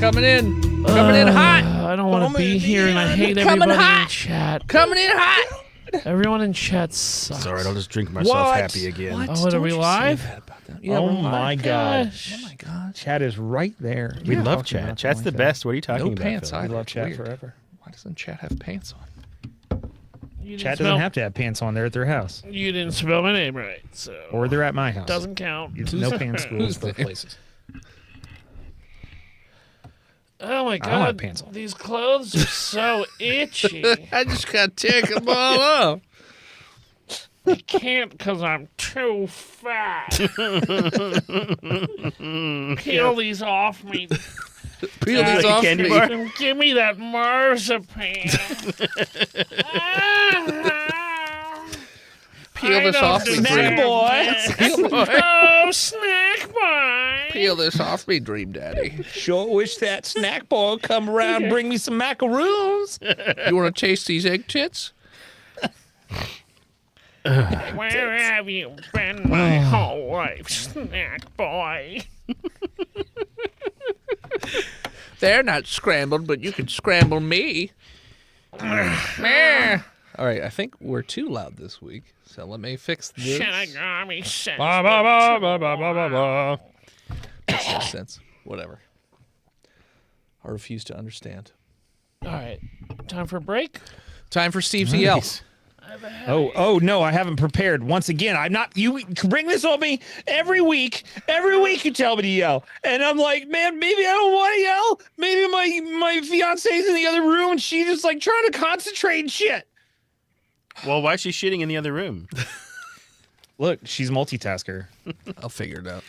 coming in. Coming in hot. I don't want to be here, and I hate everybody in chat. Coming in hot. Everyone in chat sucks. It's all right, I'll just drink myself happy again. What? Oh, what, are we live? Yeah, Oh we're live. my god. Gosh. Oh my god. Chat is right there. We You're love talking chat. about Chat's like the that. best. What are you talking No about? pants Phil? We either. love chat Weird. forever. Why doesn't chat have pants on? You didn't Chat spell- doesn't have to have pants on. They're at their house. You didn't spell my name right, so Or they're at my house. doesn't count. It's no pants schools both places. Oh my I don't have god, pants on. these clothes are so itchy. I just gotta take them all off. I can't because I'm too fat. Peel these off me. Peel these off candy me. bar? And give me that marzipan. Peel this off me, Snack dream. boy. Oh, snack boy. Peel this off me, dream daddy. Sure wish that snack boy would come around and bring me some macaroons. You want to taste these egg tits? Where have you been my whole life, snack boy? They're not scrambled, but you can scramble me. Meh. All right, I think we're too loud this week, so let me fix this. Shinigami sense. Ba, ba, ba, ba, ba, ba, ba, ba. Makes no sense. Whatever. I refuse to understand. All right, time for a break. Time for Steve's EL. Oh no, I haven't prepared. Once again, I'm not. You bring this on me every week. Every week you tell me to yell, and I'm like, man, maybe I don't want to yell. Maybe my fiance's in the other room, and she's just like trying to concentrate and shit. Well, why is she shitting in the other room? Look, she's a multitasker. I'll figure it out.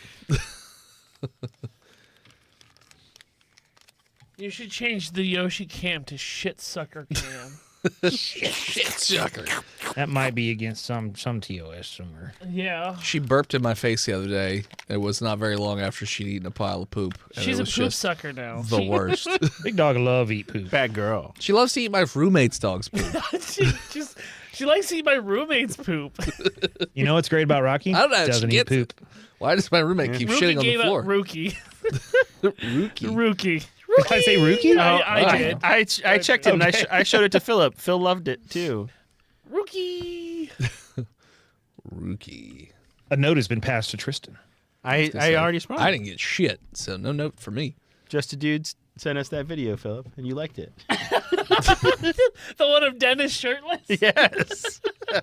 You should change the Yoshi cam to shit sucker cam. Shit, sucker. That might be against some TOS somewhere. Yeah. She burped in my face the other day. It was not very long after she'd eaten a pile of poop. And She's it a was poop just sucker now. the worst. Big dog love eat poop. Bad girl. She loves to eat my roommate's dog's poop. She likes to eat my roommate's poop. You know what's great about Rocky? I don't know how she Doesn't eat gets poop. Why does my roommate keep Rookie shitting on gave the up floor? Rookie. Rookie. Rookie. Did I say Rookie? I did. I checked it and I showed it to Philip. Phil loved it too. Rookie. Rookie. A note has been passed to Tristan. I already sprung. I didn't get shit, so no note for me. Just a dude sent us that video, Philip, and you liked it. The one of Dennis shirtless? Yes.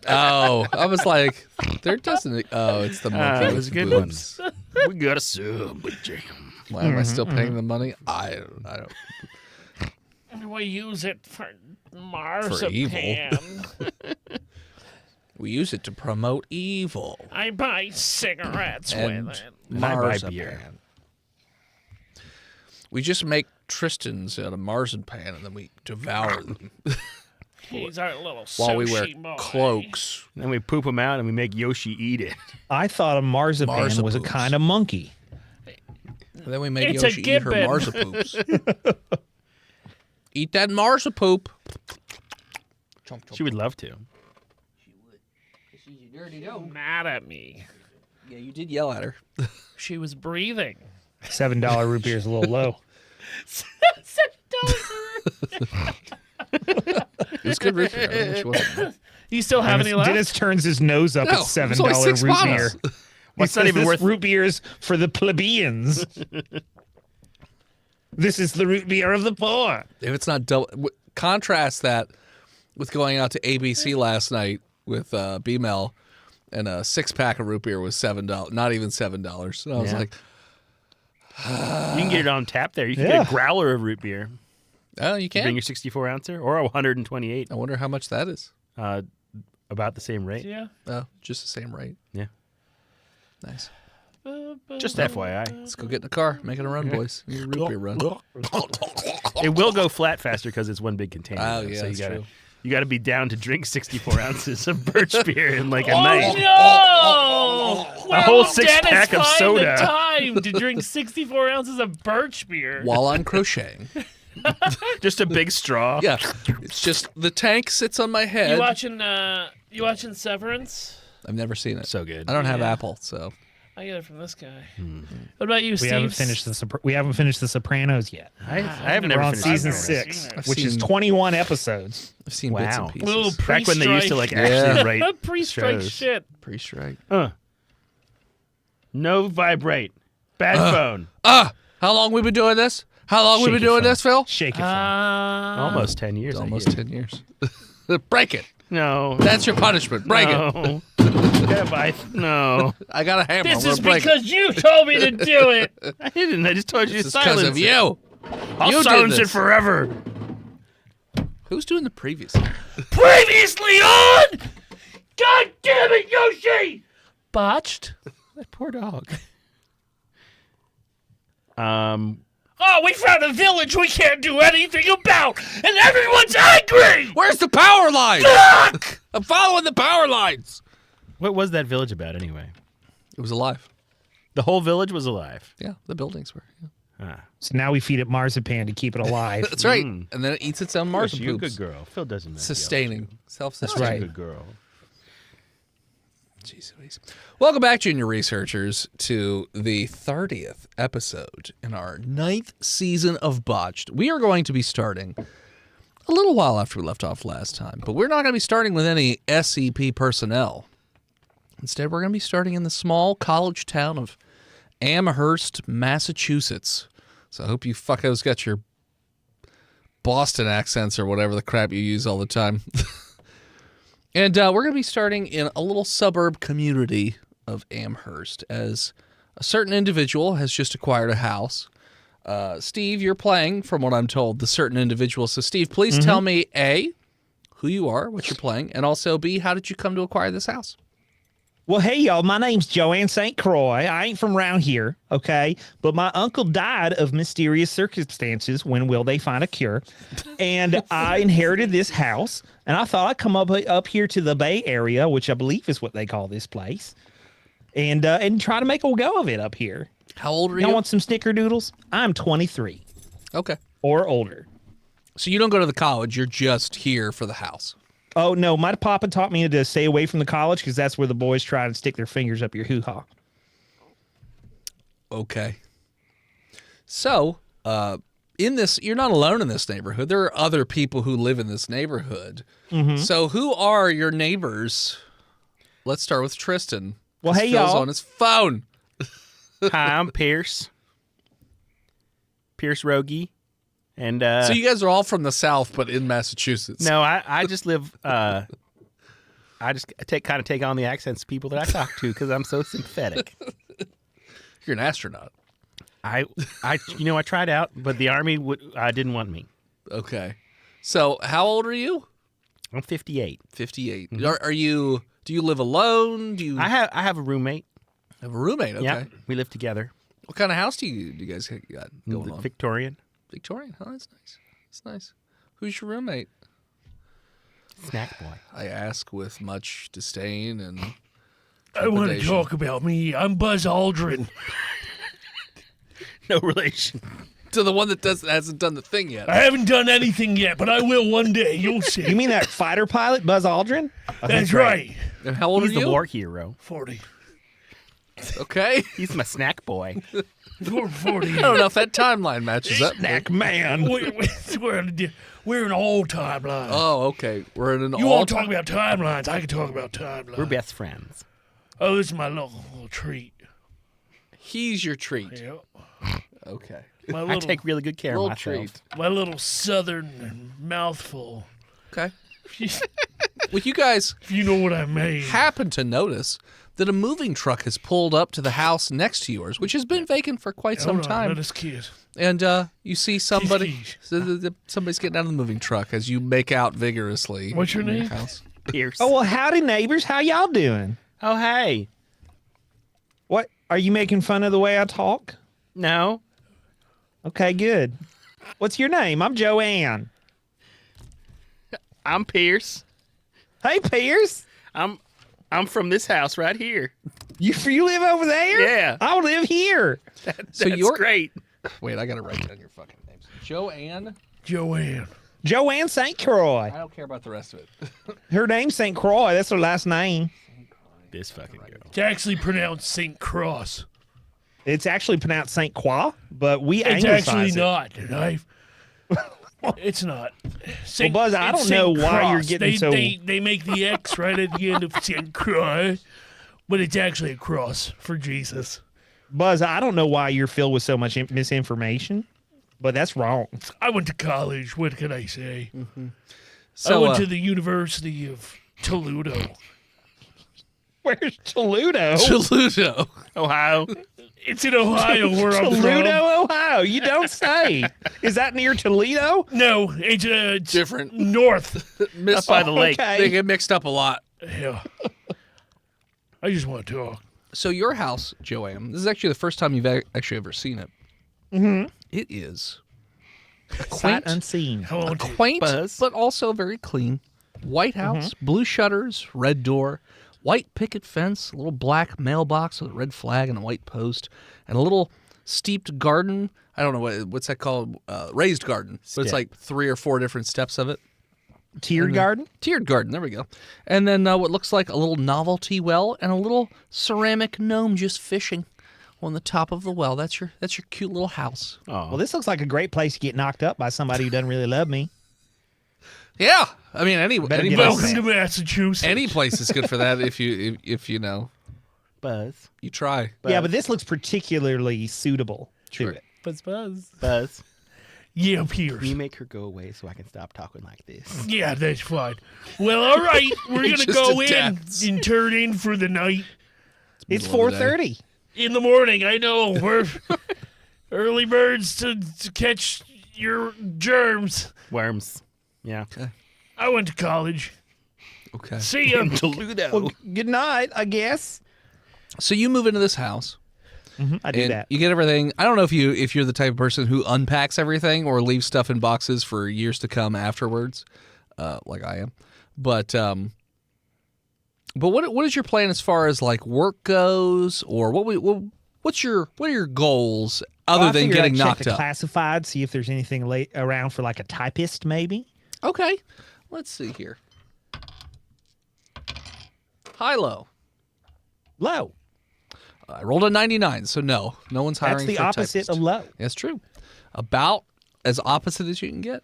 Oh, I was like, there doesn't. Oh, it's the monkey. It with was a the good one. boobs. We got a sub jam. Why am I still paying the money? I don't. We use it for evil. marzipan. We use it to promote evil. I buy cigarettes And with it. And I buy marzipan. beer. We just make Tristans out of marzipan and then we devour them He's our little while we wear sushi boy. cloaks. Then we poop them out and we make Yoshi eat it. I thought a marzipan was a Marzipoops. kind of monkey. And then we make It's a Yoshi eat her gibbon. marzipoops. Eat that marzipoop. She would love to. She's a dirty dog. Mad at me. Yeah, you did yell at her. She was breathing. $7 root beer is a little low. It was good root beer. I don't know what you want. You still have any left? Dennis turns his nose up No, at it's $7 only 6 root bottles. beer. What's not even worth? Root beers for the plebeians. This is the root beer of the poor. If it's not double, contrast that with going out to ABC last night with B-Mel, and a 6-pack of root beer was $7, not even $7. And I was Yeah. like, You can get it on tap there. You can Yeah. get a growler of root beer. oh, you Bring can. your 64 ouncer or a 128. I wonder how much that is. About the same rate. Yeah. Oh, just the same rate. Yeah. Nice. Just FYI. Let's go get in the car, make it a run, boys. Need a root beer run. It will go flat faster because it's one big container. Oh, though, yeah, so that's true. You got to be down to drink 64 ounces of birch beer in like a Oh night. no! A whole Well, 6-pack of Dennis, find soda. the time to drink 64 ounces of birch beer. While I'm crocheting. Just a big straw. Yeah. It's just the tank sits on my head. You watching Severance? I've never seen it. So good. I don't have Yeah. Apple, so. I get it from this guy. What about you, We Steve? haven't finished the Sopranos yet. I haven't We're ever on finished season Sopranos. 6, I've which is seen- 21 episodes. I've seen bits Wow. and pieces. Little Back when they used to like pre-strike. actually write Pre-strike shows. shit. Pre-strike. No vibrate. Bad phone. How long we been doing this? How long we Shake been your doing phone. this, Phil? Shake it. Almost 10 years. I Almost hear. 10 years. Break it. No. That's your punishment. Break it. no. No. I got a hammer. This I'm gonna is break because you told me to do it. I didn't. I just told you it. to It's because silence of it. you. I'll You did silence it this. forever. Who's doing the previous? Previously on. God damn it, Yoshi! Botched. That poor dog. Oh, we found a village we can't do anything about, and everyone's angry. Where's the power line? Fuck! I'm following the power lines. What was that village about anyway? It was alive. The whole village was alive. Yeah, the buildings were. Yeah. So now we feed it marzipan to keep it alive. That's right. And then it eats its own Marsh, marzipan you're a poops. good girl. Phil doesn't know. Sustaining. That's Self-sustaining. right. Good girl. Jeez Louise. Welcome back, junior researchers, to the 30th episode in our 9th season of Botched. We are going to be starting a little while after we left off last time, but we're not going to be starting with any SCP personnel. Instead, we're going to be starting in the small college town of Amherst, Massachusetts. So I hope you fuckos got your Boston accents or whatever the crap you use all the time. And we're going to be starting in a little suburb community of Amherst as a certain individual has just acquired a house. Steve, you're playing, from what I'm told, the certain individual. So, Steve, please tell me, A, who you are, what you're playing, and also, B, how did you come to acquire this house? Well, hey, y'all, my name's Joanne St. Croix. I ain't from around here, okay? But my uncle died of mysterious circumstances. When will they find a cure? And I inherited this house, and I thought I'd come up here to the Bay Area, which I believe is what they call this place, and try to make a go of it up here. How old are Y'all you? want some snickerdoodles? I'm 23 Okay. or older. So you don't go to the college, you're just here for the house. Oh, no, my papa taught me to stay away from the college because that's where the boys try to stick their fingers up your hoo-ha. Okay. So, in this, you're not alone in this neighborhood. There are other people who live in this neighborhood. So, who are your neighbors? Let's start with Tristan. Well, hey, Phil's y'all. on his phone. Hi, I'm Pierce. Pierce Rogie. And So you guys are all from the South, but in Massachusetts. no, I just live. I just take on the accents of people that I talk to because I'm so sympathetic. You're an astronaut. I tried out, but the army didn't want me. Okay. So how old are you? I'm 58. 58. Are you? Do you live alone? Do you I have a roommate. have a roommate? Okay. Yeah, we live together. What kind of house do you guys got going on? Victorian. Victorian. Oh, that's nice. That's nice. Who's your roommate? Snack boy. I ask with much disdain and I want to trepidation. talk about me. I'm Buzz Aldrin. No relation. To the one that hasn't done the thing yet. I haven't done anything yet, but I will one day. You'll You see. mean that fighter pilot, Buzz Aldrin? That's right. And how old He's are the you? war hero. 40. Okay. He's my snack boy. 40. I don't know if that timeline matches up. Snack man. We're in an old timeline. Oh, okay. We're in an You all want to talk about timelines? I can talk about timelines. We're best friends. Oh, this is my little treat. He's your treat. Yep. Okay. My I little, take really good care of Little myself. treat. my little southern mouthful. Okay. If Well, you guys you know what I mean. happen to notice that a moving truck has pulled up to the house next to yours, which has been vacant for quite some Hold on, time. let us kid. And you see somebody, Keys. somebody's getting out of the moving truck as you make out vigorously. What's your in name? house. Pierce. Oh, well, howdy, neighbors. How y'all doing? Oh, hey. What? Are you making fun of the way I talk? No. Okay, good. What's your name? I'm Joanne. I'm Pierce. Hey, Pierce. I'm from this house right here. You live over there? Yeah. I live here. So That's you're great. Wait, I gotta write down your fucking names. Joanne. Joanne. Joanne St. Croix. I don't care about the rest of it. Her name's St. Croix. That's her last name. This fucking girl. It's actually pronounced St. Cross. It's actually pronounced Saint Croix, but we It's anglicize actually it. not. And it's not. Well, Buzz, I it's don't know St. why you're Cross. getting so. They make the X right at the end of St. Croix, but it's actually a cross for Jesus. Buzz, I don't know why you're filled with so much misinformation, but that's wrong. I went to college. What can I say? So, I went to the University of Toledo. Where's Toledo? Toledo. Ohio. It's in Ohio where I'm from. Toledo, Ohio. You don't say. Is that near Toledo? No, it's Different. north. Up by the lake. Okay. They get mixed up a lot. Yeah. I just want to talk. So your house, Joanne, this is actually the first time you've actually ever seen it. Mm-hmm. It is a Sight quaint, unseen. How old you? quaint Buzz. but also very clean. White house, blue shutters, red door, white picket fence, a little black mailbox with a red flag and a white post, and a little steeped garden. I don't know what's that called, raised garden. So it's Step. like 3 or 4 different steps of it. Tiered garden? Tiered garden, there we go. And then what looks like a little novelty well and a little ceramic gnome just fishing on the top of the well. That's your cute little house. Well, this looks like a great place to get knocked up by somebody who doesn't really love me. Yeah, I mean any Better any get place, out Welcome to Massachusetts. any place is good for that if you know Buzz. you try. Yeah, but this looks particularly suitable Sure. to it. Buzz. Yeah, Pierce. Can you make her go away so I can stop talking like this? Yeah, that's fine. Well, all right. We're He going to just go adapts. in and turn in for the night. It's middle of the day. 4:30. In the morning, I know. We're early birds to catch your germs. Worms. Yeah. I went to college. Okay. See ya. Toledo. Well, good night, I guess. So you move into this house. I do and that. you get everything. I don't know if you're the type of person who unpacks everything or leaves stuff in boxes for years to come afterwards, like I am. But what is your plan as far as like work goes, or what are your goals other Well, I than figured getting I'd check knocked the up? classified, see if there's anything around for like a typist, maybe. Okay, let's see here. High low. Low. I rolled a 99, so no one's hiring. That's the for a opposite typist. of low. That's true. About as opposite as you can get.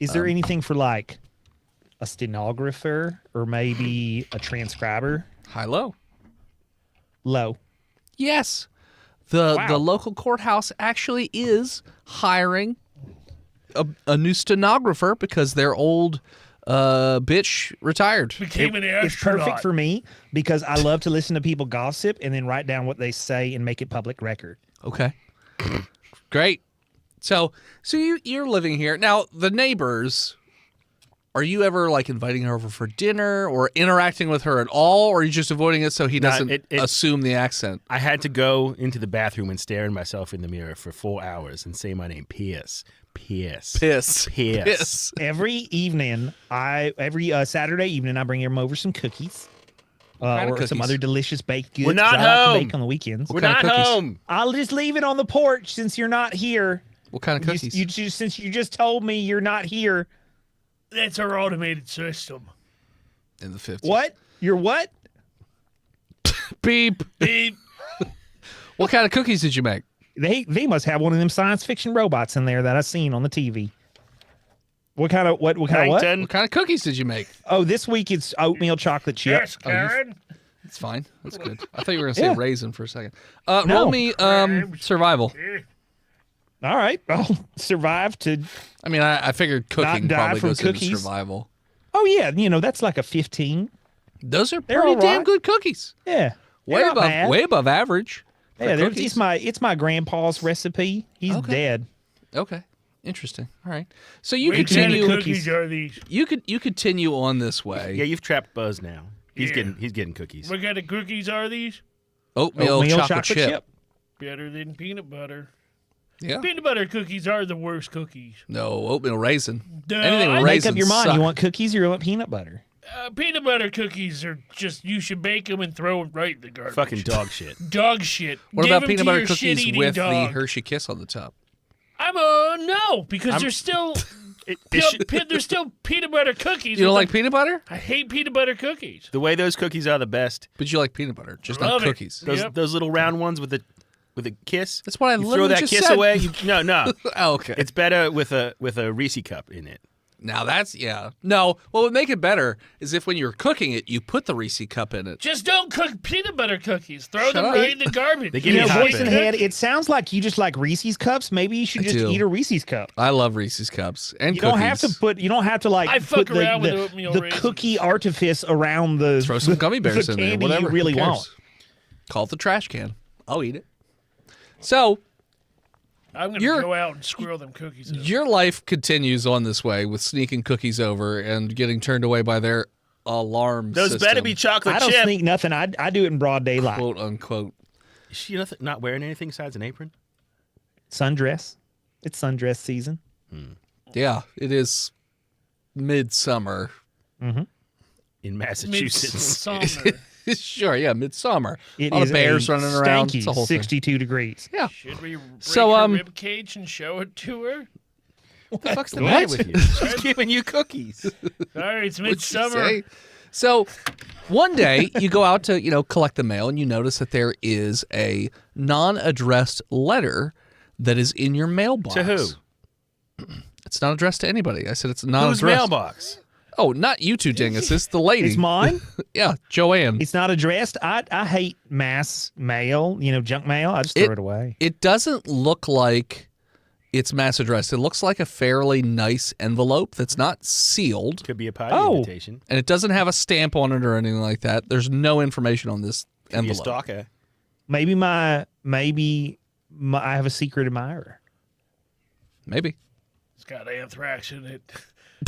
Is there anything for like a stenographer or maybe a transcriber? High low. Low. Yes. The Wow. local courthouse actually is hiring a new stenographer because their old bitch retired. Became an It's astronaut. perfect for me because I love to listen to people gossip and then write down what they say and make it public record. Okay. Great. So you're living here. Now, the neighbors, are you ever like inviting her over for dinner or interacting with her at all, or are you just avoiding it so he doesn't assume the accent? I had to go into the bathroom and stare at myself in the mirror for 4 hours and say my name, Pierce. Pierce. Piss. Pierce. Piss. Every evening, every Saturday evening, I bring him over some cookies. kind of Or some cookies? other delicious baked goods. We're not that I like to home. bake on the weekends. We're kind of not cookies? home. I'll just leave it on the porch since you're not here. What kind of cookies? Since you just told me you're not here. That's our automated system. in the 50s. What? You're what? Beep. Beep. What kind of cookies did you make? They must have one of them science fiction robots in there that I seen on the TV. What kind of what kind of what? Plankton. What kind of cookies did you make? Oh, this week it's oatmeal chocolate chip. Yes, Karen. It's fine. That's good. I thought you were going to say Yeah. raisin for a second. No. Roll me survival. All right, I'll survive to. I mean, I figured cooking die probably from goes into cookies. survival. Oh yeah, that's like a 15. Those are They're pretty all damn right. good cookies. Yeah, Way They're not bad. above, way above average. for Yeah, cookies. it's my grandpa's recipe. He's Okay. dead. Okay, interesting. All right, so you Which kind continue. of cookies are these? You continue on this way. Yeah, you've trapped Buzz now. He's Yeah. getting cookies. What kind of cookies are these? Oatmeal, chocolate chip. Better than peanut butter. Yeah. Peanut butter cookies are the worst cookies. No, oatmeal raisin. Duh, Anything with I- Make raisins up your mind. suck. You want cookies or you want peanut butter? Peanut butter cookies are just, you should bake them and throw them right in the garbage. Fucking dog shit. Dog shit. What Give about 'em peanut to butter your cookies shit-eating with dog. the Hershey Kiss on the top? No, because they're still There's still peanut butter cookies. You don't like peanut butter? I hate peanut butter cookies. The way those cookies are the best. But you like peanut butter, just Love not it. cookies. Those little round ones with a kiss. That's what I you literally throw that just kiss said. away. No. Oh, okay. It's better with a Reese cup in it. Now that's No, what would make it better is if when you're cooking it, you put the Reese cup in it. Just don't cook peanut butter cookies. Throw Shut them up. right in the garbage. They give You me know, hot voice bit. and head. It sounds like you just like Reese's cups. Maybe you should I just do. eat a Reese's cup. I love Reese's cups and You cookies. don't have to put. You don't have to like. I fuck put around with oatmeal the raisins. cookie artifice around the. Throw some gummy bears the in there. candy Whatever. you really Who cares? want. Call it the trash can. I'll eat it. So I'm going to go out and squirrel them cookies up. your life continues on this way with sneaking cookies over and getting turned away by their alarm Those system, better be chocolate I don't chip. sneak nothing. I do it in broad daylight. quote unquote. Is she not wearing anything besides an apron? Sundress. It's sundress season. Yeah, it is midsummer. In Massachusetts. Midsummer. Sure, yeah, midsummer. It a lot is of bears a running around. stanky It's a whole thing. 62 degrees. Yeah. Should we break So, her rib cage and show it to her? What the fuck's the matter with you? She's giving you cookies. Sorry, it's What'd you midsummer. say? So one day you go out to, collect the mail and you notice that there is a non-addressed letter that is in your mailbox. To who? It's not addressed to anybody. I said it's not Whose addressed. mailbox? Oh, not you two dinguses, the lady. It's mine. Yeah, Joanne. It's not addressed. I hate mass mail, junk mail. I just throw it away. It doesn't look like it's mass addressed. It looks like a fairly nice envelope that's not sealed, Could be a party Oh. invitation. and it doesn't have a stamp on it or anything like that. There's no information on this Could be a envelope. stalker. Maybe I have a secret admirer. Maybe. It's got anthrax in it.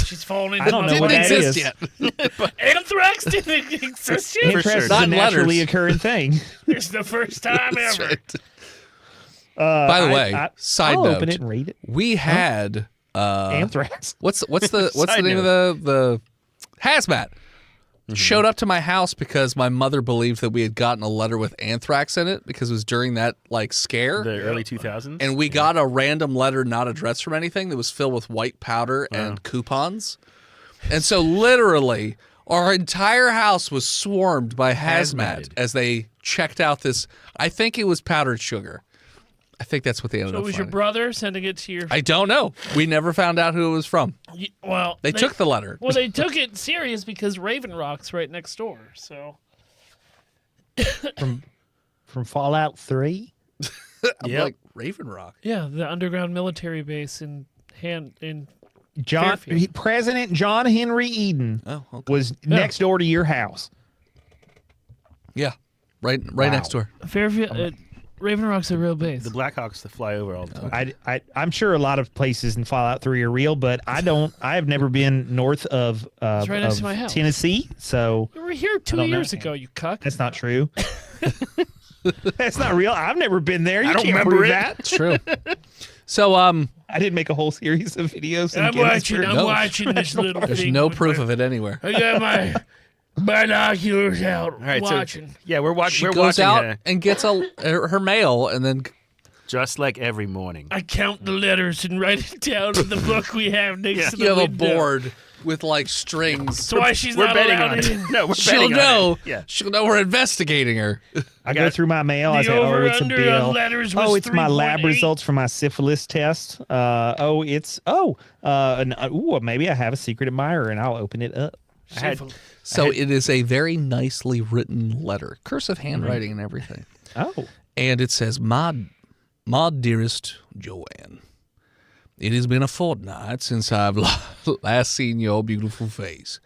She's falling into I don't my know what Didn't that exist is. yet. Anthrax didn't exist yet. Anthrax sure. is Not a in naturally letters. occurring thing. It's the first time That's ever. right. By the way, I, side I'll note, open it and read it. we had Anthrax. what's the Side name of the hazmat showed up to my house because my mother believed that we had gotten a letter with anthrax in it because it was during that scare. The early 2000s. And we got a random letter not addressed from anything that was filled with white powder and coupons. And so literally our entire house was swarmed by hazmat Hazmated. as they checked out this. I think it was powdered sugar. I think that's what they ended So up it was your finding. brother sending it to your... I don't know. We never found out who it was from. Well, They took the letter. Well, they took it serious because Raven Rock's right next door. So From Fallout 3. I'm Yep. like, Raven Rock. yeah, the underground military base in John Fairfield. President John Henry Eden Oh, okay. was next door to your house. Yeah. Right Wow. next door. Fairfield. Raven Rock's a real base. The Blackhawks that fly over all the time. I'm sure a lot of places in Fallout 3 are real, but I have never been north of, It's right next of to my house. Tennessee, so You were here 2 don't know. years ago, you cuck. that's not true. That's not real. I've never been there. You I don't can't remember prove it. that. It's true. So, I did make a whole series of videos. I'm No. watching this little there's thing. no with proof my- of it anywhere. I got my binoculars out All right, watching. so yeah, we're She we're goes watching out her and gets her mail, and then just like every morning. I count the letters and write it down in the book we have next to the you have a window. board with strings. That's why she's We're not betting allowed on it. in. No, we're She'll betting know. on it. Yeah. She'll know we're investigating her. I go through my mail. I The say, oh, it's a over-under bill. of letters was Oh, it's my lab 3.8. results for my syphilis test. Maybe I have a secret admirer, and I'll open it up. So it is a very nicely written letter, cursive handwriting and everything. Oh, And it says, my dearest Joanne, it has been a fortnight since I've last seen your beautiful face.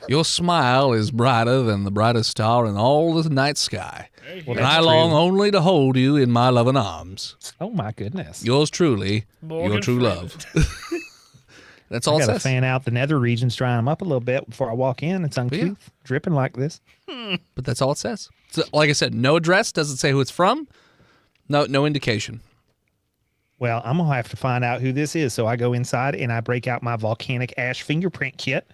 Your smile is brighter than the brightest star in all the night sky. well, And I that's long true. only to hold you in my loving arms. Oh my goodness! Yours truly, Morgan your true Freeman. love. That's I all it gotta says. fan out the nether regions, drying them up a little bit before I walk in. It's uncouth, dripping like this. But that's all it says. So, like I said, no address, doesn't say who it's from. No indication. Well, I'm gonna have to find out who this is. So I go inside and I break out my volcanic ash fingerprint kit.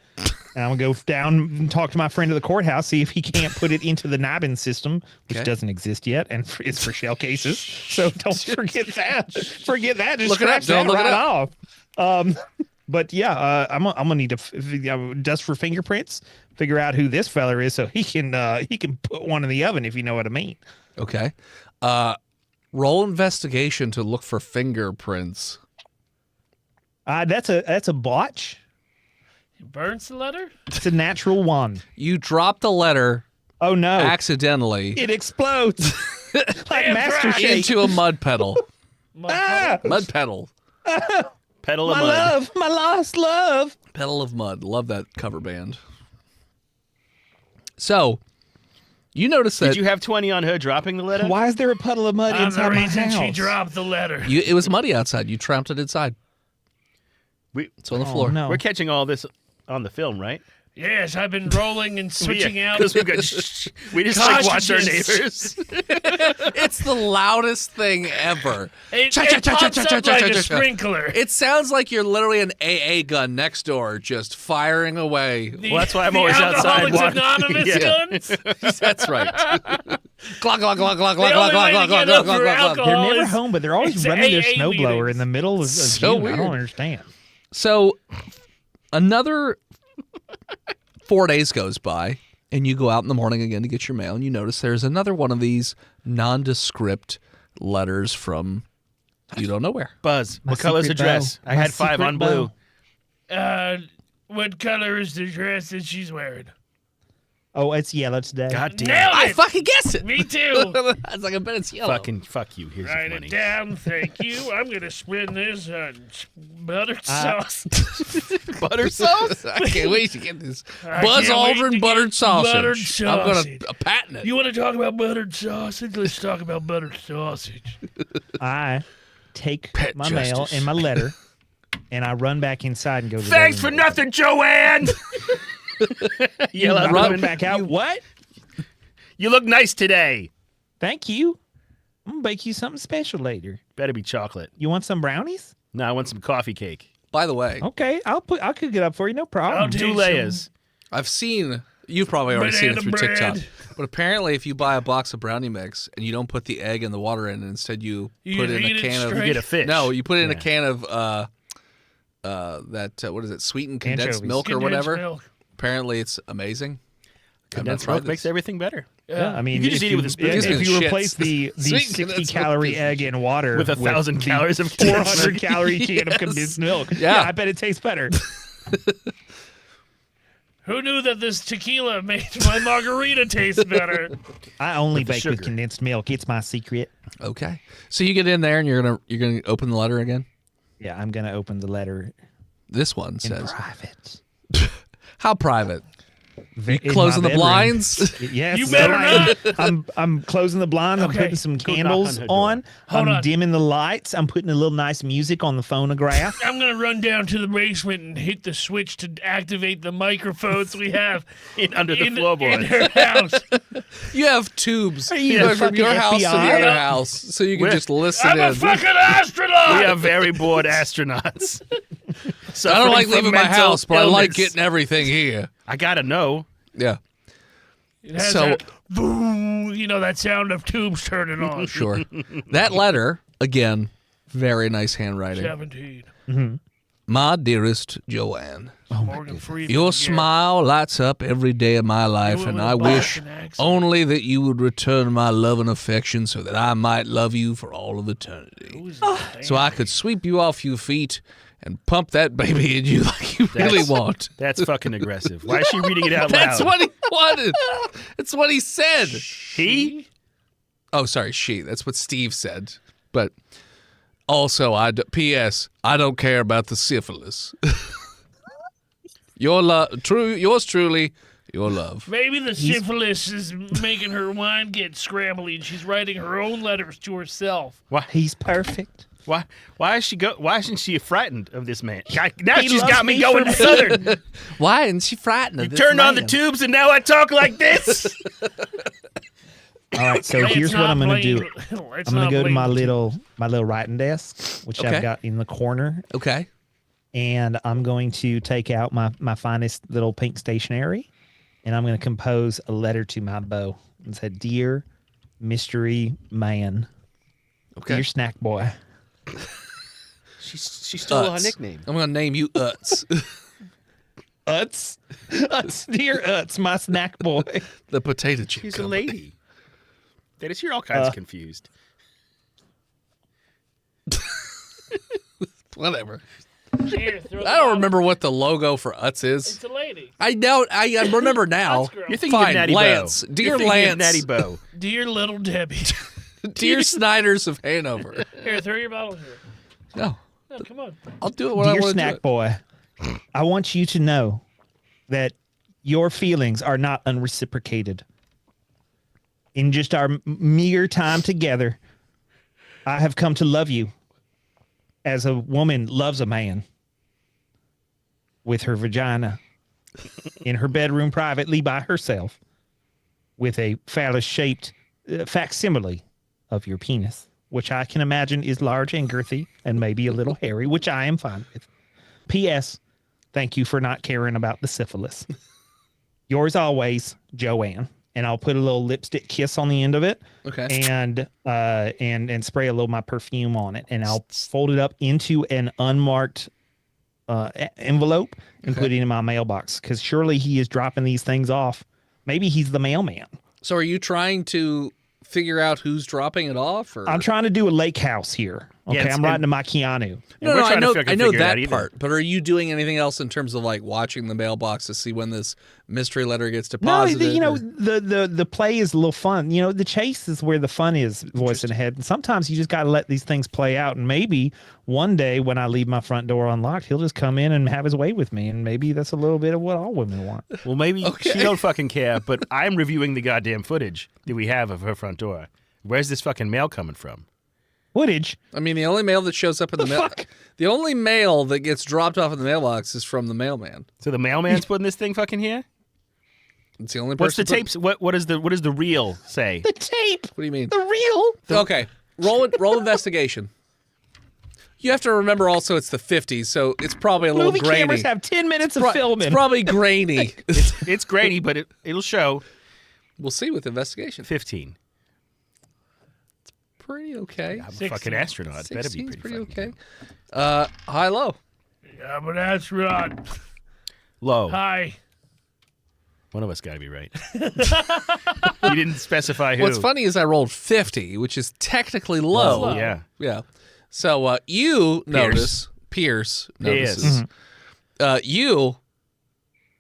And I'm gonna go down and talk to my friend at the courthouse, see if he can't put it into the Nibin system, which Okay. doesn't exist yet, and it's for shell cases. So don't forget that. Forget that. Just Look it up. scratch Don't that look it right off. But yeah, I'm gonna need to just for fingerprints, figure out who this feller is, so he can put one in the oven, if you know what I mean. Okay. Roll investigation to look for fingerprints. That's a botch. He burns the letter? It's a natural one. You drop the letter Oh no! accidentally It explodes like Damn Master right. Shake. into a mud pedal. Ah! Mud pedal. Pedal of My mud. love, my lost love. Pedal of Mud. Love that cover band. So, you notice that Did you have 20 on her dropping the letter? Why is there a puddle of mud I'm the inside my reason house? she dropped the letter. it was muddy outside. You trounced it inside. It's on the floor. No. We're catching all this on the film, right? Yes, I've been rolling and switching out. Because we just like watch our Cartridges. neighbors. It's the loudest thing ever. It Cha, cha, cha, pops cha, cha, up cha, like cha, a cha. sprinkler. It sounds like you're literally an AA gun next door, just firing away. Well, that's why I'm The always outside Alcoholics walking. Anonymous Yeah. guns. That's right. Clock, clock, clock, clock, The clock, only clock, way to clock, clock, get up clock, for clock, clock. alcohol They're never is- home, but they're always it's running their AA snowblower meetings. in the middle of So June. I don't weird. understand. So, another 4 days goes by, and you go out in the morning again to get your mail, and you notice there's another one of these nondescript letters from you don't know where. Buzz, My what color's the secret dress? bow. I My had 5 secret on blue. bow. What color is the dress that she's wearing? Oh, it's yellow today. God damn. Nailed I it. fucking guessed it. Me too. I was like, I bet it's yellow. Fucking fuck you. Here's Write your it money. down, thank you. I'm gonna spin this on buttered sauce. Butter sauce? I can't wait to get this I Buzz can't wait to Aldrin get buttered sausage. buttered I'm gonna sausage. patent it. You want to talk about buttered sausage? Let's talk about buttered sausage. I take Pet my mail justice. and my letter, and I run back inside and go to the Thanks for bedroom. nothing, Joanne! Yell out the Run window. back out. What? You look nice today. Thank you. I'm gonna bake you something special later. Better be chocolate. You want some brownies? No, I want some coffee cake. By the way, Okay, I'll cook it up for you. No problem. I'll do 2 some layers. I've seen, you've probably already seen it banana through TikTok, bread. but apparently if you buy a box of brownie mix and you don't put the egg and the water in, and instead you put it in eat a it can of, straight? You get a fish. no, you put it in a Yeah. can of what is it, sweetened condensed Anchovies. milk or Condensed whatever. milk. Apparently it's amazing. I've not Condensed tried milk makes this. everything better. Yeah, I mean, You could just if eat it with a spoon. Gives me If you shits. replace the Sweet 60 condensed calorie milk. egg in water With 1,000 the calories of 400 calorie can Yes. of condensed milk, Yeah. I bet it tastes better. Who knew that this tequila made my margarita taste better? I only the bake sugar. with condensed milk. It's my secret. Okay, so you get in there and you're gonna open the letter again. Yeah, I'm gonna open the letter This one in says, private. "How private? In my Closing the bedroom. blinds." Yes, You better I'm closing the blinds. I'm Okay, putting some go knock candles on her door. on. Hold I'm on. dimming the lights. I'm putting a little nice music on the phonograph. I'm gonna run down to the basement and hit the switch to activate the microphones we have Under the in floorboard. her house. You have tubes you going the from your fucking house to the FBI? other house, so you can We're- just listen I'm in. a fucking astronaut. We are very bored astronauts. I don't like Suffering from leaving my mental house, but I like illness. getting everything here. I gotta know. Yeah, It has So- that boom, you know, that sound of tubes turning on. sure. That letter, again, very nice handwriting. 17. My dearest Joanne, Morgan Freeman. your yeah. smile lights up every day of my life, Do it and with I a wish Boston accent. only that you would return my love and affection so that I might love you for all of eternity. Who's that? So I could sweep you off your feet and pump that baby in you like you really want. That's fucking aggressive. Why is she reading it out loud? That's what he wanted. That's what he said. He? Oh, sorry, she. That's what Steve said. But also, P.S. I don't care about the syphilis. Yours truly, your love. Maybe the syphilis is making her mind get scrambly and she's writing her own letters to herself. He's perfect. Why isn't she frightened of this man? Now He she's loves got me me going for southern. Why isn't she frightened of You this turned on the man? tubes and now I talk like this. All right, so It's here's what not I'm gonna do. blamed- it's I'm gonna not go to my blamed. little writing desk, which Okay. I've got in the corner, Okay. and I'm going to take out my finest little pink stationery, and I'm going to compose a letter to my beau and say, "Dear mystery man, Okay. dear snack boy, She stole our Utz. nickname. I'm gonna name you Utz, Utz, dear Utz, my snack boy. the potato chip. She's company. a lady. Dennis, you're all kinds confused. Whatever. Here, throw the I don't bottle. remember what the logo for Utz is. It's a lady. I know. I remember now. Utz girl. You're thinking Fine, of Natty Lance. Bo. Dear You're thinking of Lance. Natty Bo. Dear little Debbie. Dear Snyders of Hanover. Here, throw your bottle here. No, No, come on. I'll do it when I Dear want to do snack it. boy, I want you to know that your feelings are not unreciprocated. In just our meager time together, I have come to love you as a woman loves a man with her vagina in her bedroom privately by herself with a phallus-shaped facsimile of your penis, which I can imagine is large and girthy and maybe a little hairy, which I am fine with. P.S. Thank you for not caring about the syphilis. Yours always, Joanne. And I'll put a little lipstick kiss on the end of it. Okay. And spray a little of my perfume on it. And I'll fold it up into an unmarked envelope and put it in my mailbox. Because surely he is dropping these things off. Maybe he's the mailman. So, are you trying to figure out who's dropping it off? Or I'm trying to do a lake house here. Okay, Yeah, I'm riding to my Keanu. No, we're I trying to know, fucking I know figure it out that either. part. But are you doing anything else in terms of like watching the mailbox to see when this mystery letter gets No, deposited? you know, or- the play is a little fun. You know, the chase is where the fun is, voice in the head. And sometimes you just got to let these things play out. And maybe one day when I leave my front door unlocked, he'll just come in and have his way with me. And maybe that's a little bit of what all women want. Well, maybe she don't fucking care, but I'm reviewing the goddamn footage that we have of her front door. Where's this fucking mail coming from? Footage. I mean, the only mail that shows up in the mail, fuck? the only mail that gets dropped off in the mailbox is from the mailman. So the mailman's putting this thing fucking here? It's the only What's the person. tapes? What is the reel say? The tape. What do you mean? The real. Okay, roll investigation. You have to remember also it's the 50s, so it's probably a little Movie grainy. cameras have 10 minutes of It's filming. probably grainy. It's grainy, but it'll show. We'll see with investigation. 15. Pretty okay. I'm a fucking astronaut. It better be 16's pretty pretty fucking okay. High low. I'm an astronaut. good. Low. Hi. One of us got to be right. You didn't specify who. What's funny is I rolled 50, which is technically low. Low. Yeah. Yeah. So you notice, Pierce notices, you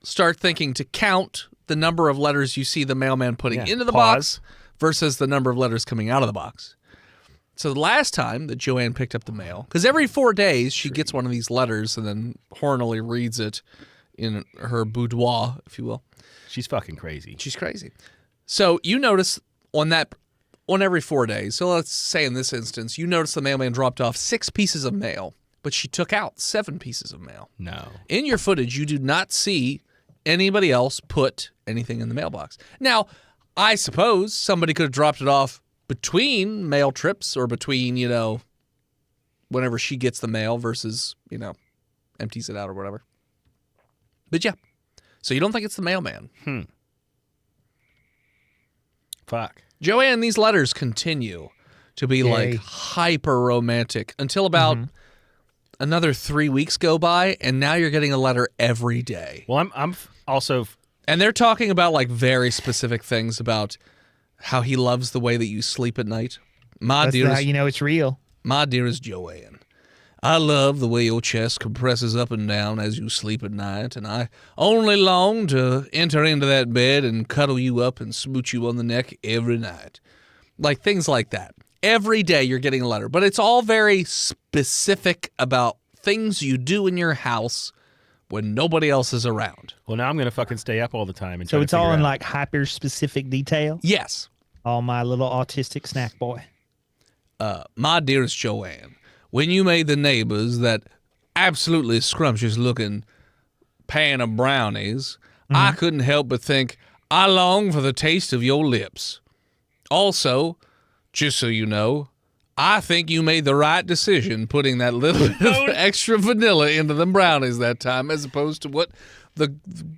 start thinking to count the number of letters you see the mailman putting Yeah. into the Pause. box versus the number of letters coming out of the box. So the last time that Joanne picked up the mail, because every 4 days she gets one of these letters and then hornily reads it in her boudoir, if you will. She's fucking crazy. She's crazy. So you notice on every 4 days, so let's say in this instance, you notice the mailman dropped off 6 pieces of mail, but she took out 7 pieces of mail. No. In your footage, you do not see anybody else put anything in the mailbox. Now, I suppose somebody could have dropped it off between mail trips or between, whenever she gets the mail versus, empties it out or whatever. But yeah. So you don't think it's the mailman. Fuck. Joanne, these letters continue to be like hyper romantic until about another 3 weeks go by, and now you're getting a letter every day. Well, I'm also. And they're talking about like very specific things about how he loves the way that you sleep at night. That's how you know it's real. My dearest Joanne, I love the way your chest compresses up and down as you sleep at night, and I only long to enter into that bed and cuddle you up and smooch you on the neck every night. Like things like that. Every day you're getting a letter, but it's all very specific about things you do in your house when nobody else is around. Well, now I'm gonna fucking stay up all the time and. So try it's to all figure in out. like hyper specific detail. Yes. All my little autistic snack boy. My dearest Joanne, when you made the neighbors that absolutely scrumptious-looking pan of brownies, I couldn't help but think, I long for the taste of your lips. Also, just so you know, I think you made the right decision putting that little bit of extra vanilla into them brownies that time as opposed to what the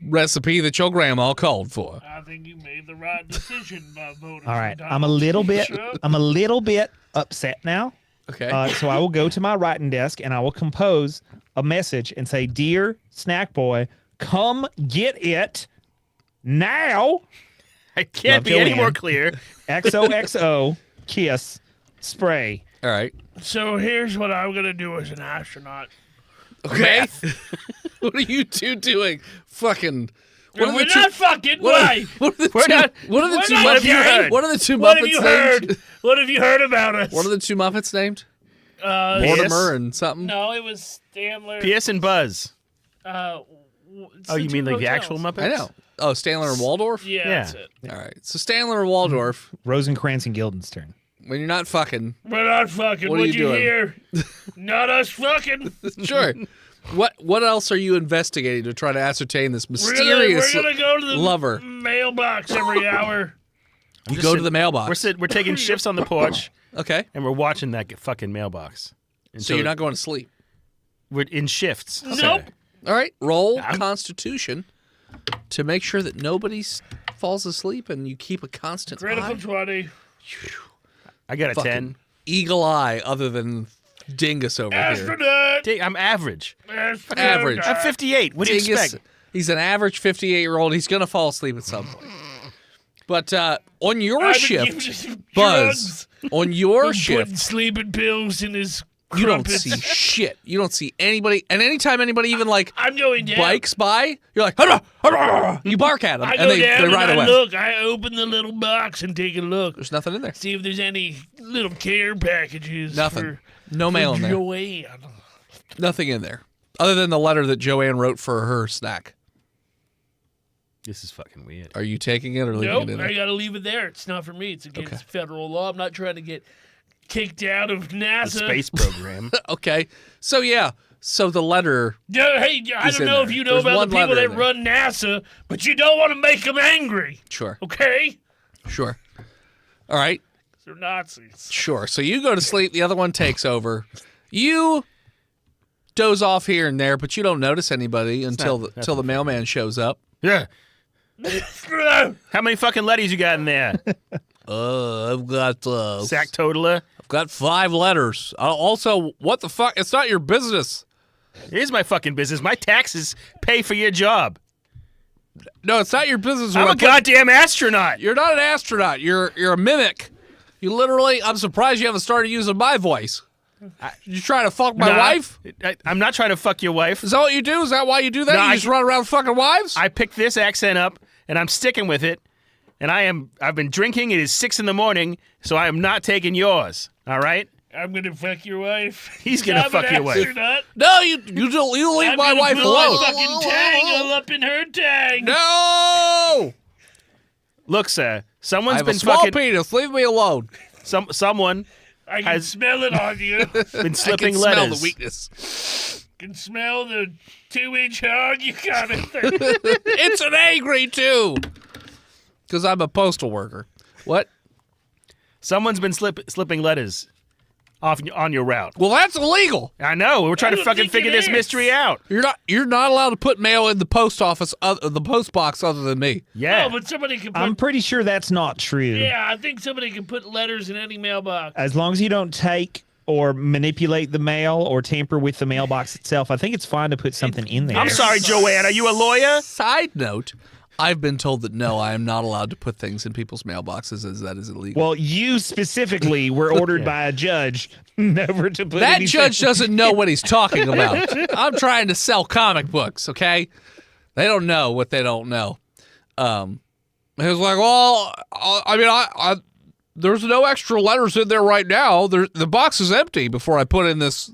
recipe that your grandma called for. I think you made the right decision by voting. All right, for I'm a little Donald bit. Trump. I'm a little bit upset now Okay. So I will go to my writing desk and I will compose a message and say, "Dear Snack Boy, come get it now." I can't Love be any Joanne. more clear. XOXO kiss spray. All right. So here's what I'm gonna do as an astronaut. Okay. What are you two doing? Fucking. What are We're the two? not fucking What right. are the We're two? not- What are the we're two? not What have you gay. heard? What are the two What have Muppets you named? heard? What have you heard about us? What are the two Muppets named? Yes. Mortimer and something. No, it was Stanler. P.S. and Buzz. It's Oh, the you two mean like the hotels. actual Muppets? I know. Oh, Stanler and Waldorf. Yeah, Yeah. that's it. All right. So Stanler and Waldorf. Rosencrantz and Guildenstern. When you're not fucking, We're not fucking. What are What'd you you doing? hear? Not us fucking. sure. What else are you investigating to try to ascertain this We're mysterious gonna go to the lover? mailbox every hour. You Just go to sitting- the mailbox. We're taking shifts on the porch, Okay. and we're watching that fucking mailbox. And So you're not going to sleep. We're in shifts. Nope. All right. Roll I'm- Constitution to make sure that nobody falls asleep and you keep a constant Critical eye. 20. I got a Fucking 10. Eagle eye, other than Dingus over here. Astronaut. I'm average. Astronaut. Average. I'm 58. What do you Dingus, expect? he's an average 58-year-old. He's going to fall asleep at some point. But on your I've been shift, giving him Buzz, drugs. on your Putting shift, sleeping pills in his you don't crumpets. see shit. You don't see anybody. And anytime anybody even like I'm going down. bikes by, you're like, "Hurrah, hurrah," you bark at them, I and go they down ride and away. I look. I open the little box and take a look. There's nothing in there. See if there's any little care packages. Nothing. For, No mail in there. Joanne. Nothing in there. Other than the letter that Joanne wrote for her snack. This is fucking weird. Are you taking it or leaving Nope, it in I there? gotta leave it there. It's not for me. It's against Okay. federal law. I'm not trying to get kicked out of The NASA. space program. Okay. So yeah. So the letter. Hey, I It's don't in know there. if you know There's about one the people letter that in there. run NASA, but you don't want to make them angry, Sure. okay? Sure. All right. They're Nazis. Sure. So you go to sleep. The other one takes over. You doze off here and there, but you don't notice anybody until the mailman shows up. Yeah. How many fucking letters you got in there? I've got Sack totaler. I've got 5 letters. Also, what the fuck? It's not your business. It is my fucking business. My taxes pay for your job. No, it's not your business. I'm a goddamn astronaut. You're not an astronaut. You're a mimic. You literally. I'm surprised you haven't started using my voice. You trying to fuck my Nah, wife? I'm not trying to fuck your wife. Is that what you do? Is that why you do that? No, You just run around fucking wives? I picked this accent up, and I'm sticking with it. And I've been drinking. It is 6 a.m, so I am not taking yours. All right? I'm gonna fuck your wife. He's gonna I'm fuck an your wife. astronaut. No, you leave I'm my gonna wife put alone. my fucking tag all up in her tag. No, Look, sir. I Someone's have a been small fucking. penis. Leave me alone. Someone I can has- smell it on you. been slipping I can letters. smell the weakness. Can smell the 2-inch hog you got in there. It's an angry too, because I'm a postal worker. What? Someone's been slipping letters off on your route. Well, that's illegal. I know. We're trying I to don't fucking think figure it this is. mystery out. You're not allowed to put mail in the post office, the post box, other than me. Yeah. Oh, but somebody can put. I'm pretty sure that's not true. Yeah, I think somebody can put letters in any mailbox. As long as you don't take or manipulate the mail or tamper with the mailbox itself, I think it's fine to put something in there. I'm sorry, Joanne. Are you a lawyer? Side note, I've been told that no, I am not allowed to put things in people's mailboxes, as that is illegal. Well, you specifically were ordered by a judge never to put That anything- judge doesn't know what he's talking about. I'm trying to sell comic books, okay? They don't know what they don't know. He was like, well, I mean, I there's no extra letters in there right now. The box is empty before I put in this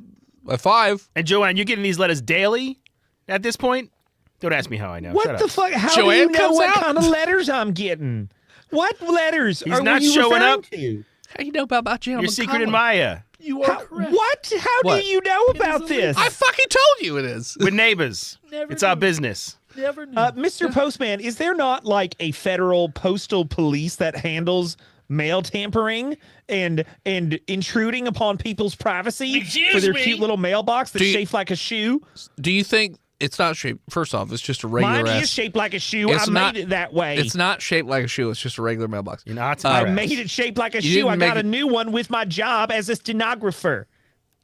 5. And Joanne, you're getting these letters daily at this point? Don't ask me how I know. What Shut the up. fuck? How Joanne do you know comes what out. kind of letters I'm getting? What letters He's are not you showing referring up. to? How you know about my gentleman? Your secret Colin? admirer You are How, correct. what? How What? do you know about this? I fucking told you it is. with neighbors. Never It's our knew. business. Never knew. Mr. Postman, is there not like a federal postal police that handles mail tampering and intruding upon people's privacy Excuse for their me? cute little mailbox that's Do you- shaped like a shoe? Do you think It's not shaped. First off, it's just a regular Mine ass. is shaped like a shoe. It's I not- made it that way. It's not shaped like a shoe. It's just a regular mailbox. You're not I impressed. made it shaped like a You shoe. didn't I make got a it- new one with my job as a stenographer.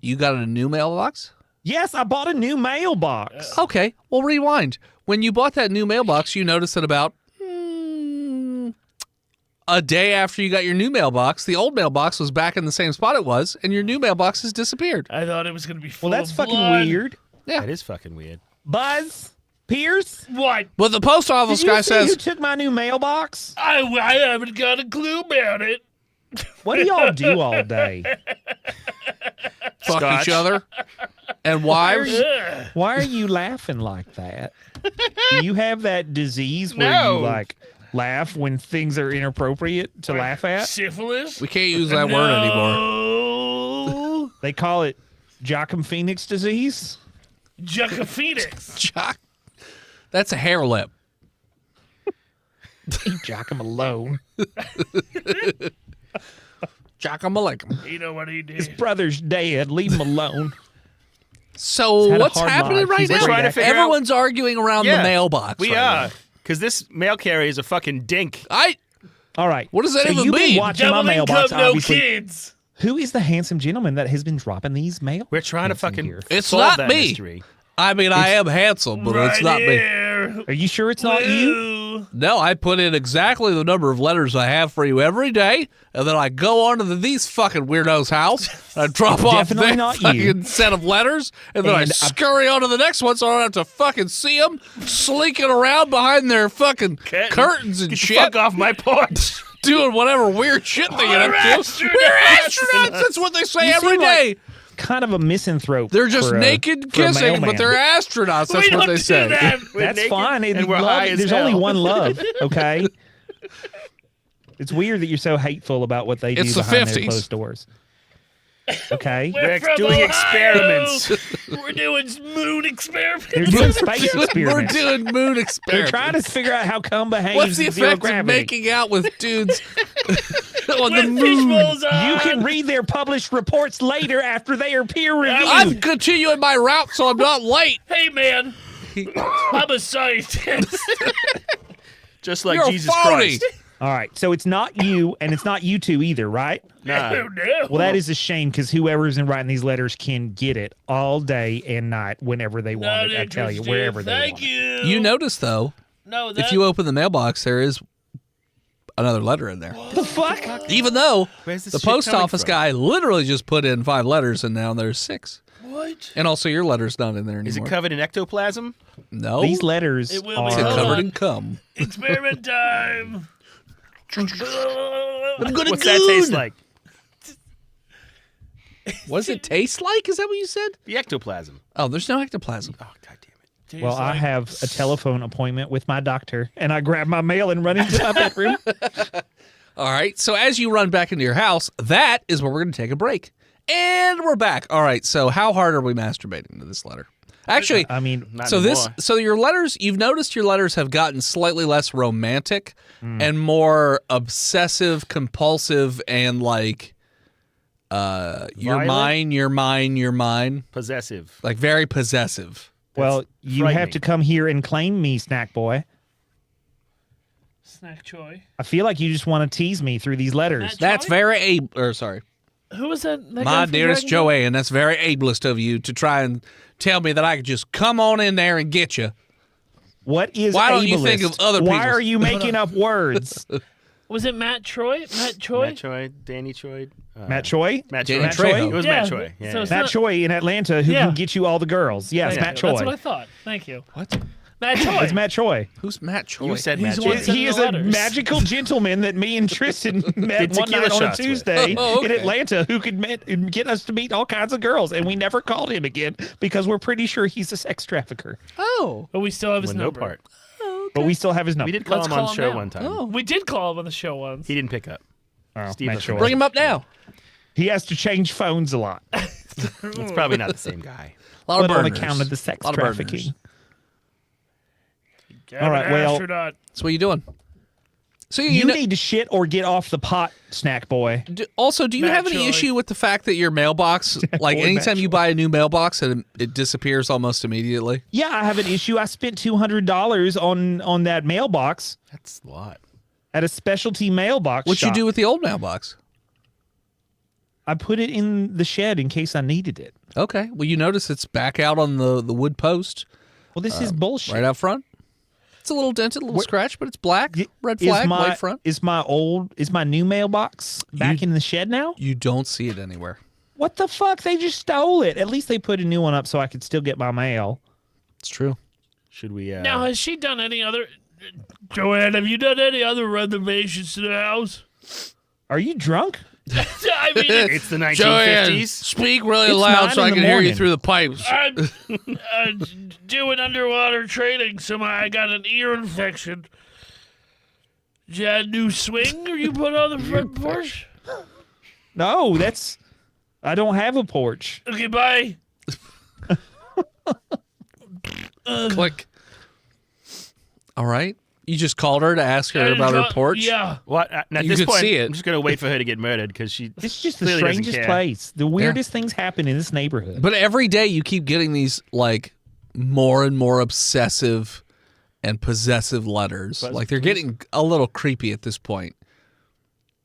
You got a new mailbox? Yes, I bought a new mailbox. Okay. Well, rewind. When you bought that new mailbox, you noticed that about a day after you got your new mailbox, the old mailbox was back in the same spot it was, and your new mailbox has disappeared. I thought it was going to be full Well, that's of fucking blood. weird. Yeah. That is fucking weird. Buzz, Pierce, What? But the post office did you guy see who says, took my new mailbox? I haven't got a clue about it. What do y'all do all day? fuck Scotch. each other and wives. Ugh. Why are you laughing like that? Do you have that disease where No. you like laugh when things are inappropriate to laugh at? Syphilis? We can't use that word anymore. anymore. They call it Joachim Phoenix disease. Jucka Phoenix. Jock. That's a hair lip. Leave Joachim alone. Jockamalackum. You know what he His did? brother's dead. Leave him alone. So had a what's hard happening life. right He's now? afraid to figure out- Everyone's arguing around the mailbox. We right are. now. Because this mail carrier is a fucking dink. All right. What does that so even you've mean? been watching my Double mailbox, income, no obviously. kids. Who is the handsome gentleman that has been dropping these mail? We're trying to Handsome fucking here. It's solve not that me. mystery. I mean, I am handsome, but it's Right not me. here. Are you sure it's not you? Blue. No, I put in exactly the number of letters I have for you every day, and then I go on to these fucking weirdos' house, and I drop off Definitely their not fucking you. set of letters, and then I And I- scurry on to the next one so I don't have to fucking see them slinking around behind their fucking curtains and Get the shit, fuck off my porch. doing whatever weird shit they get up to. astronauts. We're astronauts! That's what they say You every seem like day. Kind of a misanthrope. They're just for a- naked for a kissing, but mailman. they're astronauts. That's We what don't they do say. that. We're That's naked fine. and we're high as There's hell. only one love, okay? It's weird that you're so hateful about what they do It's the behind 50s. their closed doors. Okay? We're from doing Ohio. experiments. We're doing moon experiments. They're doing space We're experiments. doing moon They're experiments. trying to figure out how cum behaves What's the in zero effect of gravity. making out with dudes on the With moon? fishbowls on. You can read their published reports later after they are peer reviewed. I'm continuing my route so I'm not late. Hey, man. I'm a scientist. Just like You're Jesus phony. Christ. All right, so it's not you, and it's not you two either, right? Nah. Oh, no. Well, that is a shame because whoever's in writing these letters can get it all day and night whenever they want Not it. I tell you, interested. wherever they Thank want it. you. You notice, though, No, that, if you open the mailbox, there is another letter in there. The fuck? Even though Where's this the shit post coming office from? guy literally just put in 5 letters and now there's 6. What? And also your letter's not in there anymore. Is it covered in ectoplasm? No. These letters It will be Is it are... Hold covered on. in cum? Experiment time. I'm gonna What's that taste like? What does it taste like? Is that what you said? The ectoplasm. Oh, there's no ectoplasm. Oh, God damn it. Well, I have a telephone appointment with my doctor, and I grab my mail and run into my bedroom. All right. So as you run back into your house, that is where we're going to take a break. And we're back. All right. So how hard are we masturbating to this letter? Actually, I mean, Not so anymore. your letters, you've noticed your letters have gotten slightly less romantic and more obsessive, compulsive, and like you're Violent? mine, you're mine, you're mine. Possessive. Like very possessive. well, you have frightening. to come here and claim me, snack boy. Snack Choi. I feel like you just want to tease me through these letters. Matt- That's Joey? very sorry. Who was that? That guy My from dearest Dragon Ball? Joey, and that's very ableist of you to try and tell me that I could just come on in there and get you. What is Why don't you ableist? think of other Why people's- are you making up words? Was it Matt Troy? Matt Choi? Matt Choi, Danny Choi. Matt Choi? Matt Danny Choi. Matt Choi? It was Yeah, Matt Choi. Yeah, so yeah. it's Matt not- Choi in Atlanta who Yeah. can get you all the girls. Yes, Yeah, Matt That's what Choi. I thought. Thank you. What? Matt Choi. It's Matt Choi. Who's Matt Choi? You said He's Matt the Choi. one sending He is the a letters. magical gentleman that me and Tristan met Did one tequila night on a shots with. Tuesday Oh, in okay. Atlanta who could get us to meet all kinds of girls, and we never called him again because we're pretty sure he's a sex trafficker. Oh. But we still have his Well, no number. part. But we still have his number. We did call Let's him on call the him show now. one time. Oh. We did call him on the show once. He didn't pick up. Oh, Steve Matt was Choi. Bring him up now. He has to change phones a lot. It's probably not the same guy. A lot of But on burners. account of the sex A lot of burners. trafficking. I'm All right, an well- astronaut. So what are you doing? So You need to shit or get off the pot, snack boy. Also, do you have any Naturally. issue with the fact that your mailbox, like Boy, anytime you naturally. buy a new mailbox, it disappears almost immediately? Yeah, I have an issue. I spent $200 on that mailbox That's a lot. at a specialty mailbox What'd you shop. do with the old mailbox? I put it in the shed in case I needed it. Okay. Well, you notice it's back out on the wood post Well, this is bullshit. right out front. It's a little dented, a little scratched, but it's black. Red flag, white front. Is my new mailbox back in the shed now? You don't see it anywhere. What the fuck? They just stole it. At least they put a new one up so I could still get my mail. It's true. Should we? Now, has she done any other? Joanne, have you done any other renovations to the house? Are you drunk? I mean, It's the Joanne, 1950s. speak really It's loud 9 so I in the can hear you morning. through the pipes. I'm doing underwater training, so I got an ear infection. Did you have a new swing or you put on the front porch? No, I don't have a porch. Okay, bye. Click. All right. You just called her to ask her about her porch? Yeah. What? At You this could point, see it. I'm just gonna wait for her to get murdered because she. It's just the clearly doesn't strangest care. place. The weirdest things happen in this neighborhood. But every day you keep getting these like more and more obsessive and possessive letters. Buzz, Like they're please. getting a little creepy at this point.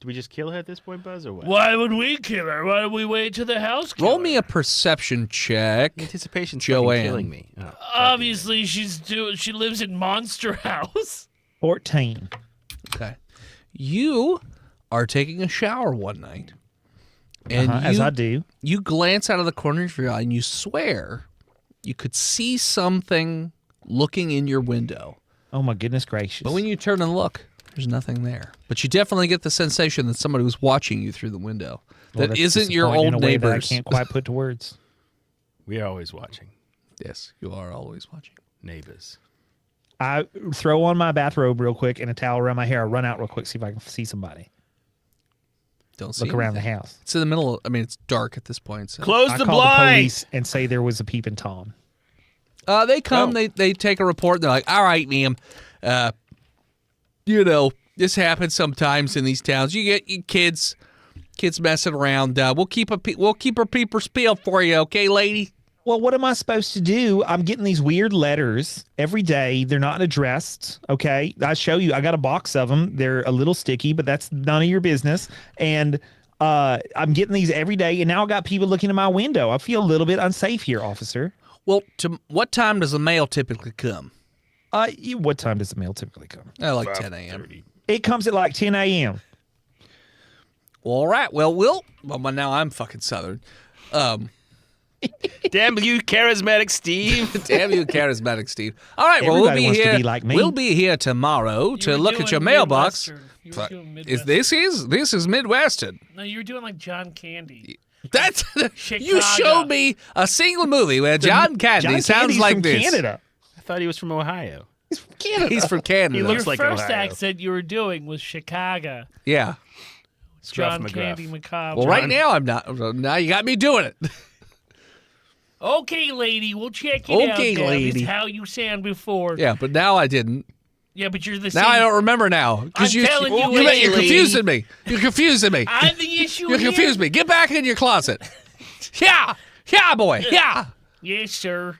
Do we just kill her at this point, Buzz, or what? Why would we kill her? Why don't we wait till the house kills Roll me a perception check. Anticipation's Joanne. fucking killing me. Oh. Obviously, she lives in Monster House. 14. Okay. You are taking a shower one night. And As I do. you glance out of the corner of your eye and you swear you could see something looking in your window. Oh my goodness gracious. But when you turn and look, there's nothing there. But you definitely get the sensation that somebody was watching you through the window. Well, That that's isn't your disappointing in old a way that neighbors. I can't quite put to words. We are always watching. Yes, you are always watching. Neighbors. I throw on my bathrobe real quick and a towel around my hair. I run out real quick, see if I can see somebody. Don't see Look around the anything. house. It's in the middle. It's dark at this point. So. Close I the call the blind. police and say there was a peeping Tom. They come, Oh. they take a report. They're like, all right, ma'am, this happens sometimes in these towns. You get your kids messing around. We'll keep our peepers peeled for you, okay, lady? Well, what am I supposed to do? I'm getting these weird letters every day. They're not addressed. Okay. I show you. I got a box of them. They're a little sticky, but that's none of your business. And I'm getting these every day. And now I got people looking in my window. I feel a little bit unsafe here, officer. Well, what time does the mail typically come? What time does the mail typically come? Like 10 a.m. It comes at like 10 a.m. Well, all right. Well, now I'm fucking Southern. Damn you, charismatic Steve. Damn you, charismatic Steve. All right, well, we'll Everybody be wants to here. be like me. We'll be here tomorrow to were look at doing your mailbox. Midwestern. You were doing Is Midwestern. this is Midwestern. No, you were doing like John Candy. That's you Chicago. showed me a single movie where John Candy John sounds Candy's like from this. Canada. I thought he was from Ohio. He's from Canada. He's from Canada. He looks Your like first Ohio. accent you were doing was Chicago. Yeah. Scruff John McGruff. Candy Macabre. Well, right now I'm not. Now you got me doing it. Okay, lady, we'll check it Okay, out. Deb, lady. is how you sound before. Yeah, but now I didn't. Yeah, but you're the same. Now I don't remember now because I'm telling you, you're lady. confusing me. You're confusing me. I'm the issue You here. confused me. Get back in your closet. Yeah, boy. Yeah. Yes, sir.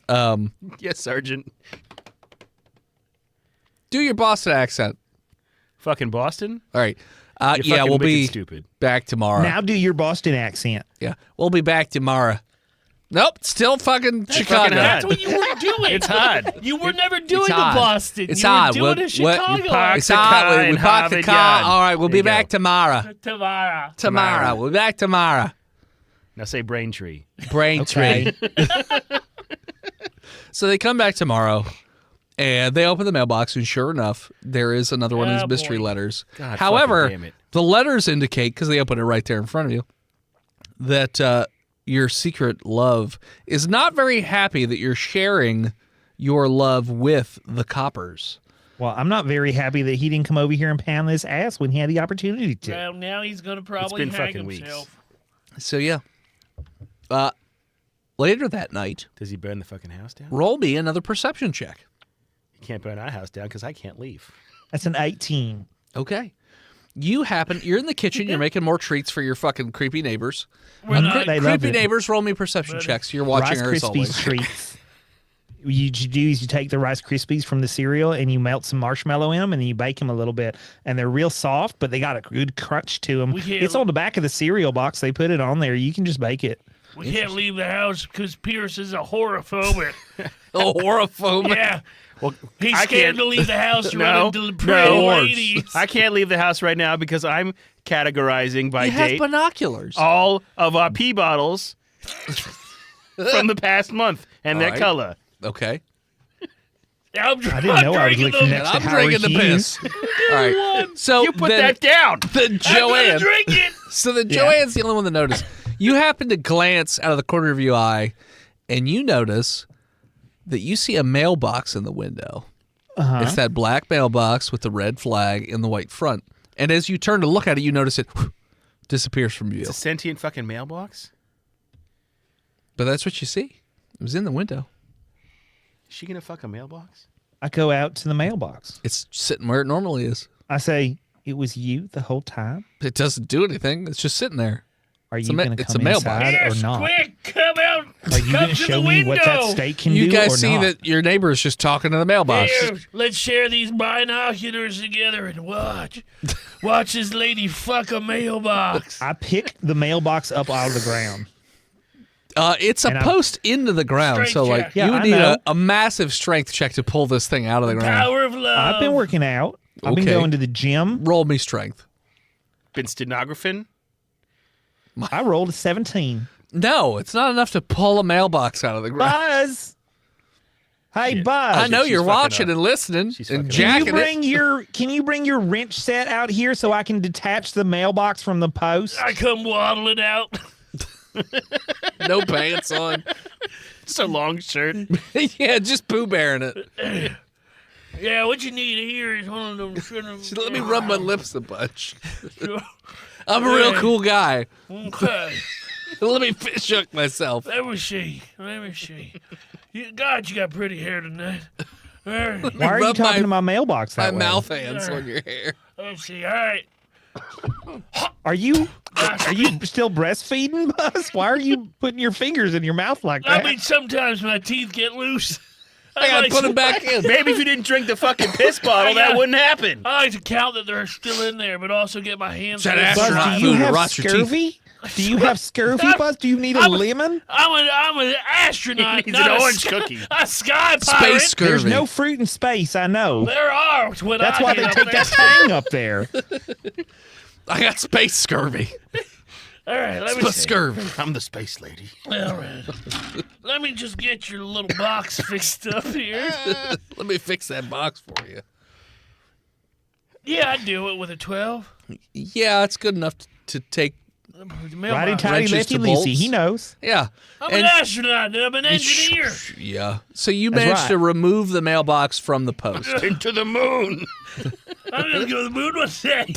Yes, Sergeant. Do your Boston accent. Fucking Boston. All right. You're Yeah, fucking we'll wicked be stupid. back tomorrow. Now do your Boston accent. Yeah, we'll be back tomorrow. Nope, still fucking Chicago. fucking That's hot. what you were doing. It's hot. You were never doing the hot. Boston. It's you hot. were doing What- a Chicago you parked It's the hot. car We in parked the Harvard car. Yard. All right, we'll There be you back go. tomorrow. tomorrow. Tomorrow. We'll be back tomorrow. Now say Braintree. Braintree. So they come back tomorrow, and they open the mailbox, and sure enough, there is another one of Oh, these mystery boy. letters. God However, fucking damn it. the letters indicate, because they open it right there in front of you, that your secret love is not very happy that you're sharing your love with the coppers. Well, I'm not very happy that he didn't come over here and pound this ass when he had the opportunity to. Well, now he's going to probably been hang fucking weeks. himself. So yeah. Later that night, Does he burn the fucking house down? roll me another perception check. He can't burn our house down because I can't leave. That's an 18. Okay. You're in the kitchen. You're making more treats for your fucking creepy neighbors. We're not- They love Creepy it. neighbors, roll me perception checks. You're watching Rice her as Krispies always. treats. You do is you take the Rice Krispies from the cereal and you melt some marshmallow in them and then you bake them a little bit and they're real soft, but they got a good crunch to them. We can't- It's on the back of the cereal box. They put it on there. You can just bake it. We can't leave the house because Pierce is a horophobic. Oh, horophobic. Yeah. Well, He's I scared can't- to leave the house to No, run into the pretty no. ladies. I can't leave the house right now because I'm categorizing by You have date binoculars. all of our pee bottles from the past month and All their right. color. Okay. I'm I didn't know I was drinking looking them. next to I'm Howard drinking the Hughes. piss. All right. So You put then, that down. then I'm Joanne. gonna drink it. So then Joanne's the only one that noticed. You happen to glance out of the corner of your eye, and you notice that you see a mailbox in the window. It's that black mailbox with the red flag and the white front. And as you turn to look at it, you notice it disappears from view. It's a sentient fucking mailbox. But that's what you see. It was in the window. Is she gonna fuck a mailbox? I go out to the mailbox. It's sitting where it normally is. I say, it was you the whole time? It doesn't do anything. It's just sitting there. Are It's you a ma- going to it's come a mailbox. inside Yes, or not? quick, come out. Are you come going to to show the me what that window. steak can You do guys or see not? that your neighbor is just talking to the mailbox. Here, let's share these binoculars together and watch. Watch this lady fuck a mailbox. I pick the mailbox up out of the ground. It's a And I'm- post into the ground, Strength so like check. Yeah, you would I need know. a massive strength check to pull this thing out of the ground. Power of love. I've been working out. I've been Okay. going to the gym. Roll me strength. Been stenographing. I rolled a 17. No, it's not enough to pull a mailbox out of the ground. Buzz. Hey, Buzz. I know she's you're fucking watching up. and listening She's and fucking up. jacking Can you bring your wrench set out here so I can detach the mailbox from the post? I come waddling out. it. No pants on. Just a long shirt. Yeah, just Pooh Bearing it. Yeah, what you need here is one of them. Let me rub my lips a bunch. I'm a real cool guy. Okay. Let me shook myself. Let me see. God, you got pretty hair tonight. All right. Why are you Rub talking my- to my mailbox My that way? mouth hands on your hair. Let's see. All right. Are you still breastfeeding, Buzz? Why are you putting your fingers in your mouth like I that? mean, sometimes my teeth get loose. I gotta like put to- them back in. Maybe if you didn't drink the fucking piss bottle, that wouldn't happen. I like to count that they're still in there, but also get my hands. That on it. astronaut Buzz, do you food have rots your teeth. scurvy? Do you have scurvy, Buzz? Do you need a lemon? I'm an astronaut, He needs not an a orange sky- cookie. A sky pirate. Space scurvy. There's no fruit in space, I know. There are. When That's I why get they up take there. that tang up there. I got space scurvy. All right, let me Space see. scurvy. I'm the space lady. All right. Let me just get your little box fixed up here. Let me fix that box for you. Yeah, I'd do it with a 12. Yeah, it's good enough to take. The Righty mailbox. tighty, Wrenches lefty to leasy. bolts. He knows. Yeah. I'm an astronaut. I'm an engineer. Yeah. So you That's managed right. to remove the mailbox from the post. Into the moon. I'm gonna go to the moon one day.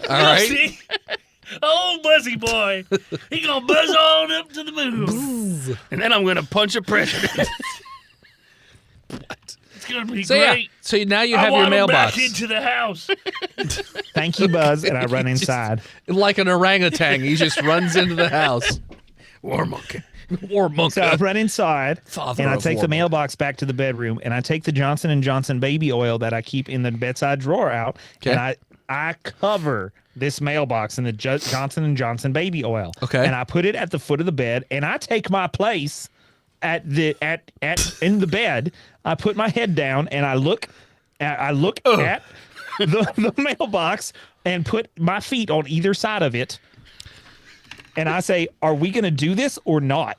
All right. See? Oh, buzzy boy. He gonna buzz on up to the moon. And then I'm going to punch a president. It's gonna be So yeah. great. So now you I have your want him mailbox. back into the house. Thank you, Buzz, and I run inside. Like an orangutan, he just runs into the house. War monkey. War monkey. So I run inside, Father and I of take the war. mailbox back to the bedroom, and I take the Johnson & Johnson baby oil that I keep in the bedside drawer out, Okay. and I cover this mailbox in the Johnson & Johnson baby oil. Okay. And I put it at the foot of the bed, and I take my place in the bed. I put my head down, and I look at the mailbox and put my feet on either side of it. And I say, are we going to do this or not?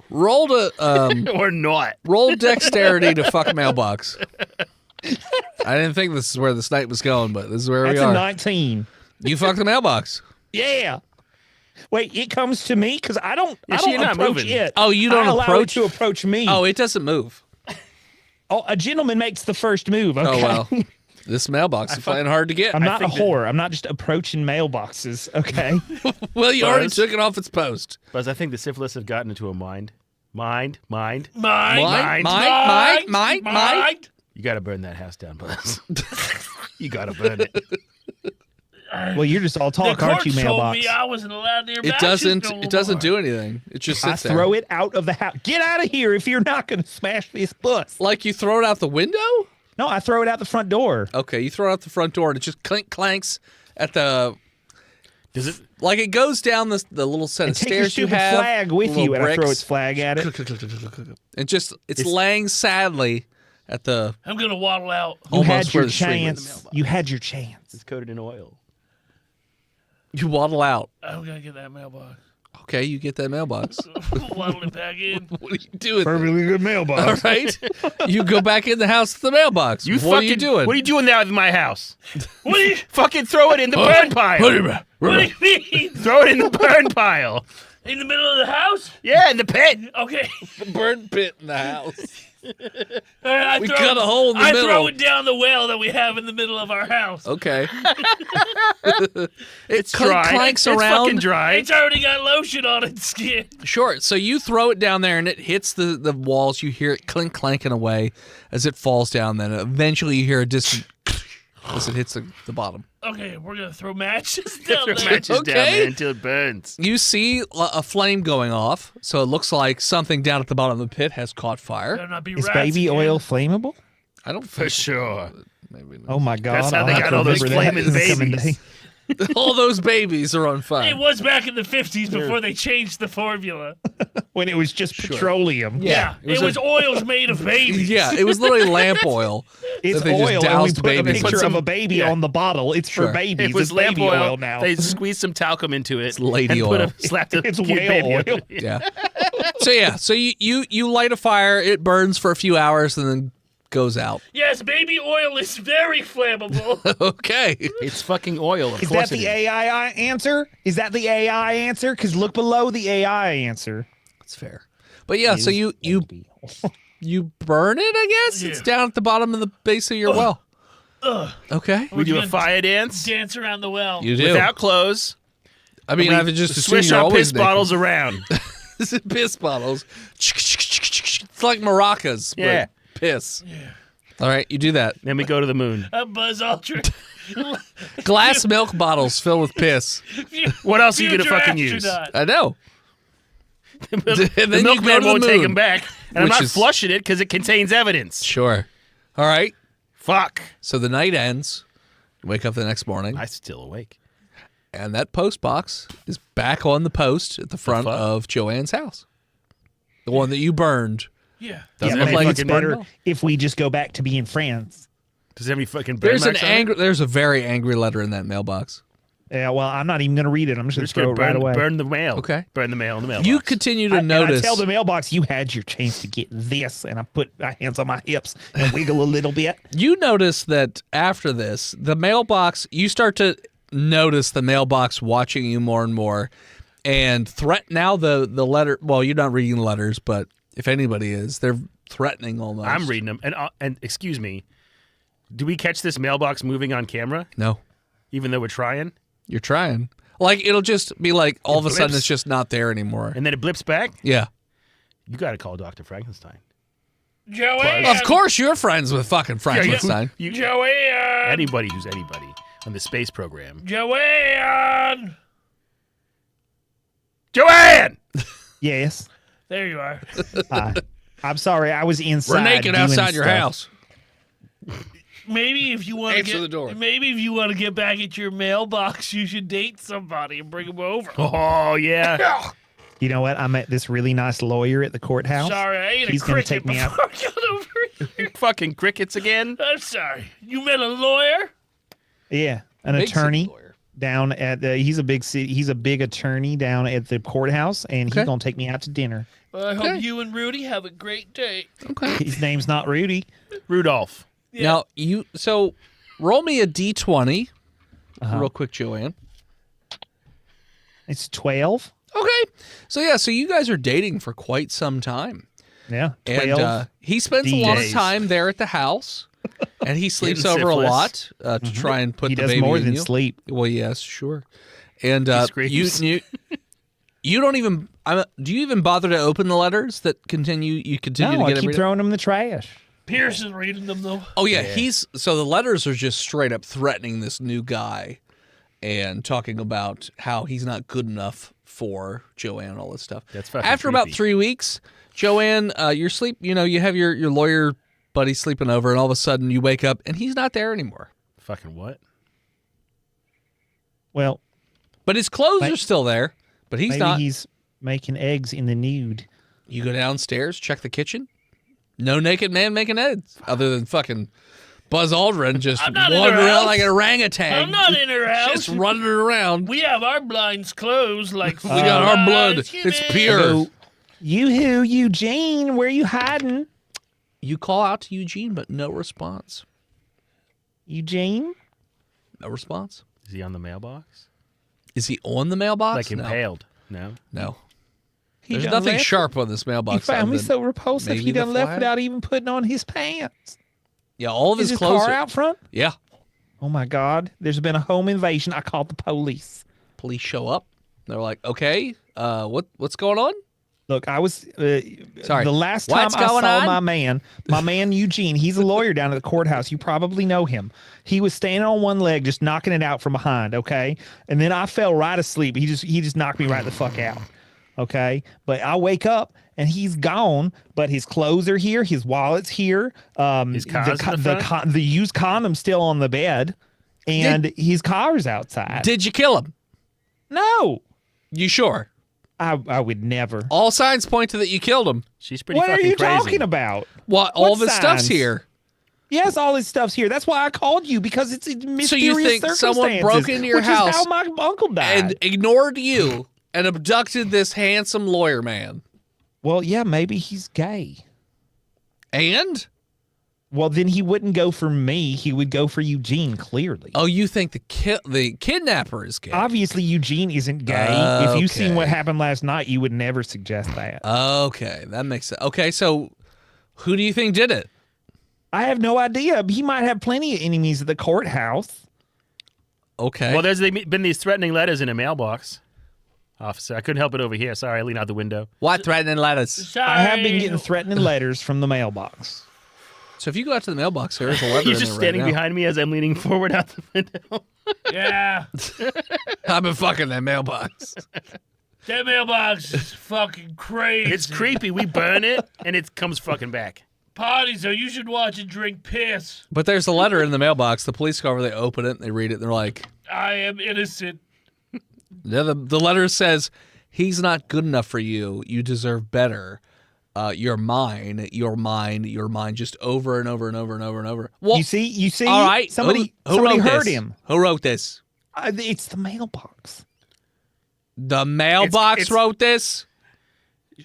Roll to Or not. roll dexterity to fuck a mailbox. I didn't think this is where this night was going, but this is where That's we a are. 19. You fucked the mailbox. Yeah. Wait, it comes to me because I don't you're not approach moving. it. Oh, you don't I allow approach- it to approach me. Oh, it doesn't move. Oh, a gentleman makes the first move. Okay. Oh well. This mailbox is playing hard to get. I'm not a think that- whore. I'm not just approaching mailboxes. Okay. Well, you already Buzz. took it off its post. Buzz, I think the syphilis have gotten into a mind. Mind. Mine. Mine. Mind. Mine. Mine. Mine. Mine. You got to burn that house down, Buzz. You gotta burn it. Well, you're just all The talk, aren't court you, told mailbox? me I wasn't allowed near It matches doesn't. no It doesn't more. do anything. It just I sits there. throw it out of the house. Get out of here if you're not going to smash this bus. Like you throw it out the window. No, I throw it out the front door. Okay, you throw it out the front door and it just clanks at the. Does it? Like it goes down the little set And of take your stairs you stupid have. flag with little you, and I throw bricks. its flag at it. And just it's laying sadly at the I'm gonna waddle out. You almost had where your the street went. chance. You had your chance. It's coated in oil. You waddle out. I'm gonna get that mailbox. Okay, you get that mailbox. Waddle it back in. What are you doing? Perfectly good All mailbox. right, you go back in the house with the mailbox. What are you doing? What are you doing now in my house? What do you? Fucking throw it in the burn pile. What do you mean? Throw it in the burn pile. In the middle of the house? Yeah, in the pit. Okay. The burn pit in the house. All right, We cut a hole in the I middle. throw it down the well that we have in the middle of our house. Okay. It's dry. clanks It's around. fucking dry. It's already got lotion on its skin. Sure. So you throw it down there and it hits the walls. You hear it clanking away as it falls down. Then eventually you hear a distant as it hits the bottom. Okay, we're gonna throw matches down Throw there. matches down Okay. there until it burns. You see a flame going off. So it looks like something down at the bottom of the pit has caught fire. Better not be Is rats baby again. oil flammable? I don't For think sure. Maybe not. Oh my God! That's how I'll they have got to all those remember that flaming in the coming babies. day. All those babies are on fire. It was back in the 50s before they changed the formula. When it was just petroleum. Yeah, it was oils made of babies. Yeah, it was literally lamp oil. It's that they just oil, and we doused put babies. a picture Put some- of a baby yeah. on the bottle. It's Sure. for babies. It was It's lamp baby oil. now. They squeezed some talcum into it. It's lady and put oil. slapped a It's cute whale baby. oil. Yeah. So you light a fire. It burns for a few hours and then goes out. Yes, baby oil is very flammable. Okay. It's fucking oil. Of Is course that the it is. AI answer? Is that the AI answer? Because look below the AI answer. That's fair. But yeah, so you burn it, I guess? It's Yeah. down at the bottom of the base of your well. Okay. We do a gonna fire dance Dance around the well. You do. without clothes. I mean, We I would just assume swish you're our always piss naked. bottles around. This is piss bottles. It's like maracas. but Yeah. piss. Yeah. All right, you do that. Then we go to the moon. Buzz Aldrin. Glass milk bottles filled with piss. What else are you gonna Future fucking use? astronaut. I know. And then The you go milkman to the won't take moon. him back, and I'm Which not is- flushing it because it contains evidence. Sure. All right. Fuck. So the night ends. You wake up the next morning, I'm still awake. and that post box is back on the post at the front fuck? of Joanne's house. The one that you burned. Yeah. Doesn't Yeah, look but like it's it's burned better well. if we just go back to being friends. Does it have any fucking burn There's marks on it? There's a very angry letter in that mailbox. Yeah, well, I'm not even going to read it. I'm just going to Just throw gonna it right burn, away. burn the mail. Okay. Burn the mail in the mailbox. You continue to And notice. I tell the mailbox, you had your chance to get this, and I put my hands on my hips and wiggle a little bit. You notice that after this, the mailbox, you start to notice the mailbox watching you more and more, and now the letter. Well, you're not reading the letters, but if anybody is, they're threatening almost. I'm reading them. And excuse me, do we catch this mailbox moving on camera, No, even though we're trying? you're trying. Like it'll just be like all of a sudden blips. it's just not there anymore. And then it blips back? Yeah. You got to call Dr. Frankenstein. Joanne. Of course, you're friends with fucking Frankenstein. Joanne. Anybody who's anybody on the space program. Joanne. Joanne! Yes. There you are. I'm sorry. I was inside. We're naked doing outside your stuff. house. Maybe if you want to Answer get the door. Maybe if you want to get back at your mailbox, you should date somebody and bring them over. Oh, yeah. You know what? I met this really nice lawyer at the courthouse. Sorry, I ate He's a gonna cricket take me out. before I got over here. Fucking crickets again. I'm sorry. You met a lawyer? Yeah, an Big city attorney lawyer. down at the. He's a big attorney down at the courthouse, and Okay. he's gonna take me out to dinner. Well, I Okay. hope you and Rudy have a great day. Okay. His name's not Rudy. Rudolph. Now roll me a d20, Uh-huh. real quick, Joanne. It's 12. Okay. So you guys are dating for quite some time. Yeah, 12. And he spends a lot of days. time there at the house, and he sleeps Getting over a syphilis. lot to try and put he the does baby more in than you. sleep. Well, yes, sure. And He you screams. you don't even. Do you even bother to open the letters that you continue No, to I get keep every day? throwing them in the trash. Pierce is reading them, though. Oh, yeah. So the letters are just straight up threatening this new guy and talking about how he's not good enough for Joanne and all this stuff. That's fucking After about creepy. 3 weeks, Joanne, you have your lawyer buddy sleeping over, and all of a sudden you wake up and he's not there anymore. Fucking what? Well, But his clothes are still there, but he's maybe not. he's making eggs in the nude. You go downstairs, check the kitchen. No naked man making eggs, other than fucking Buzz Aldrin just I'm not in wandering her around house. like an orangutan. I'm not in her house. Just running around. We have our blinds closed like We got our blood. It's human. pure. So, Yoo-hoo, Eugene, where you hiding? You call out to Eugene, but no response. Eugene? No response. Is he on the mailbox? Is he on the mailbox? Like impaled? No. No. He There's done nothing left? sharp on this You mailbox. found other me than so repulsive. maybe He the done left flag? without even putting on his pants. Yeah, all of Is his his clothes. car are- out front? Yeah. Oh my God! There's been a home invasion. I called the police. Police show up. They're like, okay, what's going on? Look, I was Sorry. the last time What's I going saw on? my man Eugene. He's a lawyer down at the courthouse. You probably know him. He was standing on one leg, just knocking it out from behind. Okay, and then I fell right asleep. He just knocked me right the fuck out. Okay, but I wake up and he's gone. But his clothes are here. His wallet's here. His car's in the front? the used condom's still on the bed, and his car's outside. Did you kill him? No, You sure? I would never. All signs point to that you killed him. She's pretty What are fucking you crazy. talking about? What? All of What his stuff's signs? here. Yes, all his stuff's here. That's why I called you, because it's mysterious So you think someone circumstances, broke into your which house is how my uncle died. And ignored you and abducted this handsome lawyer man. Well, yeah, maybe he's gay. And? Well, then he wouldn't go for me. He would go for Eugene, clearly. Oh, you think the kidnapper is gay? Obviously, Eugene isn't gay. If you've seen what happened last night, you would never suggest that. Okay, that makes sense. Okay, so who do you think did it? I have no idea. He might have plenty of enemies at the courthouse. Okay. Well, there's been these threatening letters in a mailbox, officer. I couldn't help it over here. Sorry, I leaned out the window. What threatening letters? Sorry. I have been getting threatening letters from the mailbox. So if you go out to the mailbox, there is a letter He's in just there standing right now. behind me as I'm leaning forward out the window. Yeah. I've been fucking that mailbox. That mailbox is fucking crazy. It's creepy. We burn it, and it comes fucking back. Party, so you should watch it drink piss. But there's a letter in the mailbox. The police come over, they open it, they read it, and they're like, I am innocent. the letter says, he's not good enough for you. You deserve better. You're mine, just over and over and over and over and over. Well, You see? all right. Somebody wrote heard this? him. Who wrote this? It's the mailbox. The mailbox It's- wrote this?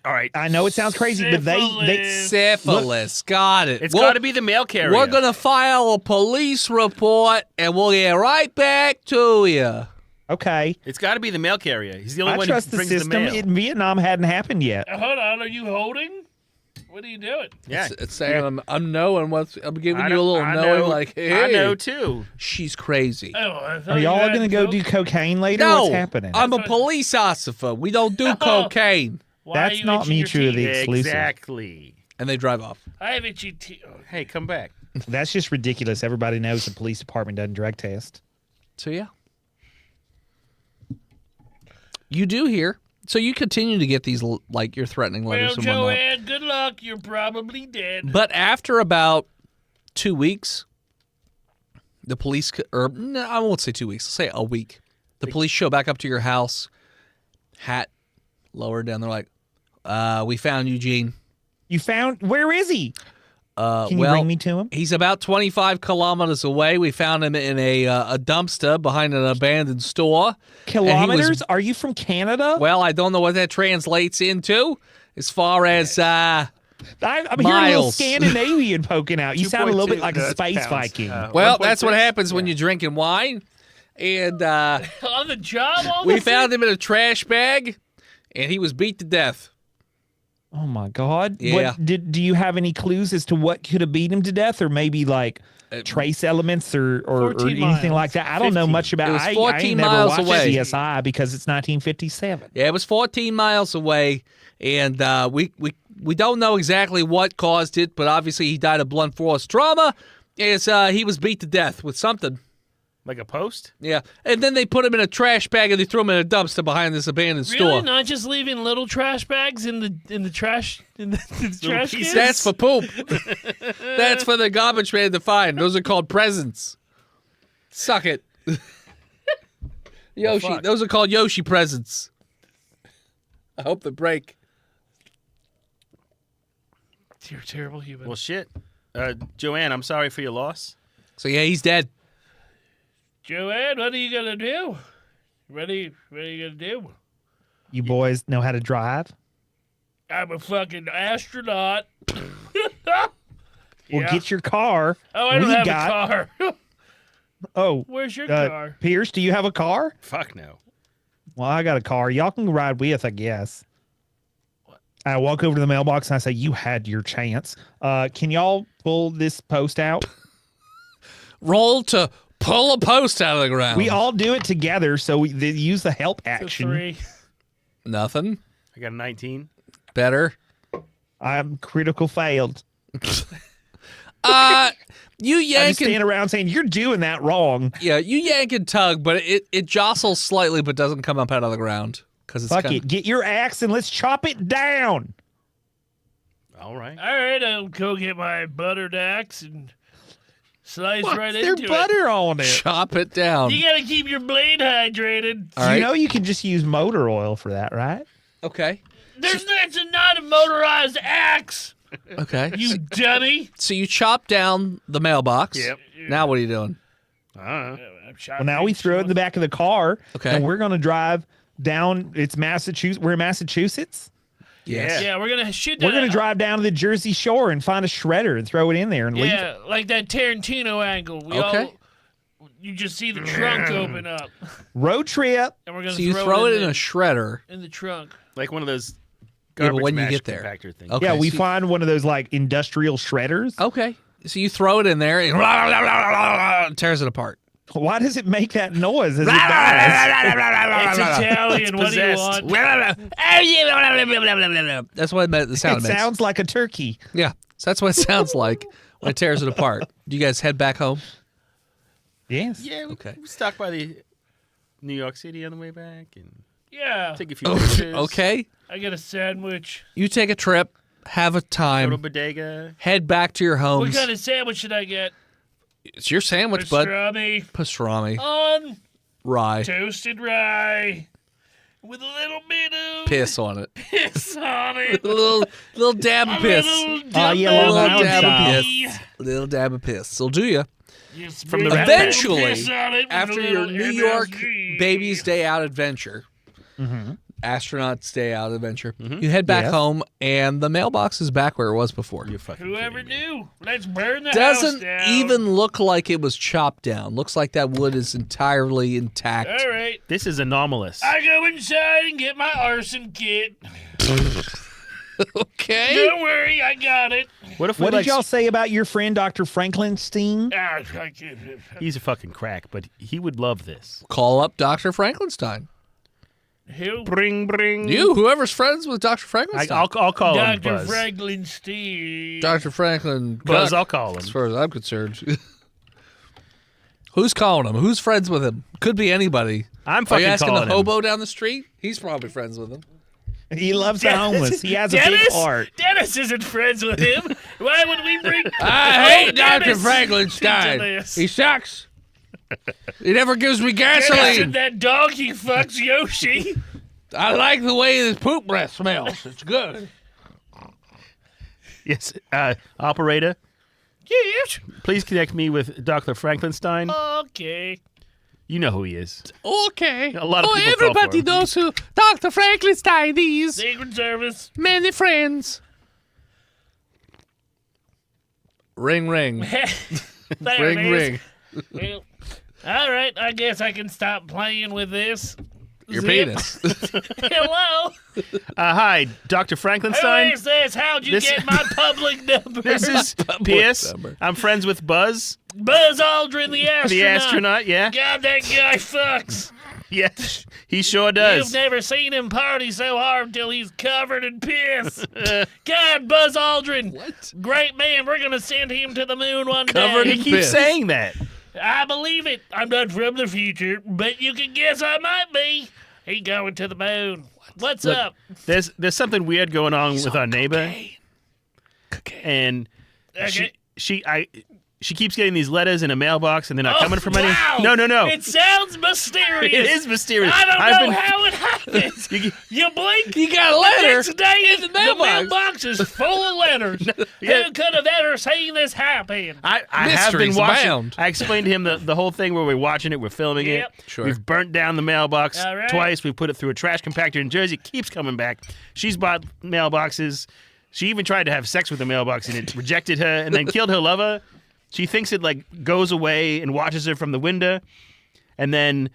All right. I know it sounds crazy, but they Syphilis. Got it. It's Well, got to be the mail carrier. we're going to file a police report, and we'll get right back to you. okay. It's got to be the mail carrier. He's the only I one trust who the brings the system. mail. In Vietnam hadn't happened yet. Hold on, are you holding? What are you doing? Yeah. It's saying I'm knowing what's. I'm giving I you a know- little I knowing, know- like, hey, I know too. she's crazy. Oh, I thought Are you y'all had going to go coke. do cocaine later? No, What's happening? I'm a police officer. We don't do cocaine. Why are That's you not itching your mutually teeth? exclusive. Exactly. And they drive off. I have itchy teeth. Oh, Hey, come back. That's just ridiculous. Everybody knows the police department doesn't drug test. So yeah, you do hear. So you continue to get these like your threatening letters well, and whatnot. Joanne, good luck. You're probably dead. But after about 2 weeks, the police, or no, I won't say 2 weeks. Let's say a week. The police show back up to your house, hat lowered down. They're like, "We found Eugene. You found, where is he? Can you well, bring me to him? He's about 25 kilometers away. We found him in a dumpster behind an abandoned store. Kilometers? Are you from Canada? Well, I don't know what that translates into as far as I'm hearing a little miles. Scandinavian poking out. You sound a little bit 2.2 like a space pounds. Viking. well, that's what 1.6? happens when you're drinking wine. And On the job, all we this found him in a trash bag, and he was beat to death. Oh my God! Yeah. Do you have any clues as to what could have beat him to death, or maybe like trace elements or 14 anything miles. like that? I don't know 15. much about. It was I 14 ain't never miles watched away. CSI because it's 1957. Yeah, it was 14 miles away, and we We don't know exactly what caused it, but obviously he died of blunt force trauma. He was beat to death with something. Like a post? Yeah, and then they put him in a trash bag and they threw him in a dumpster behind this abandoned Really? store. Not just leaving little trash bags in the trash trash pieces? cans? That's for poop. That's for the garbage man to find. Those are called presents. Suck it. Yoshi. fuck. Those are called Yoshi presents. I hope they break. You're a terrible human. Well, shit. Joanne, I'm sorry for your loss. So yeah, he's dead. Joanne, what are you gonna do? What are you gonna do? You boys know how to drive? I'm a fucking astronaut. Well, get your car. Oh, I don't We have got- a car. Oh, Where's your car? Pierce, do you have a car? Fuck no. Well, I got a car. Y'all can ride with, I guess. I walk over to the mailbox and I say, "You had your chance. Can y'all pull this post out?" Roll to pull a post out of the ground. We all do it together, so we use the help It's a action. 3. Nothing. I got a 19. Better. I'm critical failed. You I just yank stand and around saying, "You're doing that wrong." yeah, you yank and tug, but it jostles slightly, but doesn't come up out of the ground because it's Fuck kind it. Get your axe and let's chop it down. All right. All right, I'll go get my buttered axe and slice right There's into butter on it. chop it down. it. You gotta keep your blade hydrated. All right. You know you can just use motor oil for that, right? Okay. It's not a motorized axe, Okay. you dummy. So you chop down the mailbox. Yep. Now what are you doing? Uh-huh. Well, now we throw it in the back of the car, Okay. and we're going to drive down. It's Massachusetts. We're in Massachusetts. Yes. Yeah, we're gonna shoot. We're that- going to drive down to the Jersey Shore and find a shredder and throw it in there and leave it. Yeah, like that Tarantino angle. Okay. You just see the trunk open up, Road trip. and we're gonna So you throw it in a the, shredder. in the trunk. Like one of those Yeah, but garbage when you mash get there. compactor things. Okay. Yeah, we so- find one of those like industrial shredders. Okay. So you throw it in there and tears it apart. Why does it make that noise as it dies? It's Italian. It's What do you possessed. want? That's what the sound It makes. sounds like a turkey. Yeah. So that's what it sounds like when it tears it apart. Do you guys head back home? Yes. Yeah, Okay. we stopped by the New York City on the way back and Yeah, take a few pictures. Okay. I get a sandwich. You take a trip, have a Go to time, Bodega. head back to your What homes. kind of sandwich should I get? It's your sandwich, bud. Pastrami Pastrami, on rye, toasted rye with a little bit of piss on it. piss on it. A little dab of piss. Yeah, Little Long Island dab of style. piss. Little dab of piss. Will do you. From the Sprinkle Eventually, piss on it with a After little your New York MSG. Baby's Day Out adventure, Astronaut's Day Out adventure, you head back Yes. home, and the mailbox is back where it was before. You're fucking Whoever kidding me. knew? Let's burn the house Doesn't down. even look like it was chopped down. Looks like that wood is entirely intact. All right. This is anomalous. I go inside and get my arson kit. Okay. Don't worry, I got it. What if we What like did y'all say about your friend Dr. Frankenstein? Ah, I can't- He's a fucking crack, but he would love this. Call up Dr. Frankenstein. Who? Bring. Whoever's friends with Dr. Frankenstein. I'll call him Dr. Buzz. Frankenstein. Dr. Franklin. Buzz, Guck, I'll call as him. far as I'm concerned. Who's calling him? Who's friends with him? Could be anybody. I'm Are you fucking asking the calling him. hobo down the street? He's probably friends with him. He loves the homeless. He has a big Dennis? heart. Dennis isn't friends with him. Why would we bring? I hate Dr. Dennis Frankenstein. into this? He sucks. He never gives me Dennis gasoline. and that dog he fucks Yoshi. I like the way his poop breath smells. It's good. Yes, operator, Yes. please connect me with Dr. Frankenstein. Okay. You know who he is. Okay. A lot of people fall for everybody him. knows who Dr. Frankenstein is. Secret Service. Many friends. Ring, ring. There Ring, it is. ring. Well, all right, I guess I can stop playing with this. Your Zip. penis. Hello. Hi, Dr. Who Frankenstein. is this? How'd you This- get my public number? This is Pierce. number. I'm friends with Buzz, Buzz Aldrin, the astronaut. the astronaut. Yeah, God, that guy fucks. yeah, he sure does. You've never seen him party so hard till he's covered in piss. God, Buzz Aldrin. What? Great man. We're going to send him to the moon one Covered day. He keeps Piss. saying that. I believe it. I'm not from the future, but you can guess I might be. He going to the moon. What's Look, up? There's something weird going on with our neighbor, Cocaine. and Okay. she keeps getting these letters in a mailbox, and they're not coming from any. Wow. No. It sounds mysterious. It is mysterious. I don't I've know been- how it happens. You blink. You got a The letter. next day, in the the mailbox. mailbox is full of letters. Yeah. Who could have ever seen this happen? I have been Mysteries watching. abound. I explained to him the whole thing where we're watching it, we're filming Yep. it. Sure. We've burnt down the mailbox All right. twice. We put it through a trash compactor in Jersey. It keeps coming back. She's bought mailboxes. She even tried to have sex with the mailbox and it rejected her and then killed her lover. She thinks it like goes away and watches her from the window, and then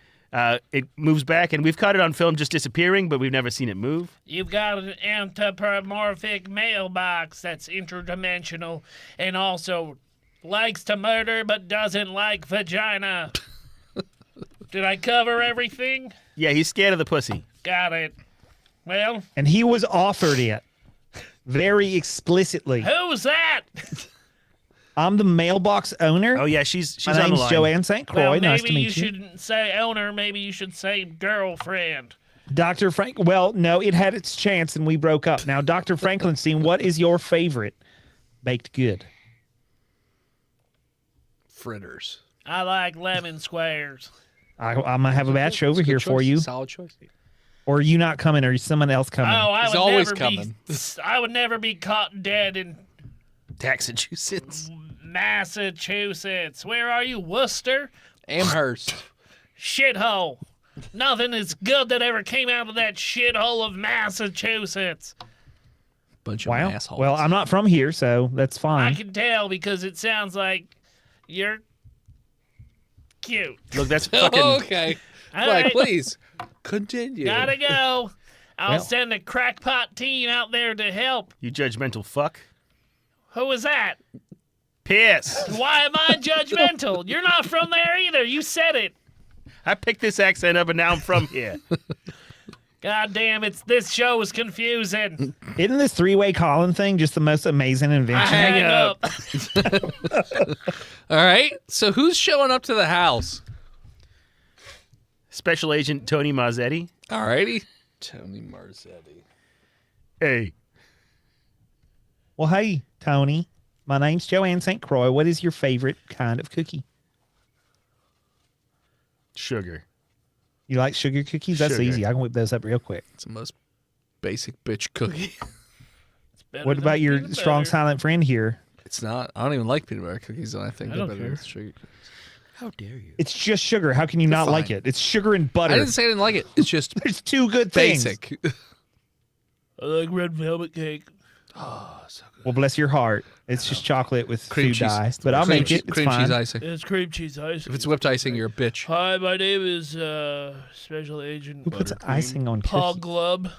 it moves back. And we've caught it on film just disappearing, but we've never seen it move. You've got an anthropomorphic mailbox that's interdimensional and also likes to murder but doesn't like vagina. Did I cover everything? Yeah, he's scared of the pussy. Got it. Well, And he was offered it very explicitly. who's that? I'm the mailbox owner. Oh yeah, she's My on the name's line. Joanne St. Croix. Well, maybe Nice to you meet you. shouldn't say owner. Maybe you should say girlfriend. Dr. Frank. Well, no, it had its chance and we broke up. Now, Dr. Franklinstein, what is your favorite baked good? Fritters. I like lemon squares. I'm going to have a batch over here for you. Solid choice. Or are you not coming? Or is someone else coming? Oh, I He's would always never coming. I would never be caught dead in Massachusetts. Massachusetts. Where are you, Worcester? Amherst. Shithole. Nothing is good that ever came out of that shithole of Massachusetts. Bunch of Wow. assholes. Well, I'm not from here, so that's I fine. can tell because it sounds like you're cute. Look, that's fucking. okay. All Like, right, please continue. gotta go. I'll Well. send a crackpot team out there to help. You judgmental fuck. Who was that? Pierce. Why am I judgmental? You're not from there either. You said it. I picked this accent up and now I'm from here. God damn, this show is confusing. Isn't this three-way calling thing just the most amazing invention? Hang up. All right. So who's showing up to the house? Special Agent Tony Marzetti. All righty. Tony Marzetti. Hey. Well, hey, Tony. My name's Joanne St. Croix. What is your favorite kind of cookie? Sugar. You like sugar cookies? That's Sugar. easy. I can whip those up real quick. It's the most basic bitch cookie. Better What than about your peanut strong butter. silent friend here? It's not. I don't even like peanut butter cookies, and I think I they're don't better care. with sugar cookies. How dare you? It's just sugar. How can you not like fine. it? It's sugar and butter. I didn't say I didn't like it. It's just There's two good things. basic. I like red velvet cake. Oh, so good. Well, bless your heart. It's just chocolate with Cream food cheese. dye. But I'll cream make it. It's cream fine. cheese icing. It's cream cheese ice. If it's whipped icing, you're a bitch. Hi, my name is Special Agent Who puts Buttercream. icing on Paul cookies? Glub.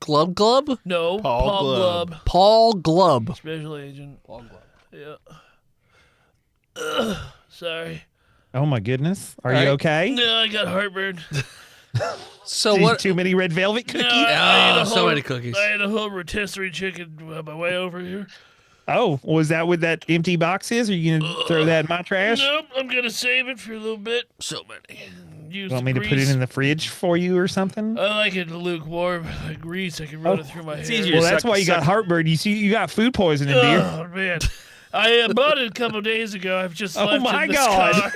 Glub Glub? No, Paul Paul Glub. Glub. Paul Glub. Special Agent. Paul Glub. Yeah. Ugh, sorry. Oh, my goodness. Are All you right. okay? No, I got heartburn. So Too- what? Too many red velvet cookies? No, I ate a so whole- many cookies. I ate a whole rotisserie chicken on my way over here. Oh, was that what that empty box is? Are you going to throw that in my trash? Nope, I'm gonna save it for a little bit. So many. Use Want the me to put it grease. in the fridge for you or something? I like it lukewarm, like grease. I can run it through my hair. easier. Well, suck- that's why you got suck- heartburn. You see, you got food poisoning, dear. Oh man, I bought it a couple days ago. I've just Oh, left my it in the God. car.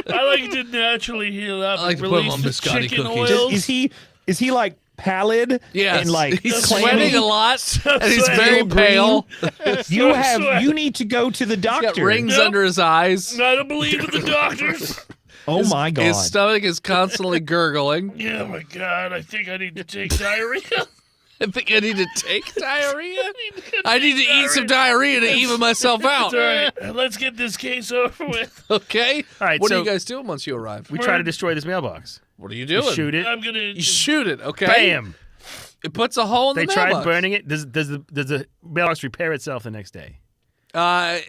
I like to naturally heal up I like and to put 'em release on the biscotti chicken cookies. oils. Is he like pallid? Yes. And like he's clammy? sweating a lot, and he's sweating. very pale. You need to go to the He's got doctor. rings Nope. under his eyes. I don't believe in the doctors. Oh my God. His stomach is constantly gurgling. Oh my god, I think I need to take diarrhea. I think I need to take diarrhea. I need to eat some diarrhea to even myself out. All right, let's get this case over with. Okay. All right, What so are you guys doing once you arrive? we try to destroy this mailbox. What are you You doing? shoot it. I'm gonna. You shoot it. Okay. Bam. It puts a hole in They the tried mailbox. burning it. Does the mailbox repair itself the next day? Yeah.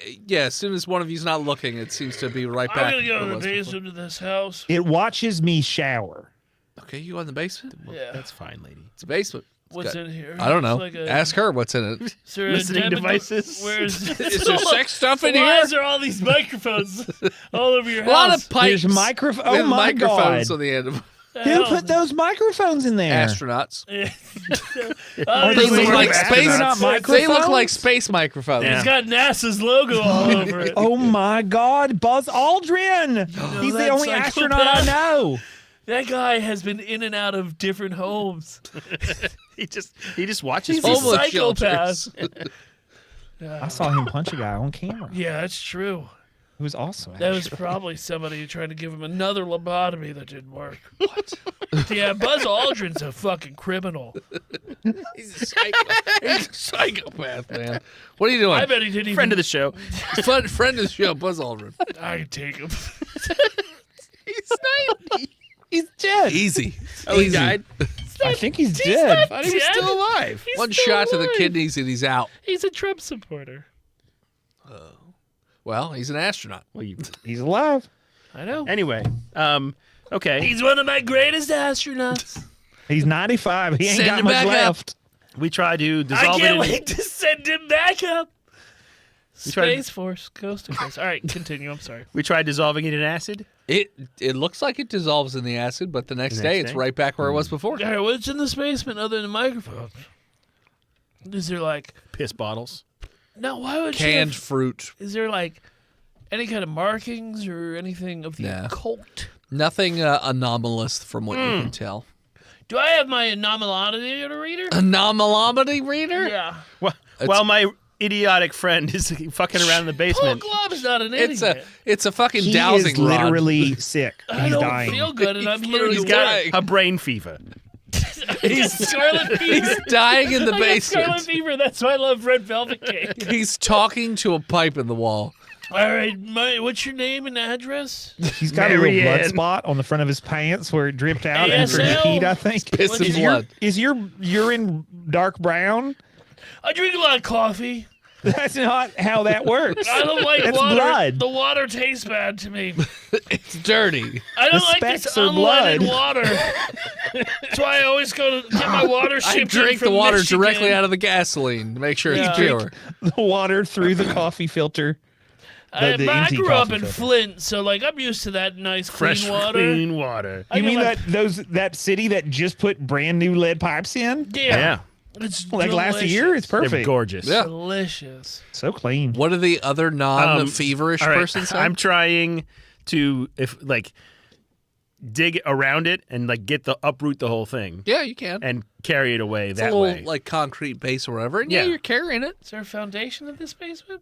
As soon as one of you's not looking, it seems to be right back. I'm gonna go where to it the was before. basement of this house. It watches me shower. Okay, you go in the basement. Yeah. That's fine, lady. It's a basement. It's What's got- in here? I don't know. It's like a- Ask her what's in it. Is there a Listening debit- devices? Where's Is there sex stuff in Why here? is there all these microphones all over your A lot house? of pipes. There's microphone. with Oh my microphones god! on the end of Who put those microphones in there? astronauts. Are They these look sort like of space. astronaut They look like microphones? space microphones. Yeah. It's got NASA's logo all over it. Oh my god, Buzz Aldrin! He's the that only astronaut I psychopath. know. That guy has been in and out of different homes. He just watches He's a people. Homeless psychopath. shelters. I saw him punch a guy on camera. Yeah, that's true. It was awesome. That was probably somebody trying to give him another lobotomy that didn't work. What? Yeah, Buzz Aldrin's a fucking criminal. He's a psychopath, man. What are you doing? I bet he didn't even. Friend of the show. Friend of the show, Buzz Aldrin. I can take him. He's dead. Easy. Oh, he Easy. died? I think he's dead. not- thought he was Dead? still alive. He's One still shot to the alive. kidneys and he's out. He's a Trump supporter. Well, he's an astronaut. Well, He's alive. I know. anyway, okay. He's one of my greatest astronauts. He's 95. He ain't Send got him much back up. left. We try to I dissolve can't it. wait to send him back up. tried to- Space Force, coast to coast. All right, continue. I'm sorry. We tried dissolving it in acid. It looks like it dissolves in the acid, but the next day it's day? right back where it was before. All right, what's in this basement other than microphones? Is there like Piss bottles. no? Why would you Canned have- fruit. Is there like any kind of markings or anything of the Nah. occult? Nothing anomalous from what you can tell. Do I have my anomality reader? Anomality reader? Yeah. While my idiotic friend is fucking around in the Paul basement. Glove's not an idiot. It's a fucking He dowsing is rod. literally sick. I He's don't dying. feel good, and I'm He's here to literally work. dying. A brain fever. He's scarlet fever. He's dying in the I got scarlet basement. fever. That's why I love red velvet cake. He's talking to a pipe in the wall. All right, what's your name and address? He's got a little blood Marianne. spot on the front of his pants where it dripped out after he ASL. peed, I think. Piss What's and his- blood. Is your urine dark brown? I drink a lot of coffee. That's not how that works. I don't like That's water. blood. The water tastes bad to me. It's dirty. I don't The like this specks are unleaded blood. water. That's why I always go to get my water shipped I in drink the from water Michigan. directly out of the gasoline to make sure Yeah. it's pure. The water through the coffee filter. The But I empty grew up coffee in filter. Flint, so like I'm used to that nice Fresh, clean water. clean water. I You get mean my- that city that just put brand new lead pipes in? Yeah. It's Like last year? It's They're perfect. gorgeous. Yeah. delicious. So clean. What do the other non-feverish All right, persons say? I'm trying to dig around it and get the uproot the whole thing Yeah, you can. and carry it away It's that a little way. like concrete base or whatever. And yeah, Yeah. you're carrying it. Is there a foundation of this basement?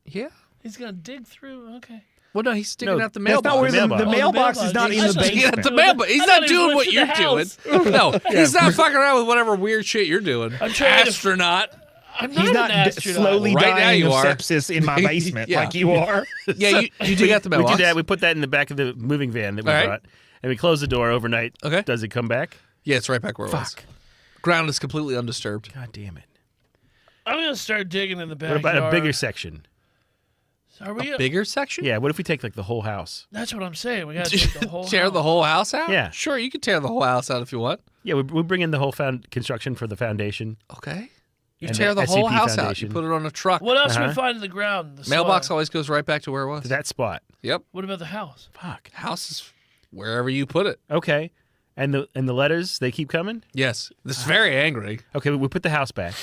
Yeah. He's gonna dig through. Okay. Well, no, he's sticking No, out the That's mailbox. not where the mailbox. mailbox Oh, the is not in mailbox. the He's Sticking out basement. the mailbox. He's I not thought he doing went what to you're the doing. house. No, he's not fucking around with whatever weird shit you're doing. I'm trying to- Astronaut. I'm not He's not an astronaut. slowly Right now dying you of are. sepsis in my basement Yeah. like you are. Yeah, you do got the we mailbox. did that. We put that in the back of the moving van that we All right. brought, and we closed the door overnight. Okay. Does it come back? Yeah, it's right back where it was. Fuck. Ground is completely undisturbed. God damn it. I'm gonna start digging in the What backyard. about a bigger section? Are we? Bigger section? Yeah. What if we take the whole house? That's what I'm saying. We gotta take the whole. Tear house. the whole house out? Yeah. Sure, you can tear the whole house out if you want. Yeah, we bring in the whole construction for the foundation. Okay. You And tear the the whole SCP house out. Foundation. You put it on a truck. What else do we Uh-huh. find in the ground? The Mailbox soil? always goes right back to where it was. To that spot. Yep. What about the house? Fuck. House is wherever you put it. Okay. And the letters, they keep coming? Yes. This is very angry. Okay, we put the house back.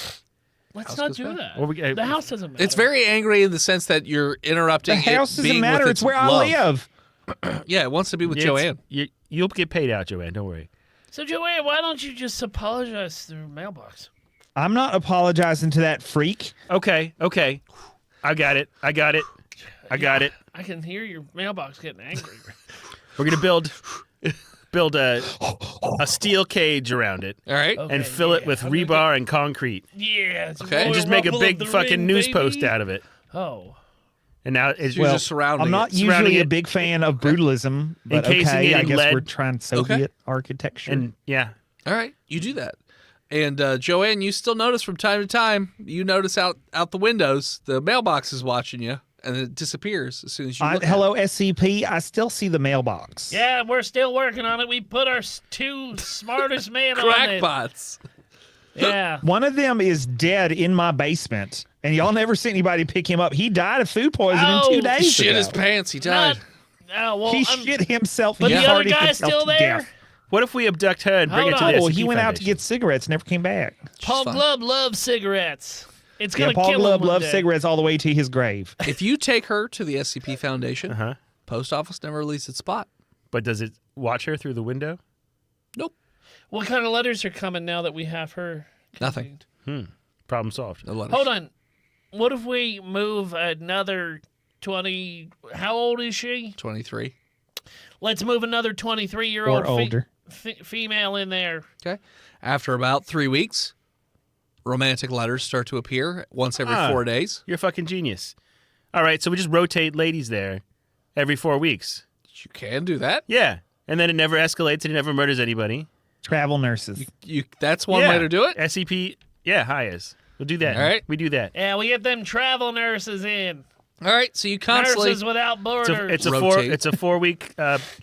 Let's House not goes do back. that. Or we- the house doesn't matter. It's very angry in the sense that you're interrupting The house it doesn't being matter. with It's where I love. live. Yeah, it wants to be with Yeah, Joanne. You'll get paid out, Joanne. Don't worry. So Joanne, why don't you just apologize through mailbox? I'm not apologizing to that freak. Okay. I got it. I got it. I can hear your mailbox getting angry. We're going to build build a steel cage around it All right. Okay, and fill it with rebar and concrete. Yeah. It's Okay. And just make a big fucking news post out of it. Oh. And now it's You're just just surrounding I'm not it. surrounding usually a it. big fan of brutalism, but Encasing okay, it I in guess lead. we're trying Soviet architecture. and yeah. All right, you do that. And Joanne, you still notice from time to time, you notice out the windows, the mailbox is watching you, and it disappears as soon as you look at it. Hello, SCP. I still see the mailbox. Yeah, we're still working on it. We put our two smartest men on it. Crackpots. Yeah. One of them is dead in my basement, and y'all never see anybody pick him up. He died of food poisoning Oh, 2 days Shit ago. his pants. He died. Well, He I'm- shit himself. But He the other farted guy's himself still to there? death. What if we abduct her and bring Hold her to on. the Oh, SCP he went out to Foundation? get cigarettes, never came back. Paul fine. Glub loves cigarettes. It's Yeah, gonna Paul kill Glub him one loves day. cigarettes all the way to his grave. If you take her to the SCP Foundation, Uh-huh. post office never released its spot. But does it watch her through the window? Nope. What kind of letters are coming now that we have her? Nothing. Problem solved. No letters. Hold on. What if we move another 20? How old is she? 23. Let's move another 23-year-old Or older. female in there. Okay. After about 3 weeks, romantic letters start to appear once every 4 days. You're a fucking genius. All right, so we just rotate ladies there every 4 weeks. You can do that. Yeah. And then it never escalates and it never murders anybody. Travel nurses. That's one yeah. way to do it. SCP, yeah, hires. We'll do that. All right. We do that. Yeah, we get them travel nurses in. All right. So you constantly. Nurses without borders. It's a Rotate. 4 week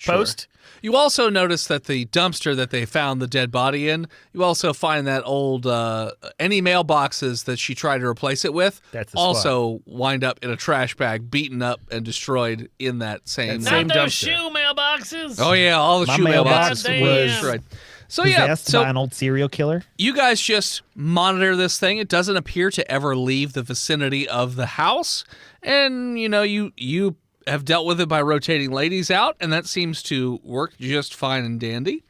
post. You also notice that the dumpster that they found the dead body in, you also find that old, any mailboxes that she tried to replace it with That's the also wind up in a trash bag, beaten up and destroyed in that same. That Not same those dumpster. shoe mailboxes. Oh, yeah, all the My shoe mailbox mailboxes was were destroyed. So, yeah, Possessed so by an old serial killer. you guys just monitor this thing. It doesn't appear to ever leave the vicinity of the house. And, you know, you have dealt with it by rotating ladies out, and that seems to work just fine and dandy.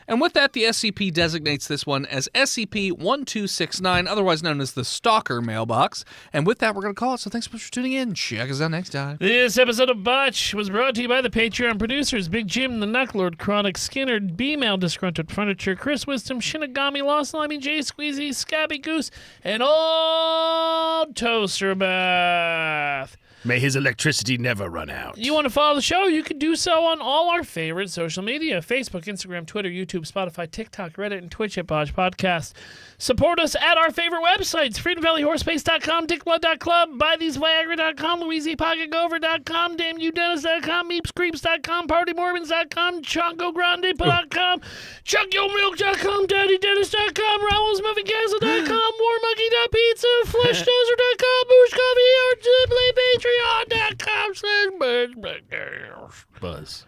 And with that, the SCP designates this one as SCP-1269, otherwise known as the Stalker Mailbox. And with that, we're going to call it. So thanks so much for tuning in. Check us out next time. This episode of Botch was brought to you by the Patreon producers Big Jim, the Knucklord, Chronic Skinner, B-Mail, Disgruntled Furniture, Chris Wisdom, Shinigami, Lost Limey, Jay Squeezy, Scabby Goose, and Old Toaster Bath. May his electricity never run out. You want to follow the show? You can do so on all our favorite social media: Facebook, Instagram, Twitter, YouTube, Spotify, TikTok, Reddit, and Twitch at Botched Podcast. Support us at our favorite websites: FreedomValleyHorseSpace.com, DickBlood.club, BuyTheseViagra.com, LuiziPocketGover.com, DamnYouDennis.com, EepsCreeps.com, PartyMormons.com, ChongoGrande.com, ChuckYourMilk.com, DaddyDennis.com, RowellsMuffingCastle.com, WarMonkey.pizza, FleshDozer.com, BooshCoffee, or simply Patreon.com/BuzzBuzz. Buzz.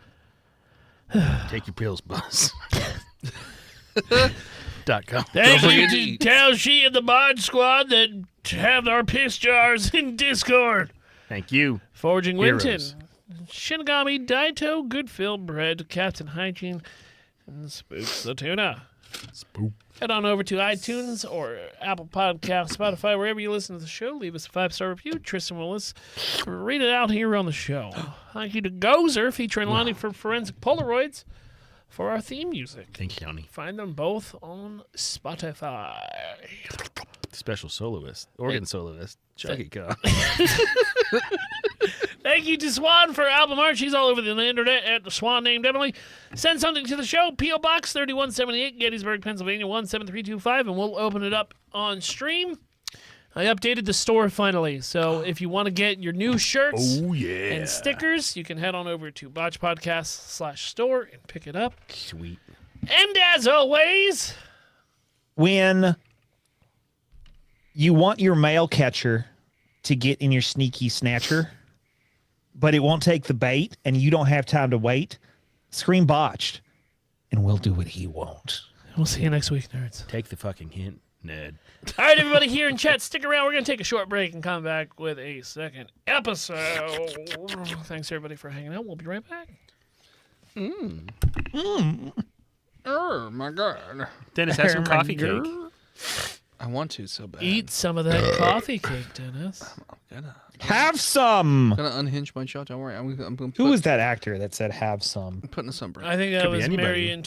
Take your pills, Buzz. .com. Thank forget you to to eat. Tell She and the Mod Squad that have our piss jars in Discord. Thank you. Forging Heroes. Winton, Shinigami, Daito, Goodfill, Bread, Captain Hygiene, and Spooks the Tuna. Head on over to iTunes or Apple Podcasts, Spotify, wherever you listen to the show. Leave us a 5-star review. Tristan Willis, read it out here on the show. Thank you to Gozer, featuring Lonnie for Forensic Polaroids, for our theme music. Thank you, Johnny. Find them both on Spotify. Special soloist. Organ soloist. Chucky Kong. Thank you to Swan for album art. She's all over the internet at the Swan Named Emily. Send something to the show. P.O. Box 3178, Gettysburg, Pennsylvania 17325, and we'll open it up on stream. I updated the store finally, so if you want to get your new shirts and stickers, you can head on over to Botch Podcast/store and pick it up. Sweet. And as always, When you want your mail catcher to get in your sneaky snatcher, but it won't take the bait and you don't have time to wait, scream Botched, and we'll do what he won't. we'll see you next week, nerds. Take the fucking hint, Ned. All right, everybody here in chat, stick around. We're going to take a short break and come back with a second episode. Thanks, everybody, for hanging out. We'll be right back. Oh, my God. Dennis, have some coffee cake. I want to so bad. Eat some of that coffee cake, Dennis. I'm Have some. gonna unhinge my jaw. Don't worry. I'm gonna Who was that actor that said have some? I'm putting a sunburn. I think that Could be was anybody. Marion.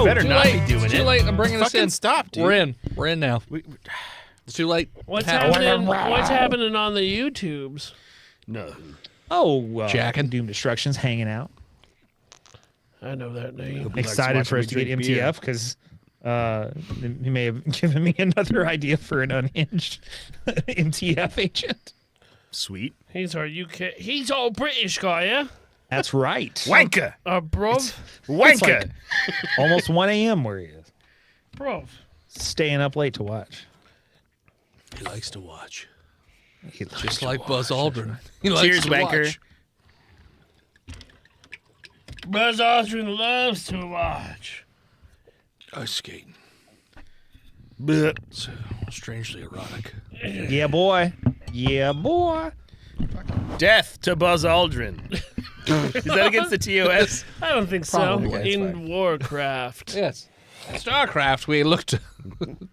No, better Too not late. be doing It's it. too late. I'm bringing us Fucking in. stop, dude. We're in. We're in now. It's too late. What's Pat- happening? What's happening on the YouTubes? No. Jacking. Doom Destruction's hanging out. I know that name. Excited for us to get MTF because he may have given me another idea for an unhinged MTF agent. Sweet. He's our UK. He's all British guy, yeah. That's right. Wanker. Bruv. Wanker. like almost 1 a.m. where he is. Bruv. Staying up late to watch. He likes to watch. He likes Just to like watch. Buzz Aldrin. He likes Cheers, to Wanker. watch. Buzz Aldrin loves to watch. Ice skating. Blech. So strangely erotic. Yeah, boy. Yeah, boy. Death to Buzz Aldrin. Is that against the TOS? I don't think Probably, so. yeah, it's In Warcraft. Yes. StarCraft, we looked to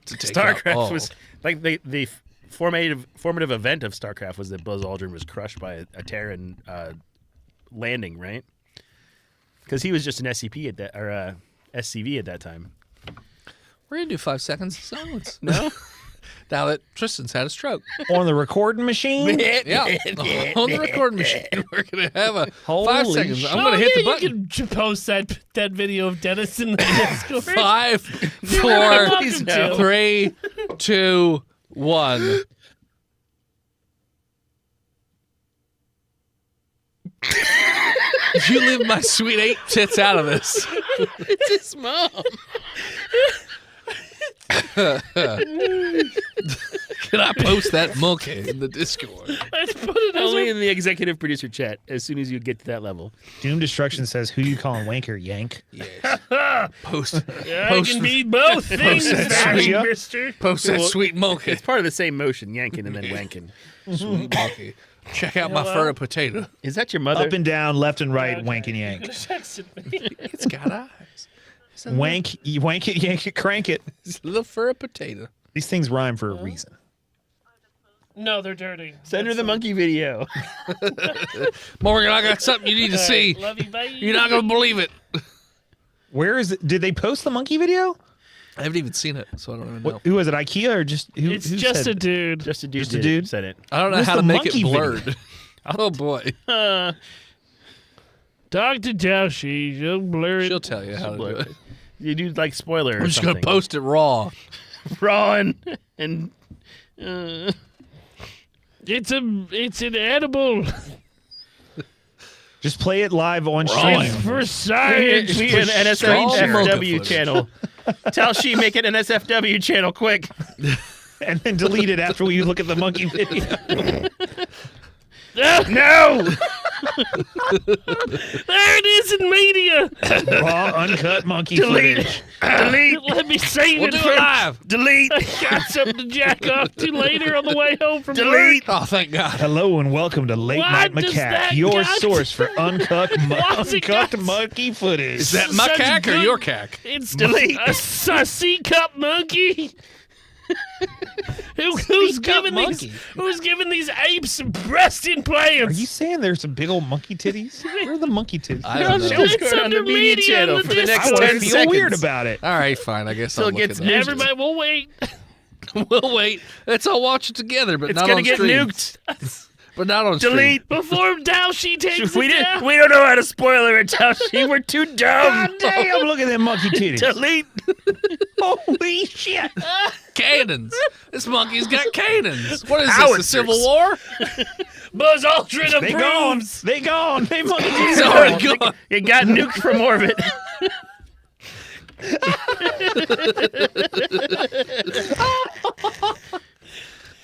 take out StarCraft all. was like the formative event of StarCraft was that Buzz Aldrin was crushed by a Terran landing, right? Because he was just an SCP at that or SCV at that time. We're gonna do 5 seconds of silence. No. Now that Tristan's had a stroke. On the recording machine. Yeah. On the recording machine. We're gonna have a 5 Holy seconds. shit. I'm gonna hit the button. You can post that video of Dennis in the Discord. 5, 4, welcome to. 3, 2, 1. You leave my sweet 8 tits out of this. It's his mom. Can I post that monkey in the Discord? Let's put it as Only in the executive producer chat. As soon as you get to that level. Doom Destruction says, "Who you calling wanker, Yank?" Yes. Post, I post, can be both things, that there, sweet- mister. post that sweet monkey. It's part of the same motion, yanking and then wanking. Sweet monkey. Check out my fur potato. Is that your mother? Up and down, left and right, wank and yank. You could've texted me. It's got eyes. It's a Wank, you wank it, yank it, crank it. It's a little fur potato. These things rhyme for a reason. No, they're dirty. Send her the monkey video. Morgan, I got something you need to see. Love you, bye. You're not gonna believe it. Where is it? Did they post the monkey video? I haven't even seen it, so I don't even know. Who was it? IKEA or just who? It's who just said a dude. Just a dude. Just a dude? said it. I don't know Where's how to the make it monkey video? blurred. Oh boy, Talk to Joshi. She'll blur it. she'll tell you how to do it. You do like spoiler. I'm just gonna post it raw. raw and It's an edible. Just play it live on Raw. stream. It's for science. we an Strong mocha NSFW footage. channel. Tell she make it an NSFW channel quick. And then delete it after we look at the monkey video. No. There it is in media. Raw, uncut monkey Delete. footage. Delete. Let me save We'll it do for it live. Delete. Got something to jack off to later on the way home from Delete. Oh, thank God. Hello and welcome to Late What Night does Macaque, that your got source for uncut What's it got? monkey footage. Is that Such my cack or good- your cack? It's Delete. a C-cup monkey. Who's giving monkey. these apes breast implants? Are you saying there's some big old monkey titties? Where are the monkey titties? I don't know. Just It's go on the under media media channel on the for the next I Discord. want 10 to feel seconds. weird about it. All right, fine. I guess Still I'll look gets it up. Everybody, we'll wait. We'll wait. Let's all watch it together, but It's not gonna on get stream. nuked. But not on stream. Delete. Before Daoshi takes We it down. don't know how to spoiler it, Tashi. We're too dumb. God damn, look at them monkey titties. Delete. Holy shit. Cannons. This monkey's got cannons. What is this? Howitzers. The Civil War? Buzz Aldrin They gone. approves. They gone. They monkey He's titties. already gone. It got nuked from orbit.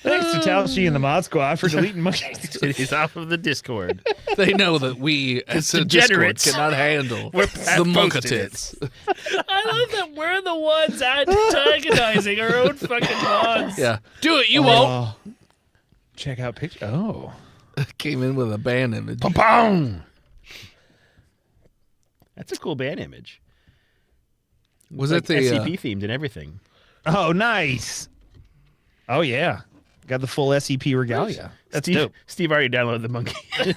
Thanks to Taoshi and the Mod Squad for deleting monkey titties. He's off of the Discord. They know that we, as a Discord, degenerates. cannot handle We're the monka posted it. tits. I love that we're the ones antagonizing our own fucking mods. Yeah. Do it. You won't. Check out picture. Oh. Came in with a band image. Boom. That's a cool band image. Was Like it the... SCP themed and everything. Oh, nice. Oh, yeah. Got the full SCP regalia. That's Steve, dope. Steve already downloaded the monkey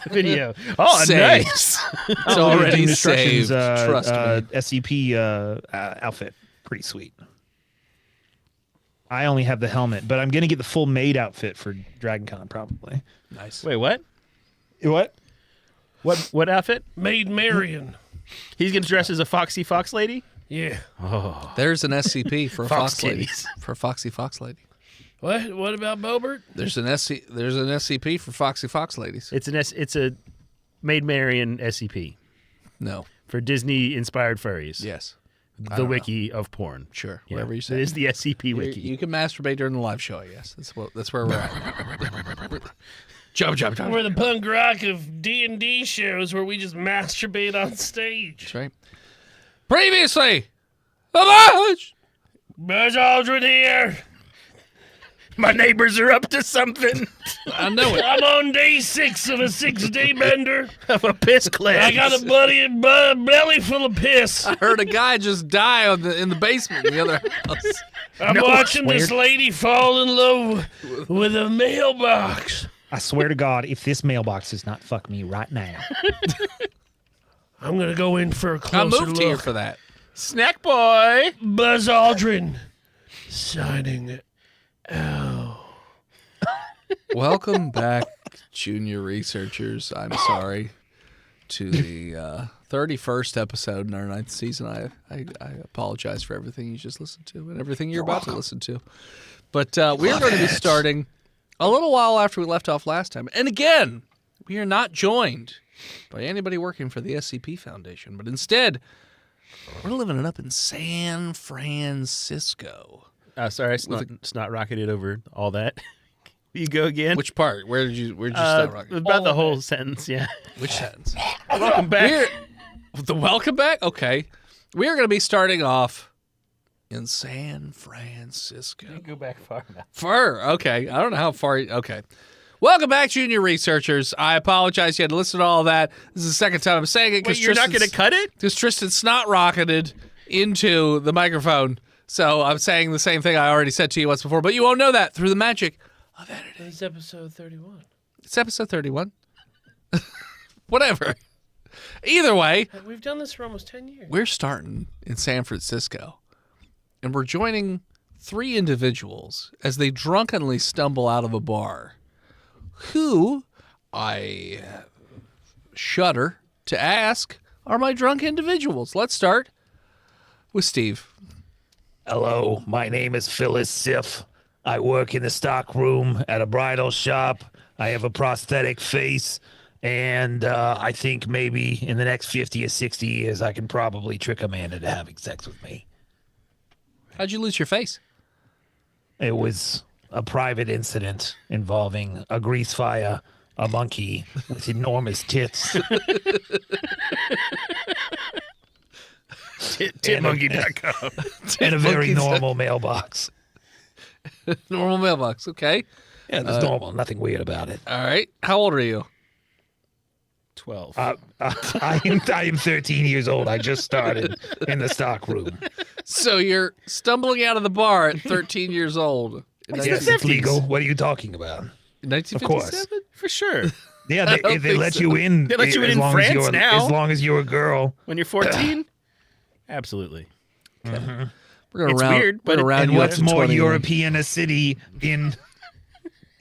video. Oh, Saved. nice. It's already Doom Destruction's, saved. Trust me. SCP outfit. Pretty sweet. I only have the helmet, but I'm gonna get the full maid outfit for DragonCon probably. Nice. Wait, what? What? What outfit? Maid Marian. He's gonna dress as a foxy fox lady. Yeah. Oh, There's an SCP for a Fox fox lady. titties. For a foxy fox lady. What? What about Bobert? There's an SCP for foxy fox ladies. it's a Maid Marian SCP No. for Disney inspired furries. Yes. The wiki of porn. Sure. Yeah. Whatever you It say. is the SCP wiki. You can masturbate during the live show, I guess. That's where we're at. Jump. We're the punk rock of D&D shows where we just masturbate on stage. That's right. Previously, Botched! Buzz Aldrin here. My neighbors are up to something. I know it. I'm on day 6 of a 6-day bender. Of a piss cleanse. I got a belly full of piss. I heard a guy just die in the basement in the other house. I'm watching this lady fall in love with a mailbox. I swear to God, if this mailbox does not fuck me right now, I'm going to go in for a I closer moved here look. for that. Snack boy. Buzz Aldrin signing out. Welcome back, junior researchers. I'm sorry to the 31st episode in our 9th season. I apologize for everything you just listened to and everything you're about to listen to. But we are going to be starting a little while after we left off last time. And again, we are not joined by anybody working for the SCP Foundation, but instead, we're living it up in San Francisco. Sorry, it's not rocketed over all that. You go again. Which part? Where'd you start rocking? About the whole sentence, yeah. Which sentence? Welcome back. The welcome back? Okay. We are going to be starting off in San Francisco. Go back far enough. Okay. I don't know how far. Okay. Welcome back, junior researchers. I apologize you had to listen to all that. This is the second time I'm saying it. Wait, you're not going to cut it? Because Tristan snot rocketed into the microphone. So I'm saying the same thing I already said to you once before, but you won't know that through the magic of editing. It's episode 31. It's episode 31. Whatever. Either way, We've done this for almost 10 years. we're starting in San Francisco, and we're joining 3 individuals as they drunkenly stumble out of a bar, who I shudder to ask are my drunk individuals. Let's start with Steve. hello, my name is Phyllis Sif. I work in the stock room at a bridal shop. I have a prosthetic face, and I think maybe in the next 50 or 60 years, I can probably trick Amanda into having sex with me. How'd you lose your face? It was a private incident involving a grease fire, a monkey with enormous tits. Titmonkey.com. And a very Monkeys. normal mailbox. Normal mailbox. Okay. Yeah, there's normal, nothing weird about it. All right. How old are you? 12. I am 13 years old. I just started in the stock room. So you're stumbling out of the bar at 13 years old. In Yes, it's legal. What are you talking about? 1957? For sure. Yeah, don't they think let so. you in. They let you in as in long France as you're, now. As long as you're a girl. When you're 14? Absolutely. We're gonna It's round, weird, we're but gonna round And you what's up to more 20. European a city in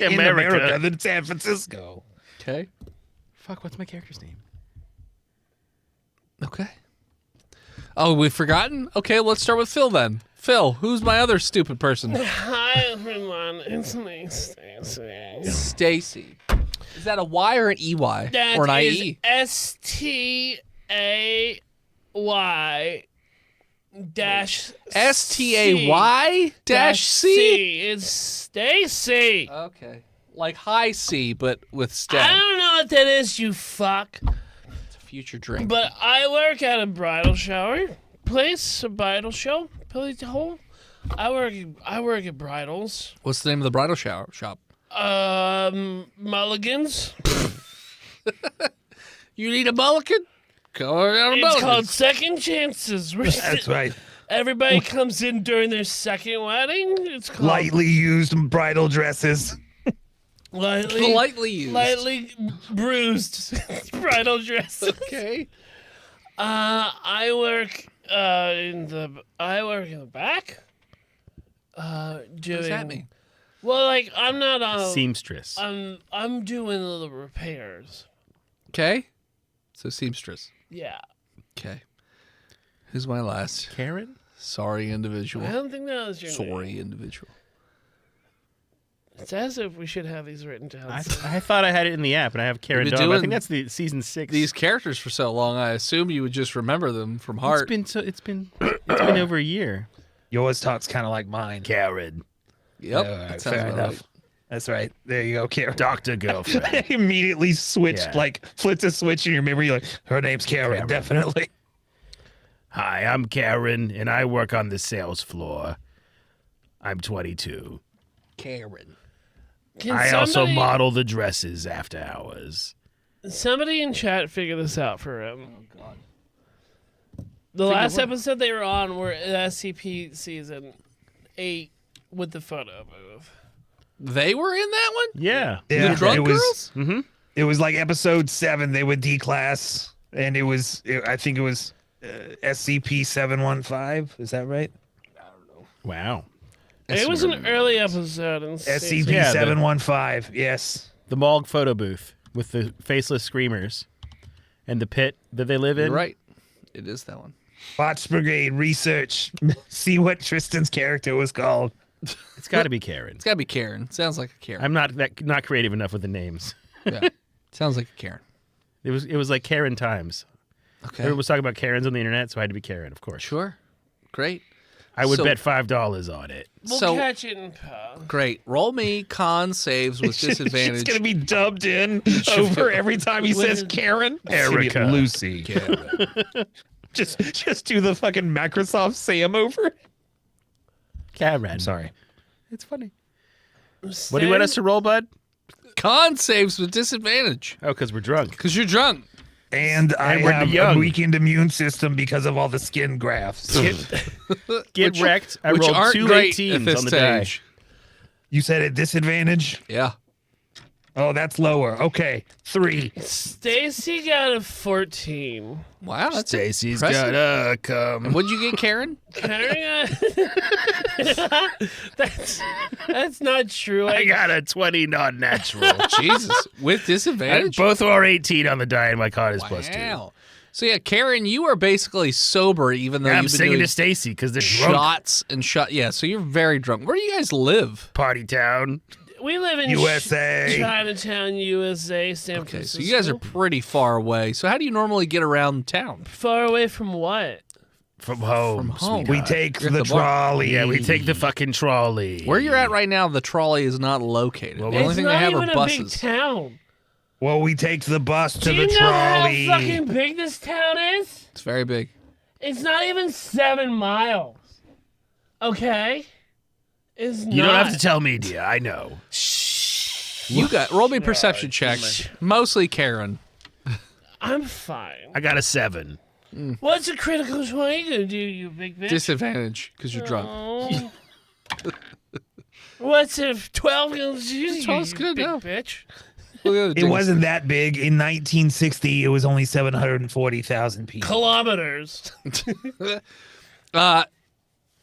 America than San Francisco? Okay. Fuck, what's my character's name? Okay. Oh, we've forgotten? Okay, let's start with Phil then. Phil, who's my other stupid person? Hi, everyone. It's me, Stacy. Stacy. Is that a Y or an EY? That or an is IE? STAY dash STAY dash C? It's Stacy. Okay. Like high C, but with I stay. don't know what that is, you fuck. It's a future drink. But I work at a bridal shower place, a bridal show place hole. I work at bridals. What's the name of the bridal shower shop? Mulligans. You need a mulligan? Go down a It's mulligan. called Second Chances. That's right. Everybody comes in during their second wedding. It's called Lightly used bridal dresses. Lightly used. Lightly bruised bridal dress. Okay. I work in the back. What Doing. does that mean? Well, like I'm not on. Seamstress. I'm doing the repairs. Okay. So seamstress. Yeah. Okay. Who's my last? Karen? Sorry individual. I don't think that was your name. Sorry individual. It's as if we should have these written down. I thought I had it in the app, and I have Karen You've been Dove. I doing think that's the season 6. These characters for so long, I assume you would just remember them from heart. It's been over a year. Yours talks kind of like mine. Karen. Yep. All right, that sounds fair about enough. right. That's right. There you go, Karen. Dr. Girlfriend. Immediately switched, Yeah. like flipped a switch in your memory. You're like, her name's Karen, definitely. Hi, I'm Karen, and I work on the sales floor. I'm 22. Karen. I also model the dresses after hours. Somebody in chat figure this out for him. Oh God. The last episode they were on were SCP season 8 with the photo booth. They were in that one? Yeah. Yeah, The drunk it was, girls? Mm-hmm. It was like episode 7. They would D-class, and I think it was SCP-715. Is that right? Wow. It was an early episode. In SCP-715. Yes. The Morgue photo booth with the faceless screamers and the pit that they live in. You're right. It is that one. Botched Brigade research. See what Tristan's character was called. It's got to be Karen. It's got to be Karen. Sounds like a Karen. I'm not creative enough with the names. Yeah. Sounds like a Karen. It was like Karen times. Okay. Everyone was talking about Karens on the internet, so I had to be Karen, of course. Sure. Great. I would So- bet $5 on it. We'll So- catch it in pow. Great. Roll me con saves with disadvantage. It's going to be dubbed in over every time he says Karen. Erica. Lucy. Just do the fucking Microsoft Sam over. Karen. I'm sorry. It's funny. What do you want us to roll, bud? Con saves with disadvantage. Oh, because we're drunk. Because you're drunk. And I we're have young. a weakened immune system because of all the skin grafts. Get wrecked. I which rolled aren't 2 great 18s at this on the die. stage. You said at disadvantage? Yeah. Oh, that's lower. Okay. 3. Stacy got a 14. Wow. That's Stacy's impressive. gotta come. And what'd you get, Karen? That's not true. I got a 20 non-natural. Jesus. With And disadvantage? both are 18 on the die, and my con is +2. Wow. So yeah, Karen, you are basically sober, even though I'm you've been singing doing to Stacy because they're drunk. shots and shot. Yeah, so you're very drunk. Where do you guys live? Party town. We live in USA. Chinatown, USA, San Okay, so Francisco. you guys are pretty far away. So how do you normally get around town? far away from what? From home. From home. sweetheart. We take You're the at the bar. trolley. Yeah, we take the fucking trolley. Where you're at right now, the trolley is not located. Well, the only It's thing not they have even are a big buses. town. Well, we take the bus to Do the you know how trolley. fucking big this town is? It's very big. It's not even 7 miles. Okay? It's not. You don't have to tell me, dear. I know. You got roll me perception checks. Mostly Karen. I'm fine. I got a 7. What's a critical 20 gonna do, you big bitch? Disadvantage because you're drunk. Oh. What's if 12 gonna do, you 12's you good big enough. bitch? Look at the It things. wasn't that big. In 1960, it was only 740,000 people. Kilometers.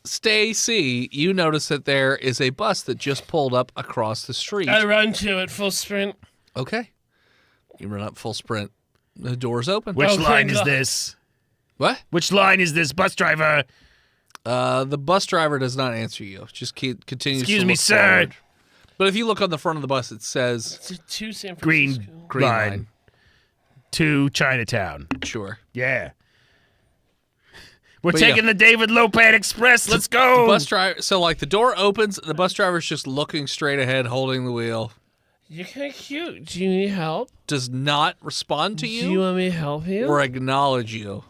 Stacy, you notice that there is a bus that just pulled up across the street. I run to it full sprint. Okay. You run up full sprint. The door's open. Which Oh, line thank is God. this? What? Which line is this, bus driver? The bus driver does not answer you. Just continues Excuse to me, look sir. forward. But if you look on the front of the bus, it says It's a 2 San Green, Francisco. Green line, Line. to Chinatown. Sure. Yeah. We're But taking the David Lopad Express. Let's go. Bus driver. So like the door opens, the bus driver's just looking straight ahead, holding the wheel. You're kind of cute. Do you need help? Does not respond to Do you want me to help you? or acknowledge you.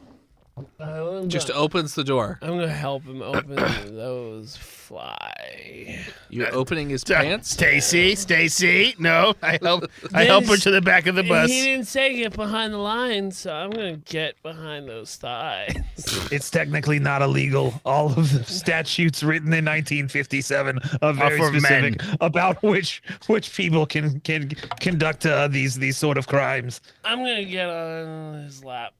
Just opens the door. I'm gonna help him open those fly. You're opening his pants? Stacy. No, I help her to the back of the bus. He didn't say get behind the line, so I'm gonna get behind those thighs. It's technically not illegal. All of the statutes written in 1957 are very for specific men. about which people can conduct these sort of crimes. I'm gonna get on his lap.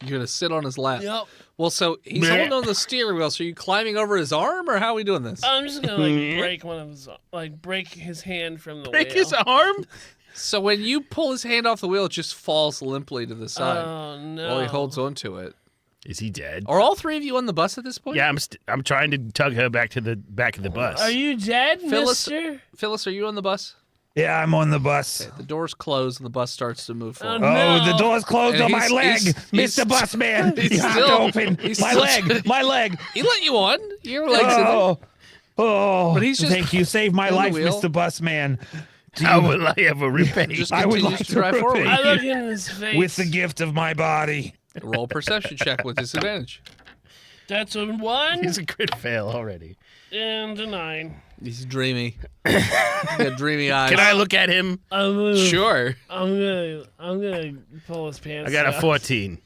You're going to sit on his lap. Yep. Well, so he's Blech. holding on the steering wheel. So are you climbing over his arm, or how are we doing this? I'm just gonna break his hand from the Break wheel. his arm? So when you pull his hand off the wheel, it just falls limply to the side Oh no! while he holds onto it. Is he dead? Are all three of you on the bus at this point? Yeah, I'm trying to tug her back to the back of the bus. Are you dead, Phyllis- Mister? Phyllis, are you on the bus? Yeah, I'm on the bus. The doors close and the bus starts to move forward. No. Oh, the door's closed And on my he's- leg, he's- Mr. Busman. he's You have still- to open he's my still- leg. He let you on. Your legs in there. Oh, But he's just thank you. Saved my on the life, wheel. Mr. Busman. How will I ever repay? Just I would continues like to drive to forward. repay I look in his face. with the gift of my body. Roll a perception check with disadvantage. That's a 1 He's a crit fail already. and a 9. He's dreamy. He's got dreamy eyes. Can I look at him? Sure. I'm gonna pull his pants. I got a down. 14.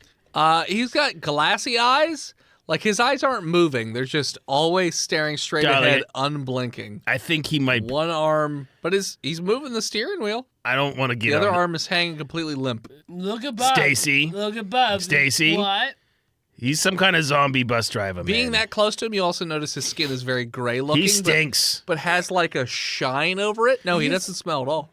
He's got glassy eyes. Like his eyes aren't moving. They're just always staring straight Darling, ahead, unblinking. I think he might. One arm, but he's moving the steering wheel. I don't want to get The other on. arm is hanging completely limp. Look above. Stacy. Look above. Stacy. What? He's some kind of zombie bus driver, man. Being that close to him, you also notice his skin is very gray looking. he stinks. But has like a shine over it. No, he doesn't smell at all.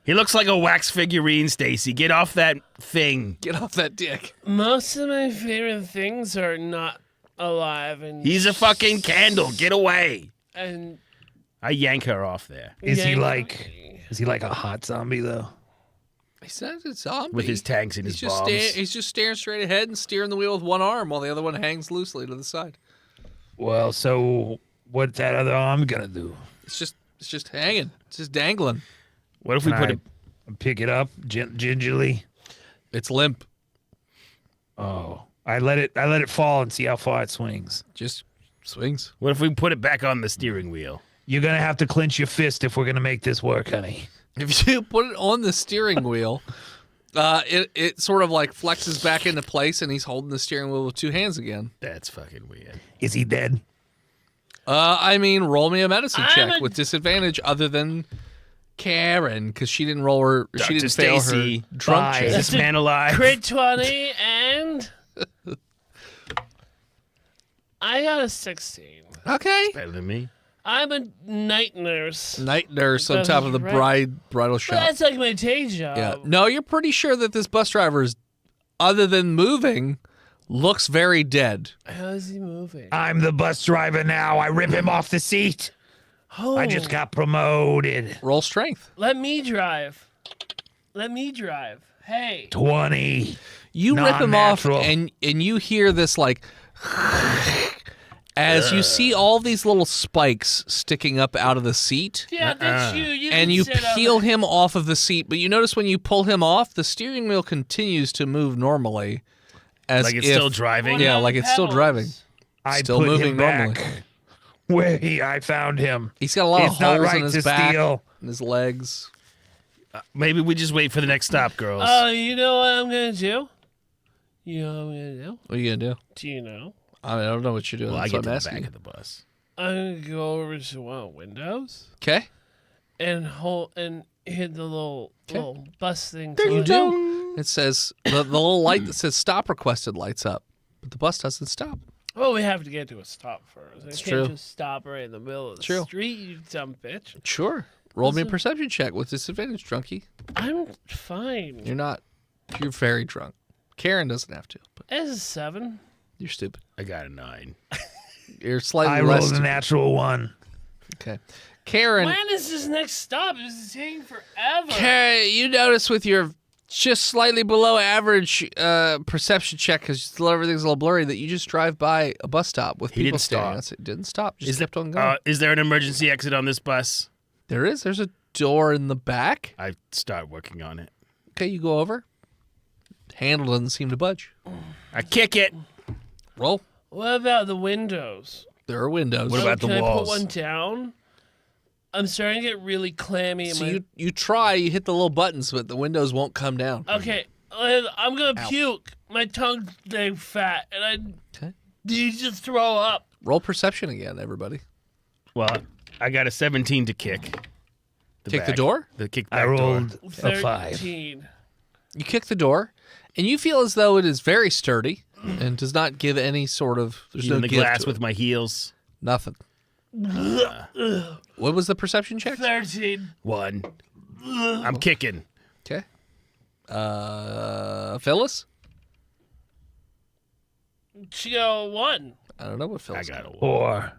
He looks like a wax figurine, Stacy. Get off that thing. Get off that dick. Most of my favorite things are not alive and He's a fucking candle. Get away. and I yank her off there Is he Yeah. like a hot zombie though? He's not a zombie. with his tanks and He's his just bombs. he's just staring straight ahead and steering the wheel with one arm while the other one hangs loosely to the side. Well, so what's that other arm gonna do? It's just hanging. It's just dangling. What if we Can put I it? pick it up gingerly? It's limp. Oh, I let it fall and see how far it swings. Just swings. What if we put it back on the steering wheel? You're gonna have to clench your fist if we're gonna make this work, honey. If you put it on the steering wheel, it sort of like flexes back into place, and he's holding the steering wheel with two hands again. That's fucking weird. Is he dead? I mean, roll me a medicine I'm check a- with disadvantage, other than Karen, because she didn't roll her. She Dr. didn't fail Stacy, her drunk bye. check. Is this man alive? crit 20 and I got a 16. Okay. Better than me. I'm a night nurse. Night nurse on That's top of the right. bridal But shop. that's like my day job. Yeah. No, you're pretty sure that this bus driver is, other than moving, looks very dead. How is he moving? I'm the bus driver now. I rip him off the seat. Oh, I just got promoted. Roll strength. Let me drive. Let me drive. Hey. 20. You rip him off, Non-natural. and you hear this like, as you see all these little spikes sticking up out of the seat. Yeah, that's you. You And can you sit on peel it. him off of the seat, but you notice when you pull him off, the steering wheel continues to move normally, as Like it's if, still driving. Yeah, on like it's still pedals. driving. I Still put moving him back normally. where I found him. He's got a lot It's of not holes right in his to back steal. and his legs. Maybe we just wait for the next stop, girls. Oh, you know what I'm gonna do? You know what I'm gonna do? What are you gonna do? Do you know? I don't know what you're doing. well, I That's get what to I'm the asking back you. of the bus. I'm gonna go over to one of the windows Okay. and hold and hit the little bus thing. You to do. It says the little light that says "stop requested" lights up, but the bus doesn't stop. Well, we have to get to a stop first. I It's can't true. just stop right in the middle of the True. street, you dumb bitch. Sure. Roll me a perception check with disadvantage, drunkie. I'm fine. You're not. You're very drunk. Karen doesn't have to, but That's a 7. you're stupid. I got a 9. You're slightly I less. rolled a stupid. natural one. Okay. Karen. When is this next stop? This is taking forever. Karen, you notice with your just slightly below average perception check, because everything's a little blurry, that you just drive by a bus stop with He people didn't staring. stop. Outside. It didn't stop. Just kept on going. Is there an emergency exit on this bus? There is. There's a door in the back. I start working on it. Okay, you go over. Handle doesn't seem to budge. I kick it. Roll. What about the windows? There are windows. What about the Can walls? I put one down? I'm starting to get really clammy. So you try, you hit the little buttons, but the windows won't come down. Okay, I'm gonna puke. My tongue's getting fat, and I Okay. need to throw up. Roll perception again, everybody. Well, I got a 17 to kick. Kick the back. door? The kick I back rolled door. a 5. 13. You kick the door, and you feel as though it is very sturdy and does not give any sort of. There's Using no the give glass to with it. my heels. Nothing. What was the perception check? 13. 1. I'm kicking. Okay. Phyllis? She got 1. I don't know what I Phyllis got a 1. 4.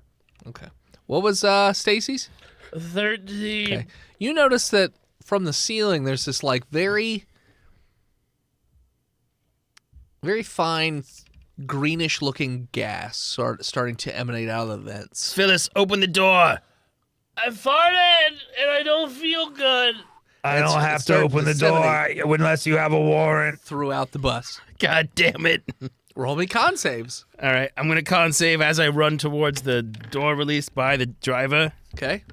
Okay. What was Stacy's? 13. Okay. You notice that from the ceiling there's this like very fine greenish looking gas starting to emanate out of the vents. Phyllis, open the door. I farted, and I don't feel good. I It's don't have to starting open to the door disseminate. unless you have a warrant. Throughout the bus. God damn it. Roll me con saves. All right, I'm going to con save as I run towards the door release by the driver. Okay.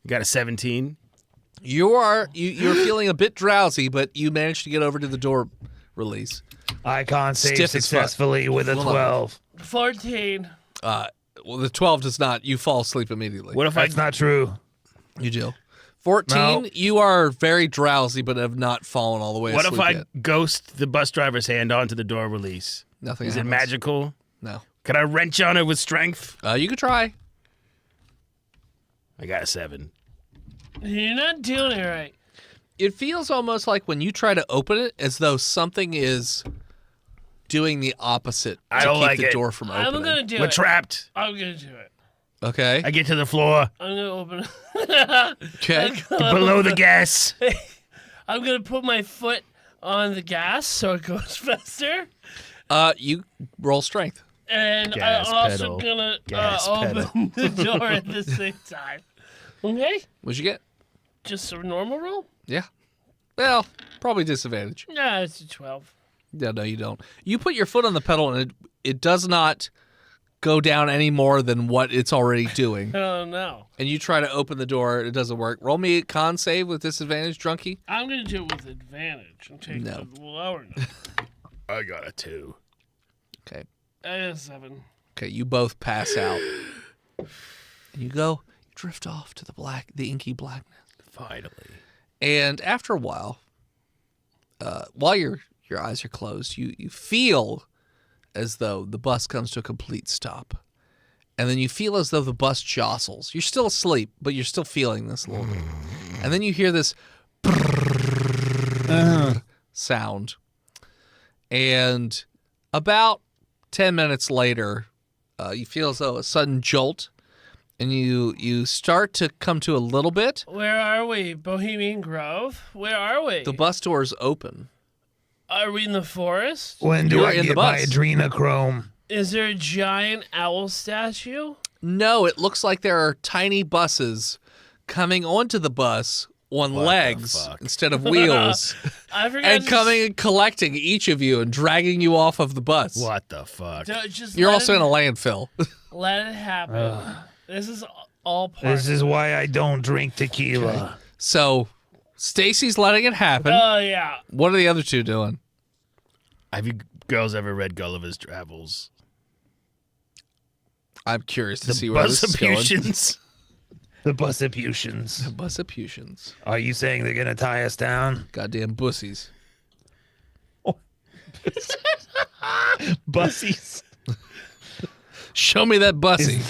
Got a 17. You're feeling a bit drowsy, but you managed to get over to the door release. I can't save Stiff as fuck. successfully with a Hold on. 12. 14. Well, the 12 does not. You fall asleep immediately. What if That's not true. You do. 14, No. you are very drowsy, but have not fallen all the way What asleep if I yet. ghost the bus driver's hand onto the door release? Nothing Is it happens. magical? No. Can I wrench on it with strength? You could try. I got a 7. You're not doing it right. It feels almost like when you try to open it, as though something is doing the opposite I to don't keep like the it. door from I'm opening. gonna do We're it. trapped. I'm gonna do it. Okay. I get to the floor. I'm gonna open it. Okay. Below the gas. I'm gonna put my foot on the gas so it goes faster. You roll strength. And Gas I'm also pedal. gonna Gas open the door at the same time. Okay? What'd you get? Just a normal roll? Yeah. Well, probably disadvantage. Nah, it's a 12. Yeah, no, you don't. You put your foot on the pedal, and it does not go down any more than what it's already doing. I don't know. And you try to open the door, it doesn't work. Roll me a con save with disadvantage, drunkie. I'm gonna do it with advantage. I'm taking No. the lower number. I got a 2. Okay. I got a 7. Okay, you both pass out. And you drift off to the inky blackness. Finally. And after a while, while your eyes are closed, you feel as though the bus comes to a complete stop. And then you feel as though the bus jostles. You're still asleep, but you're still feeling this a little bit. And then you hear this sound. And about 10 minutes later, you feel as though a sudden jolt. And you start to come to a little bit. Where are we? Bohemian Grove? Where are we? The bus doors open. Are we in the forest? When do You're I in the get my bus. adrenochrome? Is there a giant owl statue? No, it looks like there are tiny buses coming onto the bus on legs fuck? instead of wheels I forgot and to coming and collecting each of you and dragging you off of the bus. What the fuck? just You're let also it, in a landfill. Let it happen. This is all part. This is why I don't drink tequila. So Stacy's letting it happen. Oh yeah. What are the other two doing? Have you girls ever read Gulliver's Travels? I'm curious to see where this is going. Bussaputions. The Bussaputions. Bussaputions. Are you saying they're going to tie us down? Goddamn bussies. Bussies. Show me that bussy. Is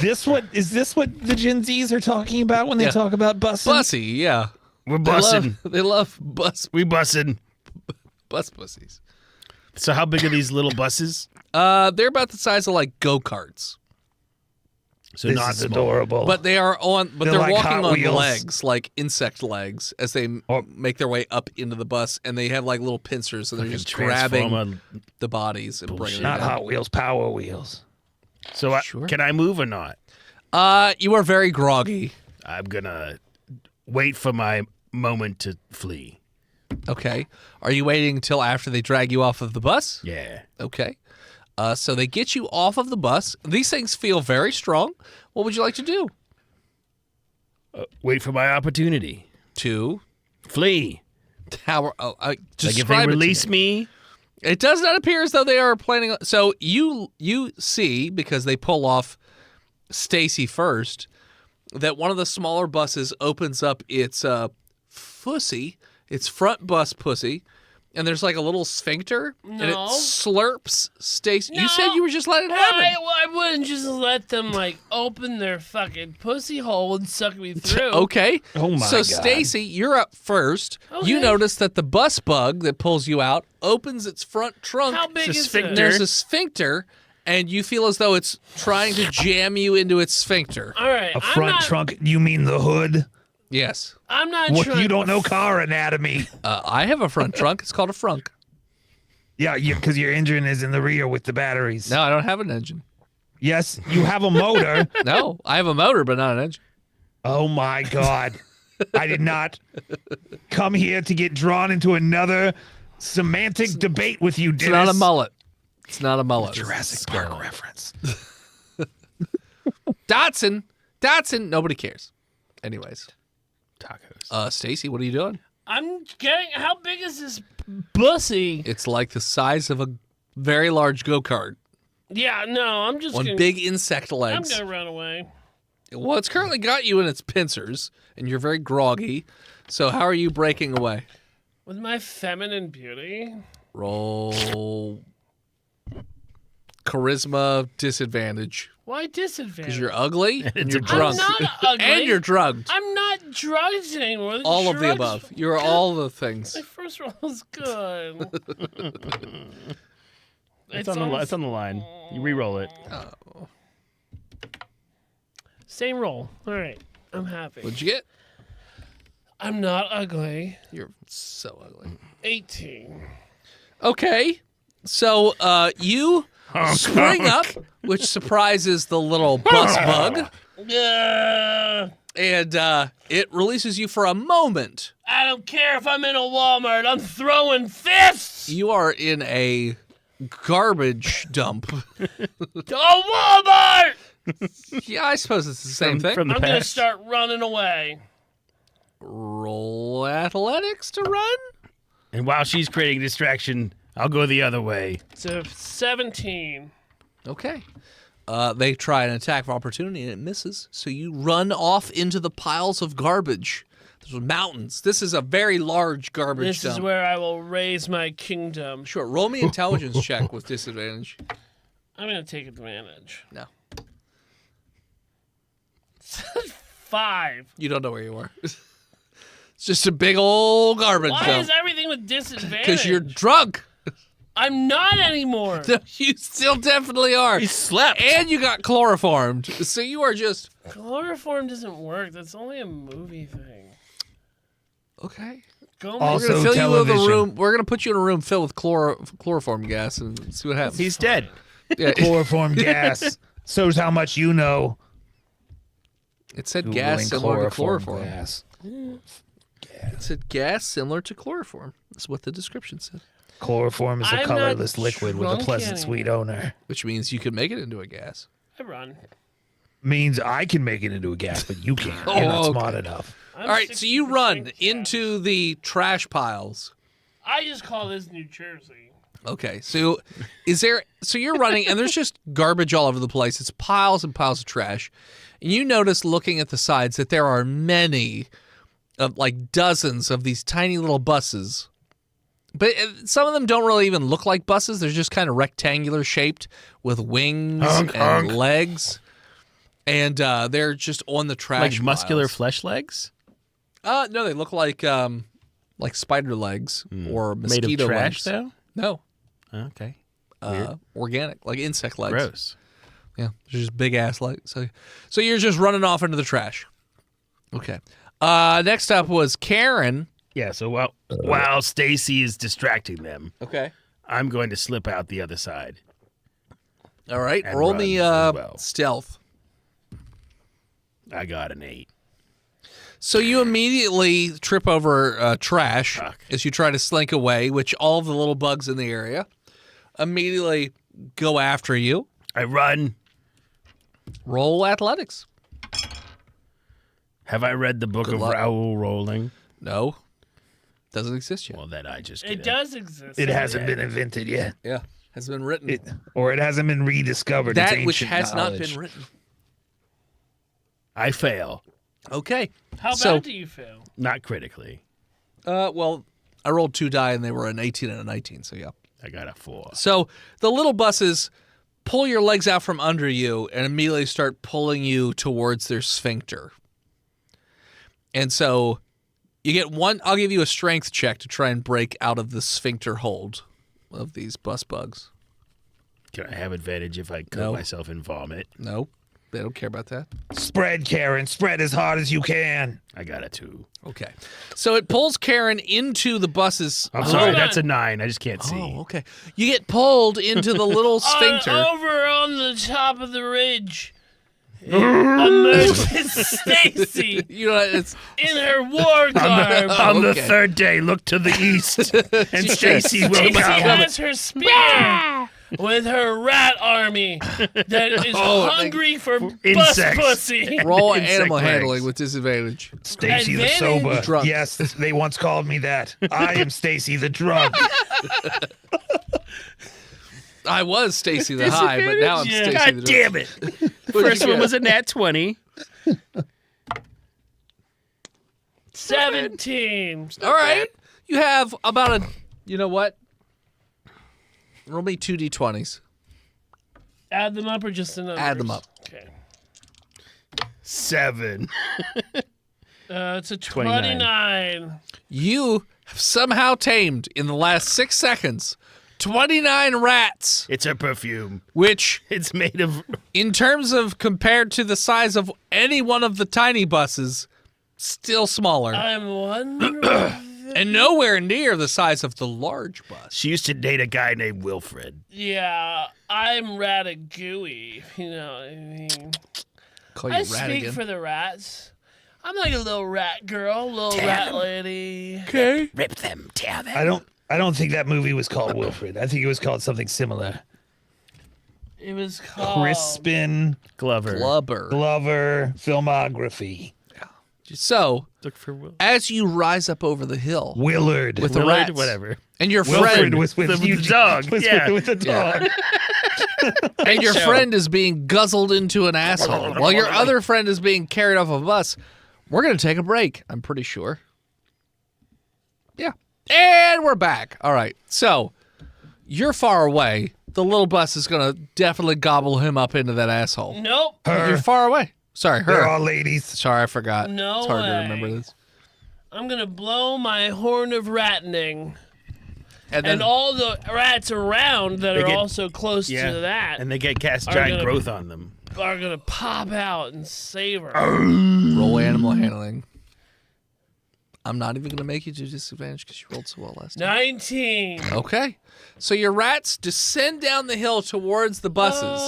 this what the Gen Zs are talking about when they Yeah. talk about bussing? Bussy, yeah. We're They bussing. love bus We bussies. So how big are these little buses? They're about the size of like go-karts. So This not is small. adorable. But they are on. But They're they're like walking Hot on Wheels. legs, like insect legs, as they make their way up into the bus, and they have like little pincers, so they're Fucking just grabbing Transformer. the bodies and bringing not them down. Hot Wheels, Power Wheels. So Sure. can I move or not? You are very groggy. I'm gonna wait for my moment to flee. Okay. Are you waiting until after they drag you off of the bus? Yeah. Okay. So they get you off of the bus. These things feel very strong. What would you like to do? Wait for my opportunity. To Flee. tower. Like if they describe it to release me, It does not appear as though they are planning on. So you see, because they pull off Stacy first, that one of the smaller buses opens up its fussy, its front bus pussy, and there's like a little sphincter, and it No. slurps Stacy. You No. said you were just letting it happen. I wouldn't just let them like open their fucking pussy hole and suck me through. Okay. Oh my So God. Stacy, you're up first. You Okay. notice that the bus bug that pulls you out opens its front trunk. How big It's a is sphincter. it? There's a sphincter, and you feel as though it's trying to jam you into its sphincter. All right, A front trunk? You mean the hood? Yes. I'm not What? trying. You don't know car anatomy? I have a front trunk. It's called a frunk. Yeah, because your engine is in the rear with the batteries. No, I don't have an engine. Yes, you have a motor. No, I have a motor, but not an engine. Oh my God. I did not come here to get drawn into another semantic debate with you, It's Dennis. not a mullet. It's not a mullet. Jurassic Park reference. Dotson. Nobody cares. Anyways, tacos. Stacy, what are you doing? I'm getting. How big is this bussy? It's like the size of a very large go-kart Yeah, no, I'm just on gonna. big insect I'm legs. gonna run away. Well, it's currently got you in its pincers, and you're very groggy. So how are you breaking away? With my feminine beauty. Roll charisma disadvantage Why disadvantage? because you're ugly and it's you're a drunk I'm not ugly. and you're drugged. I'm not drugged anymore. The All of the drugs- above. You're all the things. My first roll was good. It's on the line. You re-roll it. Same roll. All right, I'm happy. What'd you get? I'm not ugly. You're so ugly. 18. Okay. So you spring up, which surprises the little bus bug, Yeah. and it releases you for a moment. I don't care if I'm in a Walmart. I'm throwing fists. You are in a garbage dump. Oh, Walmart! Yeah, I suppose it's the same thing. From the I'm gonna past. start running away. Roll athletics to run. And while she's creating distraction, I'll go the other way. So 17. Okay. They try an attack of opportunity and it misses. So you run off into the piles of garbage. There's mountains. This is a very large garbage This dump. is where I will raise my kingdom. Sure. Roll me intelligence check with disadvantage. I'm gonna take advantage. No. 5. You don't know where you are. It's just a big old garbage Why dump. is everything with disadvantage? Because you're drunk. I'm not anymore. No, you still definitely are. He slept. And you got chloroformed. So you are just... Chloroform doesn't work. That's only a movie thing. Okay. Go Also- We're gonna fill you in the television. room. We're gonna put you in a room filled with chloroform gas and see what happens. He's dead. Yeah, Chloroform gas. Shows how much you know. it said gas similar to chloroform. gas. It said gas similar to chloroform. That's what the description said. Chloroform is a I'm not colorless liquid with a drunk pleasant, sweet odor. Which means you could make it into a gas. I run. Means I can make it into a gas, but you can't. You're not okay. smart enough. I'm All right, so you 60% run gas. into the trash piles. I just call this New Jersey. Okay, so so you're running and there's just garbage all over the place. It's piles and piles of trash. And you notice looking at the sides that there are many like dozens of these tiny little buses. But some of them don't really even look like buses. They're just kind of rectangular shaped with wings and legs. And they're just on the trash Like muscular piles. flesh legs? No, they look like spider legs or mosquito Made of trash, legs. though? No, Okay. organic, like insect legs. Gross. Yeah, they're just big ass legs. So you're just running off into the trash. Okay. Next up was Karen. Yeah, so while Stacy is distracting them, Okay. I'm going to slip out the other side. All right. And Roll run me as well. stealth. I got an 8. So you immediately trip over trash Fuck. as you try to slink away, which all of the little bugs in the area immediately go after you. I run. Roll athletics. Have I read the book of luck. Raoul Rolling? No. Doesn't exist yet. Well, then I just It does exist. It hasn't been invented yet. Yeah. Has been written. Or it hasn't been rediscovered. that It's which ancient has not knowledge. been written. I fail. Okay. How So- bad do you feel? Not critically. Well, I rolled 2 die and they were an 18 and a 19, so yeah. I got a 4. So the little buses pull your legs out from under you and immediately start pulling you towards their sphincter. And so you get one, I'll give you a strength check to try and break out of the sphincter hold of these bus bugs. Can I have advantage if I coat No. myself in vomit? No, they don't care about that. Spread, Karen. Spread as hard as you can. I got a 2. Okay. So it pulls Karen into the buses. I'm sorry, on. that's a 9. I just can't see. Oh, okay. You get pulled into the little sphincter. Over on the top of the ridge emerges Stacy You know, it's in her war garb. On the Okay. 3rd day, look to the east, and Stacy will Stacy come. has her spear with her rat army that is hungry for bus insects. pussy. roll Insect animal legs. handling with disadvantage. Stacy the Advantage? sober. Drunk. Yes, they once called me that. I am Stacy the drunk. I was Stacy the High, but now I'm Stacy the God Drunk. damn it. First one was a nat 20. 17. All right. You have about a, you know what? Roll me 2d20s. Add them up or just the numbers? Add them up. Okay. 7. It's a 29. 29. You have somehow tamed, in the last 6 seconds, 29 rats, It's a perfume. which, It's made of. in terms of compared to the size of any one of the tiny buses, still smaller. I'm wondering. And nowhere near the size of the large bus. She used to date a guy named Wilfred. Yeah, I'm ratatouille. You know what I mean? Call you I rat speak again. for the rats. I'm like a little rat girl, little rat lady. Okay. Rip them, tear them. I don't think that movie was called Wilfred. I think it was called something similar. It was called Crispin Glover. Blubber. Glover filmography. So, Look for Will. as you rise up over the hill Willard. with the Willard, rats, whatever. and your Wilfred friend was with the Eugene- dog, was yeah. with the dog. and your friend is being guzzled into an asshole while your other friend is being carried off a bus, we're going to take a break, I'm pretty sure. Yeah. And we're back. All right. So, you're far away. The little bus is going to definitely gobble him up into that asshole. Nope. You're far away. Sorry, They're her. all ladies. Sorry, I forgot. No it's hard to way. remember this. I'm gonna blow my horn of rattening, And then and all the rats around that They are get- also close Yeah. to that And they get cast Are giant gonna- growth on them. are gonna pop out and save her. roll animal handling. I'm not even going to make you do disadvantage because you rolled so well last time. 19. Okay. So your rats descend down the hill towards the buses.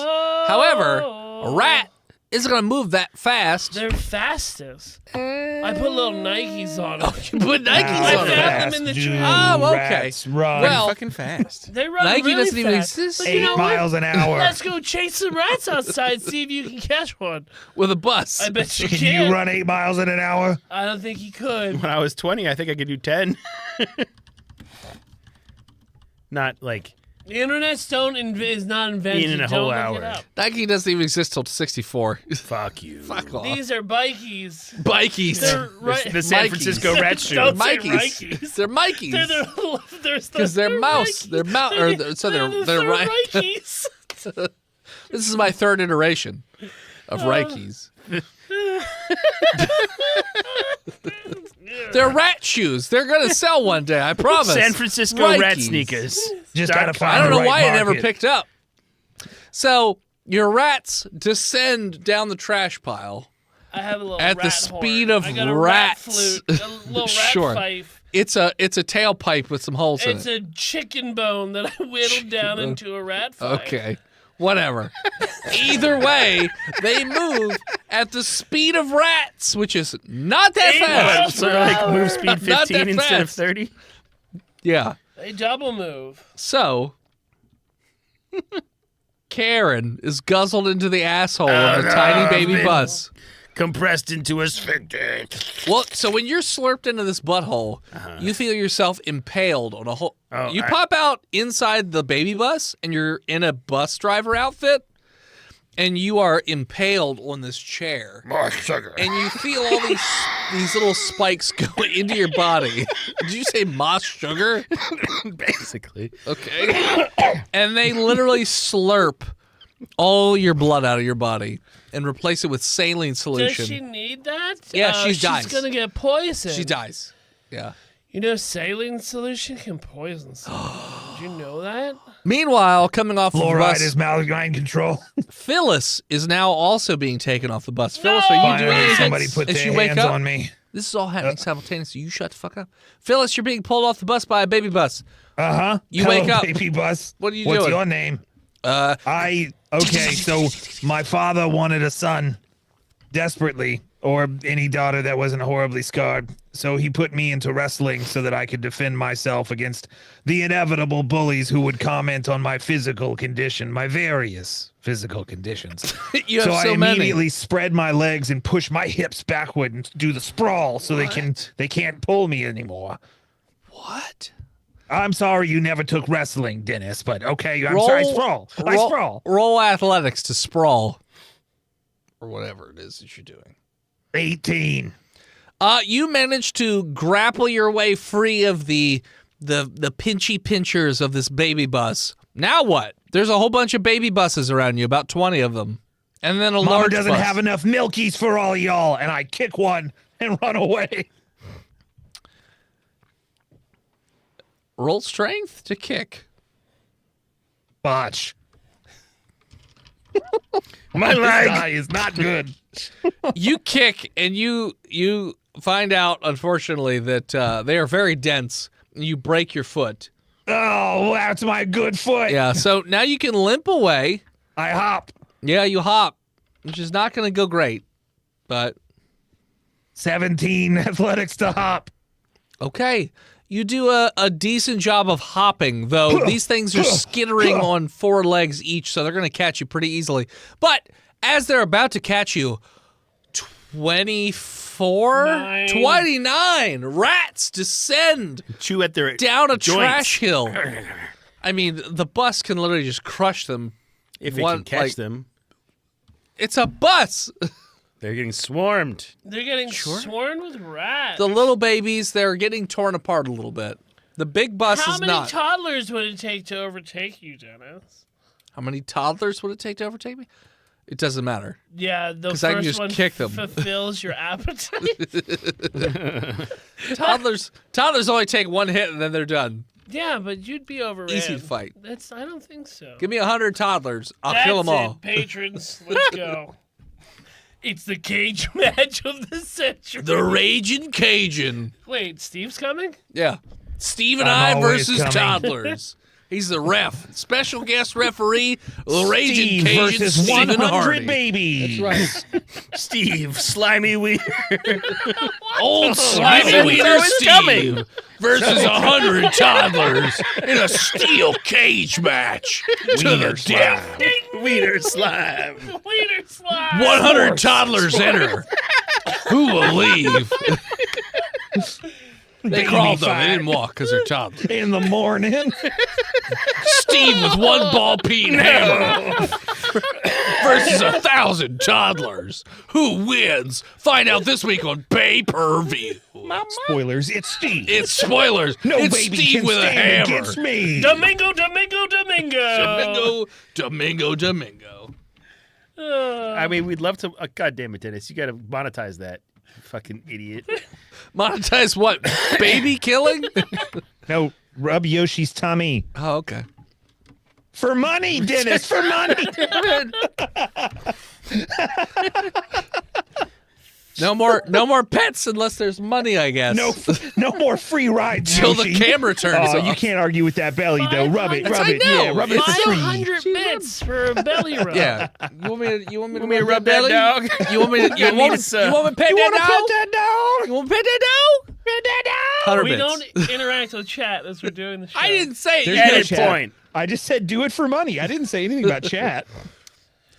However, a rat isn't going to move that fast. They're fastest. I put little Nikes on them. You put Nikes I on found it. them in the Do tree. Oh, okay. rats run Well, Fucking fast. They run Nike really doesn't even fast. exist. But 8 you know what? miles an hour. Let's go chase some rats outside, see if you can catch one. With a bus. I bet you Can can. you run 8 miles in an hour? I don't think he could. When I was 20, I think I could do 10. Not like The internet is not invented. In a Don't whole look hour. it up. Nike doesn't even exist till 64. fuck you. Fuck off. These are bikies. Bikies. They're right. The San Mikey's. Francisco rat shoe. Don't say Mikeys. Rikeys. They're Mikeys. Because they're mouse. They're mouse. They're right. Rikeys. This is my third iteration of Rikeys. They're rat shoes. They're gonna sell one day. I promise. San Francisco rat Rikeys. sneakers. Just gotta find I don't the know right why it never market. picked up. So your rats descend down the trash pile. I have a little At the rat speed horn. of I got a rats. rat flute, a little rat Sure. fife. It's a tailpipe with some holes It's in it. a chicken bone that I whittled down bone. into a rat fife. Okay. Whatever. Either way, they move at the speed of rats, which is not that 8 fast. miles So like move speed Not that 15 instead of fast. 30. Yeah. They double move. So Karen is guzzled into the asshole of a tiny baby bus. Compressed into a sphincter. Well, so when you're slurped into this butthole, you feel yourself impaled on a whole. You pop out inside the baby bus, and you're in a bus driver outfit, and you are impaled on this chair. More sugar. And you feel all these little spikes go into your body. Did you say moss sugar? Basically. Okay. And they literally slurp all your blood out of your body and replace it with saline solution. Does she need that? Yeah, she dies. She's gonna get poisoned. She dies. Yeah. You know, saline solution can poison someone. Did you know that? Meanwhile, coming off of the Fluoride bus, is mind control. Phyllis is now also being taken off the bus. Phyllis, are you doing Finally, anything? somebody put As their you wake hands up? on me. This is all happening simultaneously. You shut the fuck up. Phyllis, you're being pulled off the bus by a baby bus. Uh-huh. You Hello, wake up. baby bus. What are you What's doing? your name? Okay, so my father wanted a son desperately, or any daughter that wasn't horribly scarred. So he put me into wrestling so that I could defend myself against the inevitable bullies who would comment on my physical condition, my various physical conditions. You have So so I many. immediately spread my legs and push my hips backward and do the sprawl so they can't pull me anymore. What? I'm sorry you never took wrestling, Dennis, but okay, I sprawl. I sprawl. Roll athletics to sprawl. Or whatever it is that you're doing. 18. You managed to grapple your way free of the pinchy pinchers of this baby bus. Now what? There's a whole bunch of baby buses around you, about 20 of them. And then a Mama large doesn't bus. have enough milkies for all y'all, and I kick one and run away. Roll strength to kick. Botch. My This leg. guy is not good. You kick, and you find out, unfortunately, that they are very dense. You break your foot. Oh, that's my good foot. Yeah, so now you can limp away. I hop. Yeah, you hop, which is not going to go great, but 17 athletics to hop. okay. You do a decent job of hopping, though these things are skittering on 4 legs each, so they're going to catch you pretty easily. But as they're about to catch you, 24? 29 rats descend Chew at their down a joints. trash hill. I mean, the bus can literally just crush them. If it One, can catch like- them. It's a bus. They're getting swarmed. They're getting swarmed with rats. The little babies, they're getting torn apart a little bit. The big bus How is many not. toddlers would it take to overtake you, Dennis? How many toddlers would it take to overtake me? It doesn't matter. Yeah, the 'Cause first I can just one kick them. fulfills your appetite. Toddlers only take 1 hit and then they're done. Yeah, but you'd be overran. Easy to fight. I don't think so. Give me 100 toddlers. I'll That's kill them all. it, patrons. Let's go. It's the cage match of the century. The Raging Cajun. Wait, Steve's coming? Yeah. Steve and I'm I always versus coming. toddlers. He's the ref. Special guest referee, the Raging Steve Cajun, versus Stephen 100 Hardy. babies. Right. Steve, slimy wiener. Old I slimy didn't wiener know it was Steve coming. versus 100 toddlers in a steel cage match to the death. Wiener slime. Wiener slide. 100 toddlers enter. Who will leave? They crawled though. They didn't walk because they're toddlers. In the morning. Steve with 1 ball peen hammer versus 1,000 toddlers. Who wins? Find out this week on pay-per-view. Spoilers, it's Steve. It's spoilers. No it's baby Steve can with a stand hammer. against me. Domingo. Domingo. I mean, we'd love to. God damn it, Dennis. You got to monetize that. You fucking idiot. Monetize what? Baby killing? No, rub Yoshi's tummy. Oh, okay. For money, Dennis, for money. No more pets unless there's money, I guess. No more free rides, Till the Yoshi. camera turns Oh, off. you can't argue with that belly, though. Rub it, That's rub I it. know. Yeah, rub it for free. 500 bits for a belly rub. Yeah. You want me to Want me to rub that belly? dog? You want me to You you want me need to pet You that want to dog? pet that dog? You want to pet that dog? 100 We bits. don't interact with chat as we're doing the show. I didn't say There's it. no Edit chat. point. I just said do it for money. I didn't say anything about chat.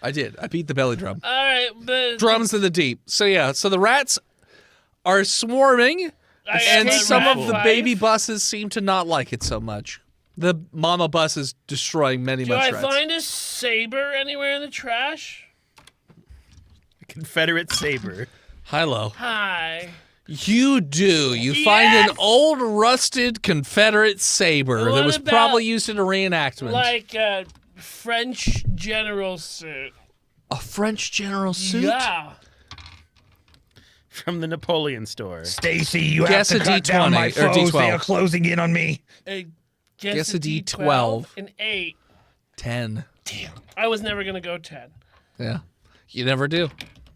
I did. I beat the belly drum. All right, but Drums in the deep. So yeah, so the rats are swarming, I and got my some rat of the wife. baby buses seem to not like it so much. The mama bus is destroying many Do I muskrats. find a saber anywhere in the trash? Confederate saber. Hilo. Hi. You do. You find an old rusted Confederate saber that What was about, probably used in a reenactment. Like a French general suit. a French general suit? Yeah. From the Napoleon store. Stacy, you Guess have to a cut down D20 my or foes. They D12. are closing in on me. Guess a D12. An 8. 10. Damn. I was never going to go 10. Yeah. You never do.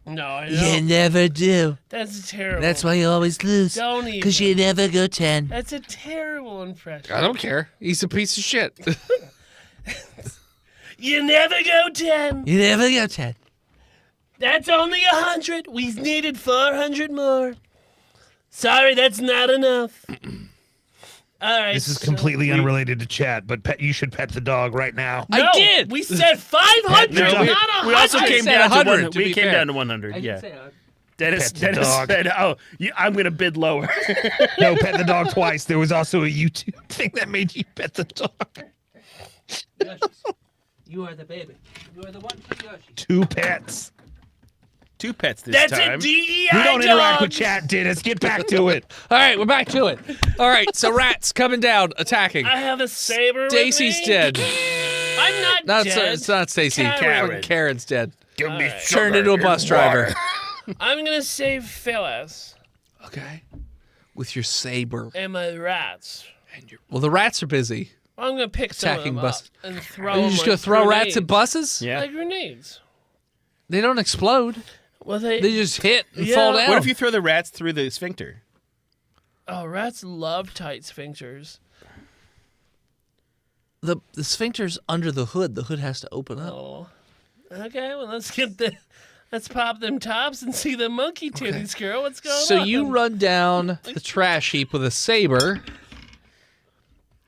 No, I don't. never do. That's terrible. That's why you always lose. Don't even. you never go 10. That's a terrible impression. I don't care. He's a piece of shit. You never go 10. You never go 10. That's only 100. We've needed 400 more. Sorry, that's not enough. All right. This is completely unrelated to chat, but you should pet the dog right now. No, I did. We said 500, No, not 100. we also came said down to 100, 100. to We be came fair. down to 100. Yeah. Dennis Pet the dog. said, "Oh, I'm going to bid lower." No, pet the dog twice. There was also a YouTube thing that made you pet the dog. You are the baby. You are the one for Yoshi. 2 pets. 2 pets this That's time. a DEI We don't interact dog. with chat, Dennis. Get back to it. All right, we're back to it. All right, so rats coming down, attacking. I have a saber with Stacy's me. dead. I'm not Not dead. it's not Stacy. Karen. Karen's dead. Give me Turned into a bus driver. I'm going to save Phyllis Okay. With your saber. and my rats. Well, the rats are busy. I'm going to pick some of Attacking them bus. up and throw Are you them just like gonna throw rats at grenades. buses? Yeah. Like grenades. They don't explode. Well, They just hit and Yeah. fall down. What if you throw the rats through the sphincter? Oh, rats love tight sphincters. the sphincter's under the hood? The hood has to open up. Oh. Okay, well, let's pop them tops and see the monkey titties, girl. What's going on? So you run down the trash heap with a saber.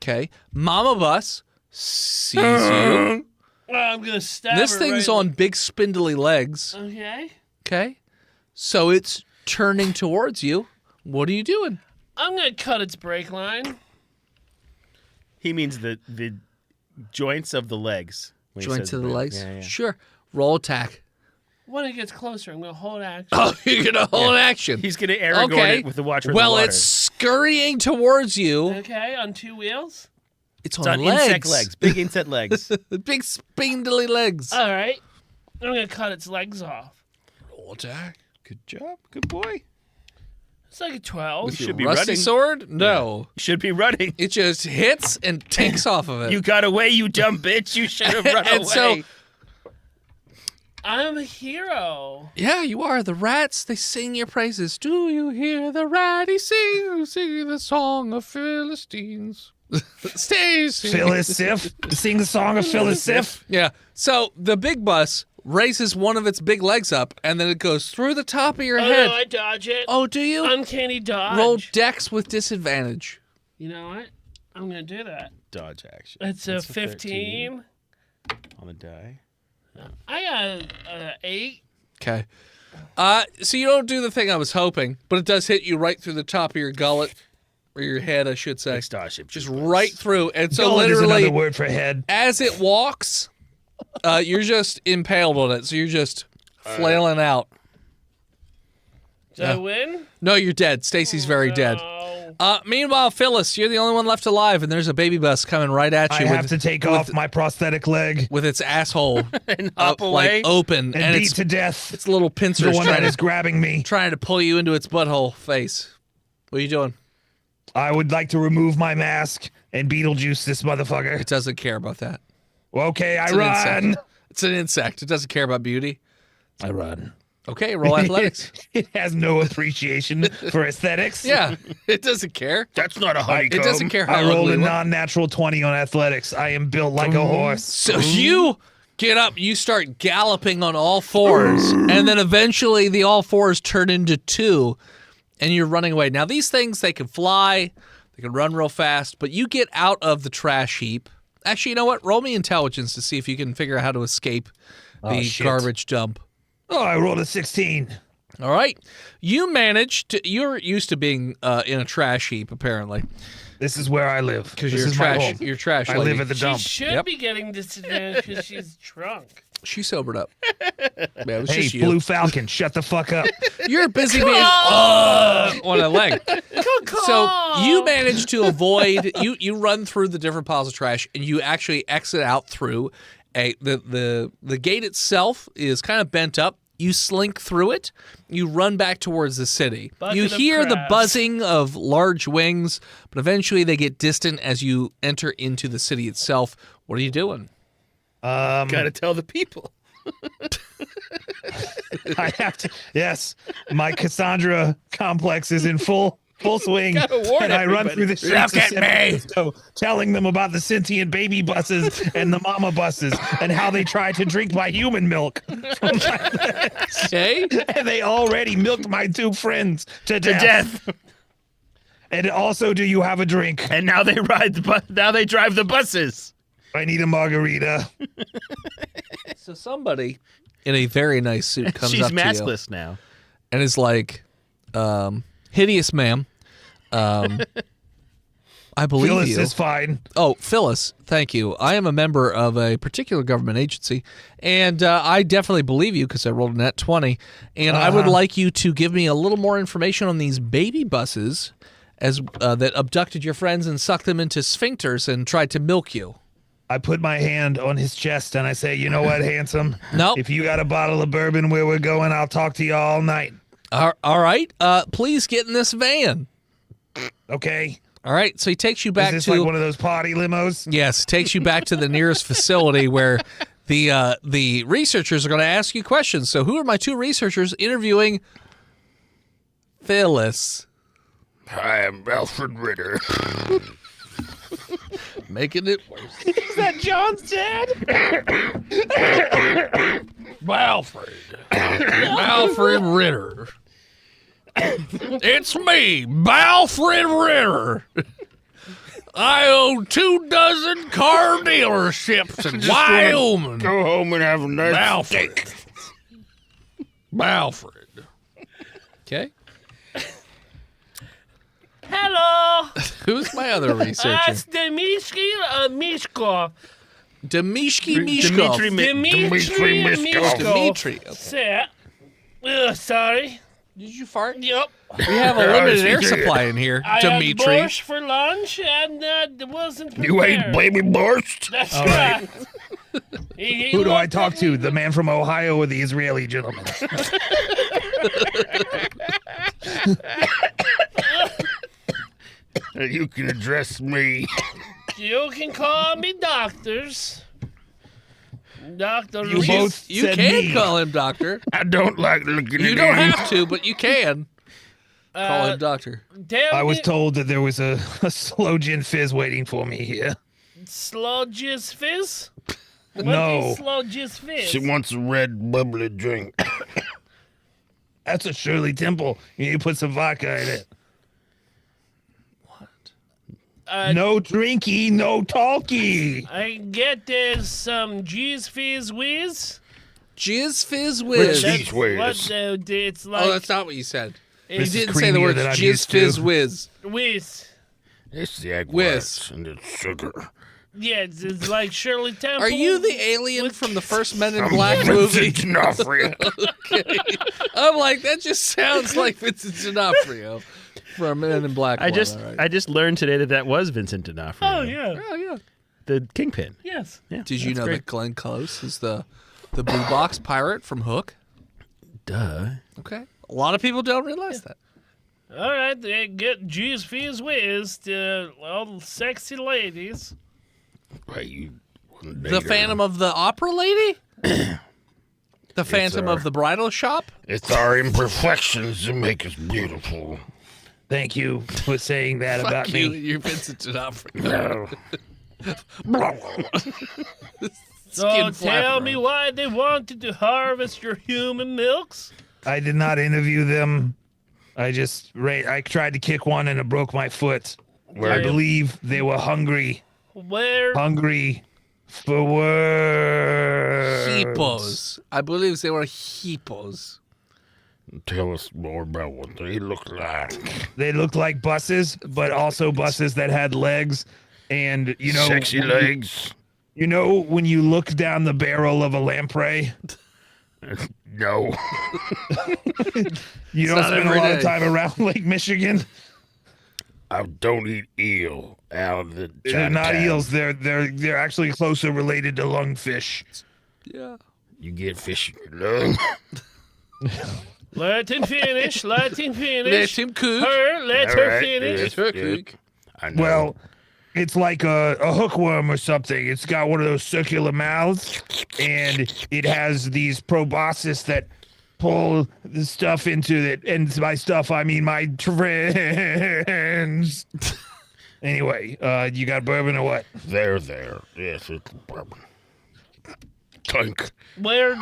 Okay. Mama Bus sees you. Oh, I'm going to stab This her thing's right on big spindly legs. Okay. Okay. So it's turning towards you. What are you doing? I'm going to cut its brake line. He means the joints of the legs. when he Joints says of the brake. legs? Yeah, yeah. Sure. Roll attack. When it gets closer, I'm going to hold action. Oh, you're going to hold action. He's going to Aragorn Okay. it with the Watcher of Well, the Water. it's scurrying towards you. Okay, on 2 wheels. It's It's on, on legs. insect legs. Big insect legs. Big spindly legs. All right. I'm going to cut its legs off. Roll attack. Good job. Good boy. It's like a 12. With should your be rusty running. sword? No. You should be running. It just hits and takes off of it. You got away, you dumb bitch. You should have run And away. so- I'm a hero. Yeah, you are. The rats, they sing your praises. Do you hear the ratty sing the song of Philistines? Stacy. Phyllis Sif. Sing the song of Phyllis Sif. Yeah. So the big bus raises one of its big legs up, and then it goes through the top of your Oh, head. no, I dodge it. Oh, do you? Uncanny dodge. Roll dex with disadvantage. You know what? I'm going to do that. Dodge action. It's a That's 15. on the die. I got an 8. Okay. So you don't do the thing I was hoping, but it does hit you right through the top of your gullet, or your head, I should say. Starship. Just right through. And so Gullet is literally, another word for head. as it walks, you're just impaled on it. So you're just flailing out. Did I win? No, you're dead. Stacy's very dead. Oh. Meanwhile, Phyllis, you're the only one left alive, and there's a baby bus coming right at I you have to take off my prosthetic leg with its asshole And hop away. like open, and and beat it's to death its little the pincers one trying that is to, grabbing me. trying to pull you into its butthole face. What are you doing? I would like to remove my mask and Beetlejuice this motherfucker. It doesn't care about that. Okay, I It's an run. insect. It's an insect. It doesn't care about beauty. I run. Okay, roll athletics. It has no appreciation for aesthetics. Yeah, it doesn't care. That's not a honeycomb. It doesn't care how I rolled ugly a you look. non-natural 20 on athletics. I am built like a horse. So you get up, you start galloping on all fours, and then eventually the all fours turn into two, and you're running away. Now, these things, they can fly, they can run real fast, but you get out of the trash heap. Actually, you know what? Roll me intelligence to see if you can figure out how to escape the garbage dump. Oh, I rolled a 16. All right. You managed to, you're used to being in a trash heap, apparently. This is where I live. Because This you're is my trash. home. You're trash. I lady. live at the dump. She should be getting disadvantage because she's drunk. She sobered up. Yeah, it was Hey, just you. Blue Falcon, shut the fuck up. You're busy being on a leg. So you manage to avoid. You run through the different piles of trash, and you actually exit out through the gate itself is kind of bent up. You slink through it. You run back towards the city. Bucket You of hear the crabs. buzzing of large wings, but eventually they get distant as you enter into the city itself. What are you doing? Gotta tell the people. I have to. Yes, my Cassandra complex is in full swing, Gotta warn and I run everybody. through the streets Look of at San me. Francisco, telling them about the sentient baby buses and the mama buses, and how they try to drink my human milk. Okay. And they already milked my 2 friends to To death. And also, do you have a drink? And now they ride the now they drive the buses. I need a margarita. So somebody in a very nice suit comes She's up to you maskless now. and is like, hideous ma'am. I believe Phyllis you. is fine. Oh, Phyllis, thank you. I am a member of a particular government agency, and I definitely believe you because I rolled a net 20. And I would like you to give me a little more information on these baby buses as that abducted your friends and sucked them into sphincters and tried to milk you. I put my hand on his chest and I say, you know what, handsome? Nope. If you got a bottle of bourbon where we're going, I'll talk to you all night. All right. Please get in this van. Okay? All right. So he takes you Is back this to like one of those party limos? Yes, takes you back to the nearest facility where the researchers are going to ask you questions. So who are my 2 researchers interviewing Phyllis? I am Alfred Ritter. Making it worse. Is that John's dad? Alfred Ritter. It's me, Alfred Ritter. I own 24 car dealerships in Wyoming. Go home and have a nice Alfred. steak. Alfred. Okay. Hello. Who's my other researcher? It's Dmitry Mishkov. Dmitry Mishkov. Dmitry Mishkov. Dmitry. Sir. Sorry. Did you fart? Yep. We have a limited air supply in here, I had Dmitry. borscht for lunch and it wasn't prepared. You ate baby borscht? That's All right. Who do I talk to? The man from Ohio or the Israeli gentleman? You can address me. You can call me doctors. Doctor You Reese. both You said can me. call him doctor. I don't like looking You at don't him. have to, but you can call him doctor. Tell I was me, told that there was a slow gin fizz waiting for me here. slow jizz fizz? What No. is slow jizz fizz? She wants a red bubbly drink. That's a Shirley Temple. You need to put some vodka in it. No drinky, no talky. I get there's some jizz fizz whiz. Jizz fizz whiz. That's- That's whiz. what it's like. Oh, that's not what you said. You it's didn't say the creamier words than I'm jizz used to. fizz whiz. whiz. It's the egg Whiz. whites and it's sugar. Yeah, it's like Shirley Temple. Are you the alien from the first Men in I'm Black movie? Vincent D'Onofrio. I'm like, that just sounds like Vincent D'Onofrio from Men in Black. I just learned today that was Vincent D'Onofrio. Oh yeah. Oh yeah. The Kingpin. Yes. Yeah. Did you that's know great. that Glenn Close is the blue box pirate from Hook? Duh. Okay. A lot of people don't realize that. All right, they get jizz fizz whiz to all the sexy ladies. Right, you The Phantom of the Opera lady? The Phantom of the Bridal Shop? It's our imperfections that make us beautiful. Thank you for saying that about Fuck you, me. you're Vincent D'Onofrio. No. So Skin tell me flapper. why they wanted to harvest your human milks? I did not interview them. I tried to kick one and it broke my foot. I believe they were hungry Where? for words. Hippos. I believe they were hippos. Tell us more about what they look like. They looked like buses, but also buses that had legs. And, Sexy legs. You know when you look down the barrel of a lamprey? No. You don't not spend a every lot of day. time around Lake Michigan. I don't eat eel out of the They're not Chinatown. eels. They're actually closer related to lungfish. Yeah. You get fish in your lung. Let him finish. Let him finish. Let him cook. Let All her right, finish. yes, her yes. cook. I know. Well, it's like a hookworm or something. It's got one of those circular mouths, and it has these proboscis that pull the stuff into it. And by stuff, I mean my friends. Anyway, you got bourbon or what? There. Yes, it's bourbon. Clink. Where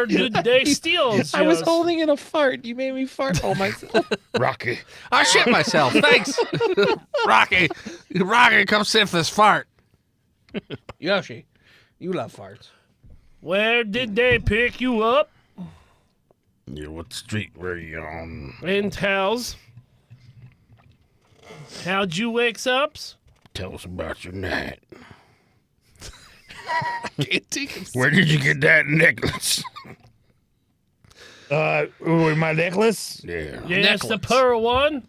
did they steal? I was yours? holding in a fart. You made me fart all myself. Rocky. I shit myself. Thanks. Rocky, come sniff this fart. Yoshi, you love farts. Where did they pick you up? Yeah, what street were you on? In towels. How'd you wake up? Tell us about your night. Can't take him. Where did you get that necklace? My necklace? Yeah. Yes, the Necklace. pearl one.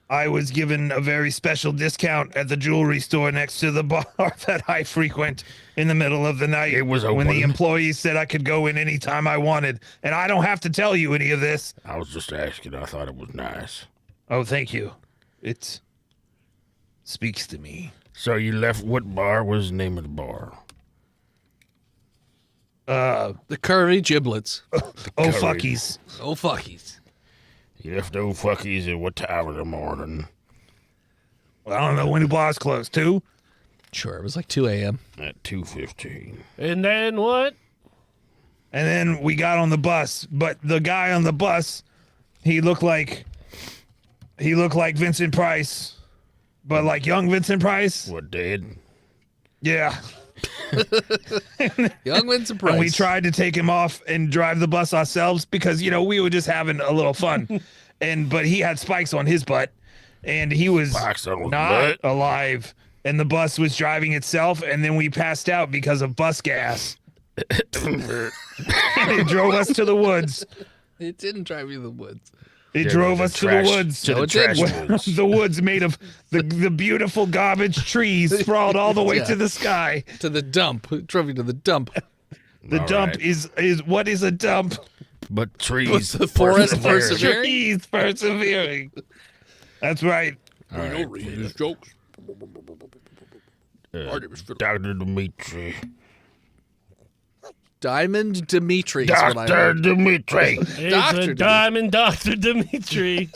I was given a very special discount at the jewelry store next to the bar that I frequent in the middle of the night. It was when the open. employees said I could go in anytime I wanted. And I don't have to tell you any of this. I was just asking. I thought it was nice. Oh, thank you. It speaks to me. So you left. What bar was the name of the bar? The curry giblets. Oh, Curry. fuckies. Oh, fuckies. You left old fuckies at what time of the morning? Well, I don't know when the bar's closed, too. Sure, it was like 2 a.m. At 2:15. And then what? And then we got on the bus. But the guy on the bus, he looked like Vincent Price. But like young Vincent Price. What, dead? Yeah. Young Vincent Price. And we tried to take him off and drive the bus ourselves because, we were just having a little fun. But he had spikes on his butt and he was Spikes on his not butt? alive. And the bus was driving itself. And then we passed out because of bus gas. It drove us to the woods. It didn't drive you to the woods. It Yeah, drove the us trash- to the woods. to the No, it didn't. trash woods. The woods made of the beautiful garbage trees sprawled all the way Yeah. to the sky. To the dump. It drove you to the dump. The All dump right. is what is a dump? But trees. Was the forest persevere. persevere? Trees persevering. That's right. All right. These jokes. Dr. Dimitri. Diamond Dimitri is what I Dr. heard. Dimitri. It's Dr. a diamond Dr. Dimitri.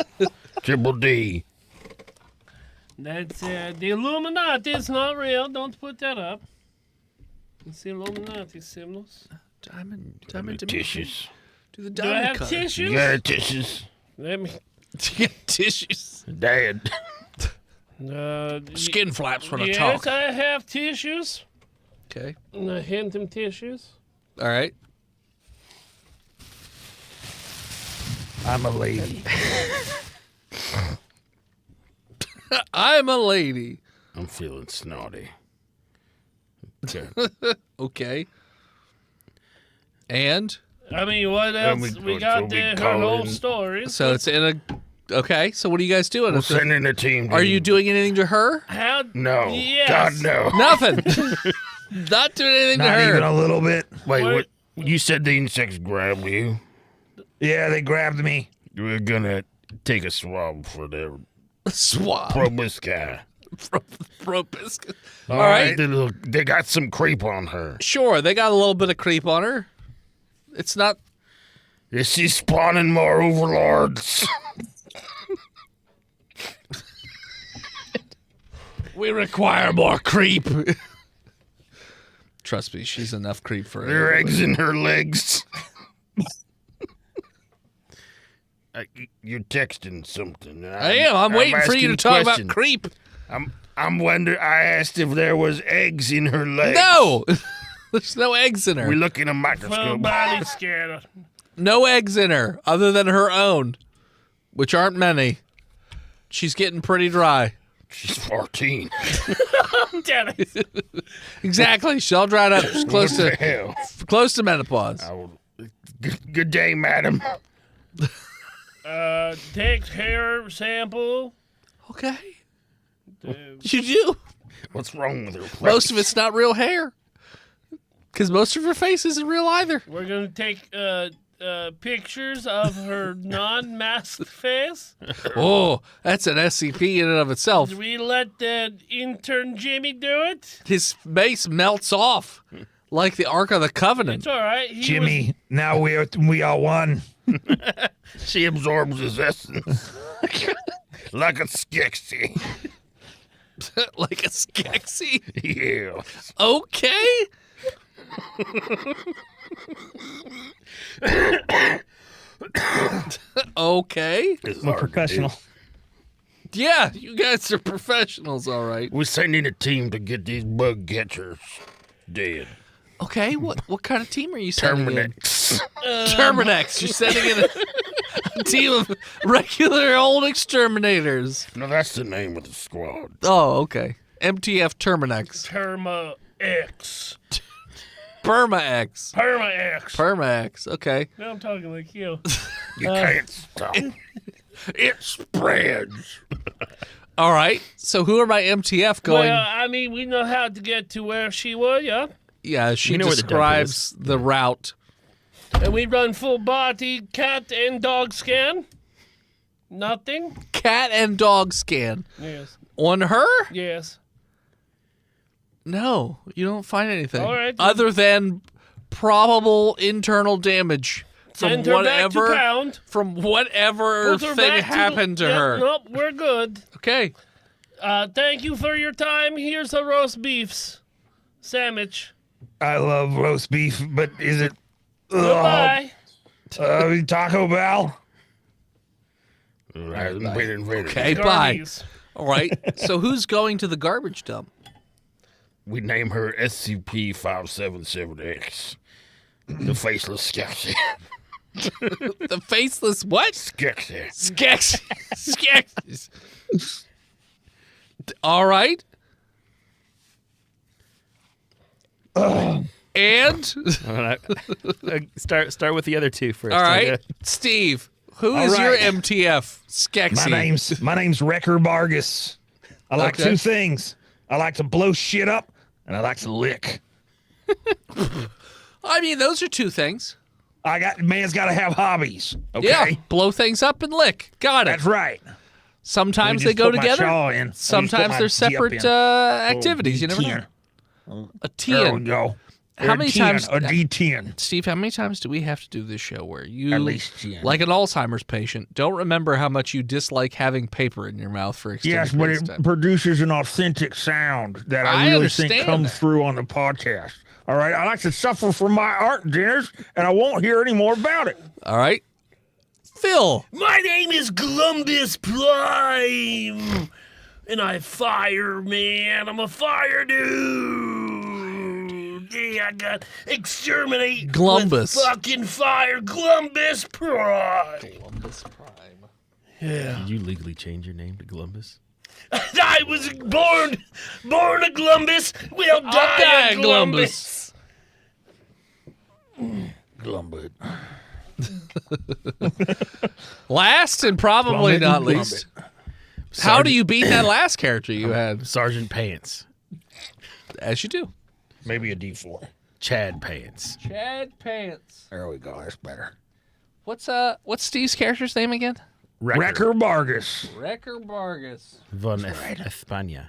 Triple D. That's the Illuminati. It's not real. Don't put that up. It's the Illuminati symbols. Diamond Dimitri. Tissues. Do the Do I diamond have cutter. tissues? You got tissues? Let me. Do you get tissues? Dad. Skin flaps when I yes, talk. I have tissues. Okay. And I hand them tissues. All right. I'm a lady. I'm a lady. I'm feeling snotty. Okay. Okay. And I mean, what else? We got her whole story. so it's in a. Okay. So what are you guys doing? We'll send in a team. Are you doing anything to her? How? No. Yes. God, no. Nothing. Not doing anything Not to even her. a little bit. Wait, What- what? You said the insects grabbed you? Yeah, they grabbed me. We're gonna take a swab for their Swab. proboscis. Proboscis. All right. They got some creep on her. Sure, they got a little bit of creep on her. It's not. Is she spawning more overlords? We require more creep. Trust me, she's enough creep for There are everybody. eggs in her legs. You you're texting something. I am. I'm waiting for you to talk about creep. I'm wondering. I asked if there was eggs in her legs. No, there's no eggs in her. We look in a Full microscope. body scanner. No eggs in her, other than her own, which aren't many. She's getting pretty dry. She's 14. Damn it. Exactly. She's all dried up. She's close What the to hell? menopause. Good day, madam. Take hair sample. Okay. You do. What's wrong with her? Most of it's not real hair. Because most of her face isn't real either. We're gonna take pictures of her non-masked face. Oh, that's an SCP in and of itself. Do we let the intern Jimmy do it? His face melts off like the Ark of the Covenant. It's all right. He Jimmy, now we are one. She absorbs his essence. Like a Skeksis. Like a Skeksis. Yeah. Okay. Okay. It's I'm a hard to professional. do. Yeah, you guys are professionals, all right. We're sending a team to get these bug catchers dead. Okay, what kind of team are you sending in? Terminex. Terminex. You're sending in a team of regular old exterminators. No, that's the name of the squad. Oh, okay. MTF Terminex. Perma X. Perma-X. Perma X. Perma-X. Okay. Now I'm talking like you. You can't stop. It spreads. All right. So who are my MTF going? Well, I mean, we know how to get to where she was, yeah? Yeah, she You know where the dump describes the route. And we run full body cat and dog scan. Nothing? Cat and dog scan. Yes. On her? Yes. No, you don't find anything. All right. Other than probable internal damage from Send her back to whatever pound. Put her thing thing happened to her. Nope, we're good. Okay. Thank you for your time. Here's a roast beef sandwich. I love roast beef, but is it Goodbye. Taco Bell? I haven't been invented. Okay, bye. Garbies. All right. So who's going to the garbage dump? We name her SCP-577X. The faceless Skeksis. The faceless what? Skeksis. Skex. Skex. All right. And Start with the other two first. all right, Okay? Steve, who All is your right. MTF? Skexy. My name's Wrecker Vargas. I like Okay. two things. I like to blow shit up, and I like to lick. I mean, those are two things. Man's got to have hobbies. Okay, Yeah, blow things up and lick. Got it. that's right. Sometimes Let me they just go put my together. jaw in. Let me just put Sometimes my they're G up separate in. activities. You never know. D10. A There we 10. go. How A many 10, times- A D10. Steve, how many times do we have to do this show where you, At least 10. like an Alzheimer's patient, don't remember how much you dislike having paper in your mouth for extended Yes, but periods it of time? produces an authentic sound that I I really understand think comes that. through on the podcast. All right, I like to suffer from my art dinners, and I won't hear any more about it. All right. Phil. My name is Columbus Prime, and I fire, man. I'm a fire dude. Yeah, I got exterminate Glumbus. with fucking fire. Columbus Prime. Columbus Prime. Did you legally change your name to Columbus? I was born a Columbus. We'll die a Columbus. Glumbit. Last and probably Glumbit not and least, how do you beat that last character you had? Sergeant Pants. As you do. Maybe a D4. Chad Pants. Chad Pants. There we go. That's better. What's Steve's character's name again? Wrecker Vargas. Wrecker Vargas. Von España.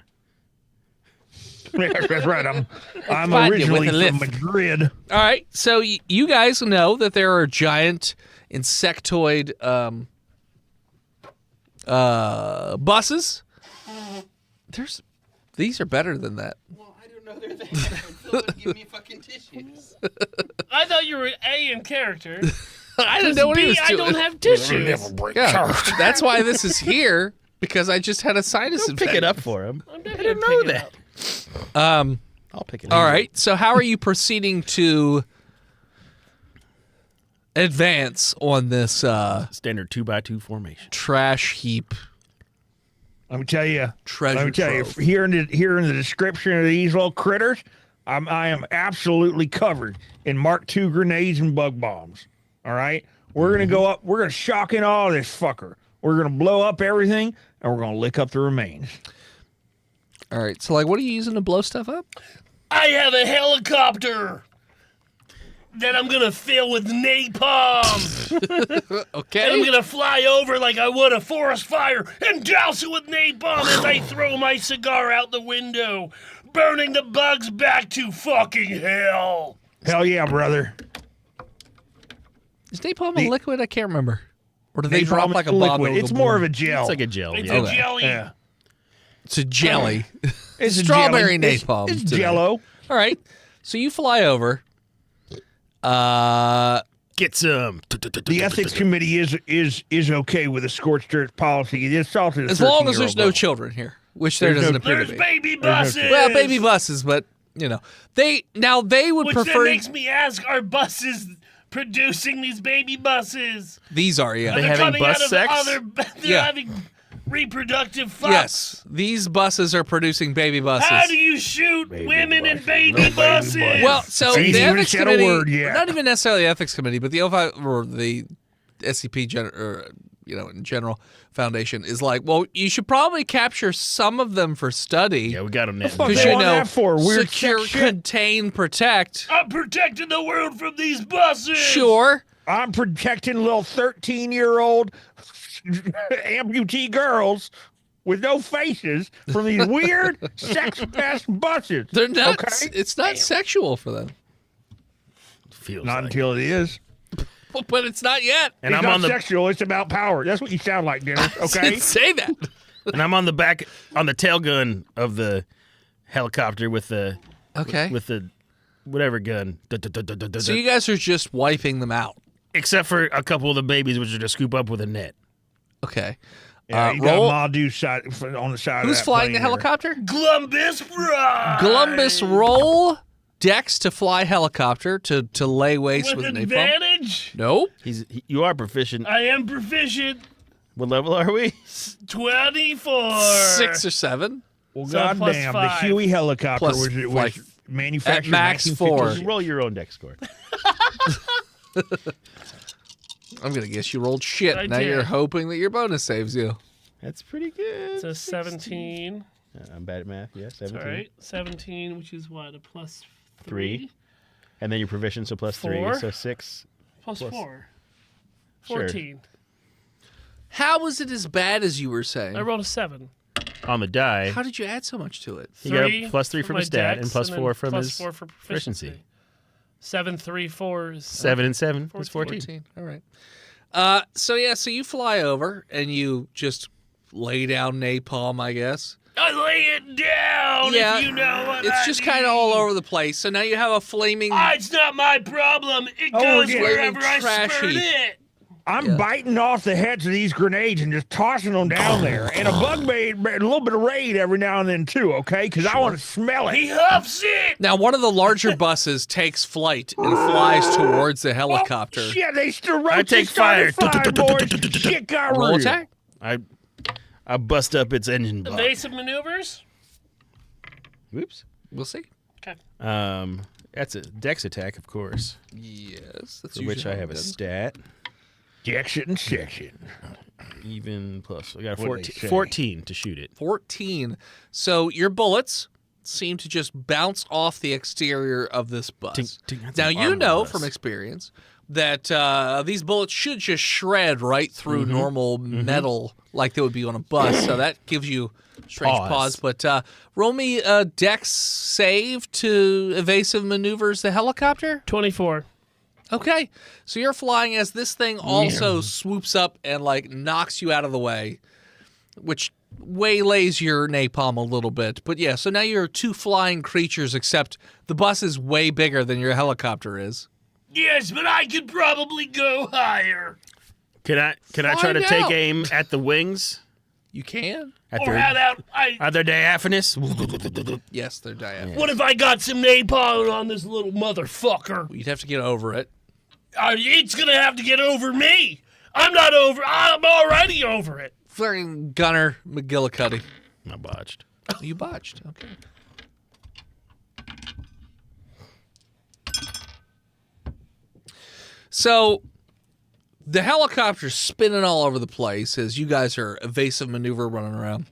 Yes, that's right. I'm España originally with a from lift. Madrid. All right, so you guys know that there are giant insectoid buses. These are better than that. Well, I don't know they're there. Phil would give me fucking tissues. I thought you were A in character. I didn't know what he was I doing. don't have tissues. Never break Yeah, charge. that's why this is here, because I just had a sinus infection. Pick it up for him. I'm I not didn't gonna know pick it that. up. I'll pick it up. All right, so how are you proceeding to advance on this Standard 2x2 formation. trash heap Let me tell you. treasure Let me tell you. trove? Here in the description of these little critters, I am absolutely covered in Mark II grenades and bug bombs. All right, we're gonna go up. We're gonna shock in all this fucker. We're gonna blow up everything, and we're gonna lick up the remains. All right, so like, what are you using to blow stuff up? I have a helicopter that I'm gonna fill with napalm. Okay. And I'm gonna fly over like I would a forest fire and douse it with napalm as I throw my cigar out the window, burning the bugs back to fucking hell. Hell yeah, brother. Is napalm a liquid? I can't remember. Or do they drop Napalm like a is bomb? liquid. It's more of a gel. It's like a gel. It's Yeah. a jelly. yeah. It's a jelly. It's a Strawberry jelly. napalm It's today. Jello. All right, so you fly over. Get some. The ethics committee is okay with a scorched earth policy. It assaulted a As long as 13-year-old there's no girl. children here, which there There's doesn't no- appear There's to be. baby buses. Well, baby buses, but you know, they would Which prefer then makes me ask, are buses producing these baby buses? these are They They're having coming bus out of sex? They're Yeah. having reproductive fucks. yes, these buses are producing baby buses. How do you shoot women in buses. baby No baby buses? buses. Well, so Ain't the even ethics said a committee, word yet. not even necessarily the ethics committee, but the OFI or the SCP, in general, foundation is like, well, you should probably capture some of them for study. Yeah, we got them now. fuck Because they you want know, that for? Weird secure, sex shit? contain, protect. I'm protecting the world from these buses. Sure. I'm protecting little 13-year-old amputee girls with no faces from these weird sex-pest buses. They're not. Okay? It's not sexual for them, Feels Not like. until it is. but it's not yet. And It's I'm not on the sexual. It's about power. That's what you sound like, Dennis. Okay. Say that. and I'm on the back on the tail gun of the helicopter with the Okay. with the whatever gun. So you guys are just wiping them out. Except for a couple of the babies, which are to scoop up with a net. Okay. Yeah, you got roll. Madu side on the side. Who's of that flying the plane there. helicopter? Columbus Pride. Columbus, roll Dex to fly helicopter to lay waste With with napalm. advantage. Nope. You are proficient. I am proficient. What level are we? 24. 6 or 7. Well, So plus goddamn, the 5. Huey helicopter Plus, was like, manufactured at max in 4. 1956. Roll your own deck score. I'm going to guess you rolled shit. I Now did. you're hoping that your bonus saves you. That's pretty good. So 17. I'm bad at math. Yeah, 17. All right. 17, which is what? A plus 3. And then your proficient, so plus 3. 4. So 6. Plus Plus- 4. Sure. 14. How was it as bad as you were saying? I rolled a 7. On the die, How did you add so much to it? he got 3 a plus 3 from my his stat dex, and plus then 4 from plus his 4 for proficiency. proficiency. 7, 3, 4 is 7 and 7 is 14. 14. All right. So you fly over and you just lay down napalm, I guess. I lay it down Yeah, if you know what It's I just kind of mean. all over the place. So now you have a flaming. It's not my problem. It Oh, goes yeah. wherever I Trash spurt heap. it. I'm Yeah. biting off the heads of these grenades and just tossing them down there. And a bug bait, a little bit of raid every now and then too, okay? Because I want to smell He it. huffs it. Now one of the larger buses takes flight and flies towards the helicopter. Oh, shit, they still I take fire. Flying, boys. Shit got Roll real. attack. I bust up its engine block. Evasive maneuvers. Whoops. We'll see. Okay. That's a dex attack, of course, Yes, that's for which usually I how have it a goes. stat. Section, section. Even plus. I got a What'd they 14, say? 14 to shoot it. 14. So your bullets seem to just bounce off the exterior of this bus. Tink, tink, that's Now an you know armor from bus. experience that these bullets should just shred right through normal metal like they would be on a bus. So that gives you strange pause. But roll me a dex save to evasive maneuvers the helicopter. 24. Okay, so you're flying as this thing also swoops up and like knocks you out of the way, which waylays your napalm a little bit. But yeah, so now you're two flying creatures, except the bus is way bigger than your helicopter is. Yes, but I could probably go higher. Can I try to Find take out. aim at the wings? You can. Or how about Are they diaphanous? Yes, they're diaphanous. what if I got some napalm on this little motherfucker? You'd have to get over it. It's gonna have to get over me. I'm not over. I'm already over it. Flirting Gunner McGillicuddy. I botched. You botched. Okay. So the helicopter's spinning all over the place as you guys are evasive maneuver running around.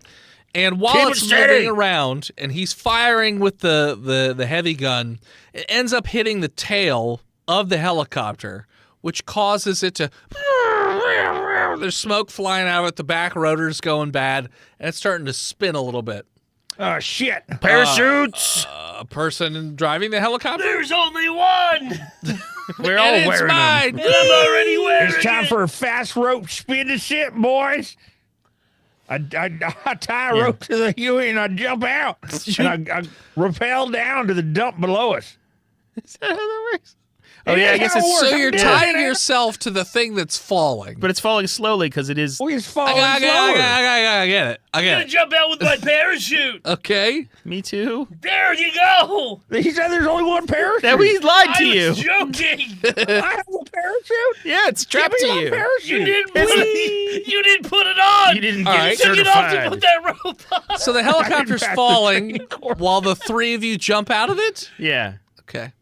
And while Keep it's it steady. moving around and he's firing with the heavy gun, it ends up hitting the tail of the helicopter, which causes it to... There's smoke flying out of it, the back rotor's going bad, and it's starting to spin a little bit. Oh, shit. Parachutes. A person driving the helicopter? There's only one, We're all And it's wearing mine! and I'm already wearing It's time it. for a fast rope spin to shit, boys. I tie a rope to the Huey and I jump out. And I rappel down to the dump below us. Is that how that works? Oh yeah, I guess it's So I'm you're doing tying it. yourself to the thing that's falling. but it's falling slowly because it is. We just I falling get it. slower. I get it. I I'm get gonna it. jump out with my parachute. Okay. Me too. There you go. He said there's only one parachute. That we lied I to you. was joking. I have a parachute. Yeah, it's strapped Give to me my you. parachute. You didn't put it on. You didn't All get right. took it off to certified. put that rope on. So the helicopter's pass the falling training course. while the three of you jump out of it? Yeah. Okay.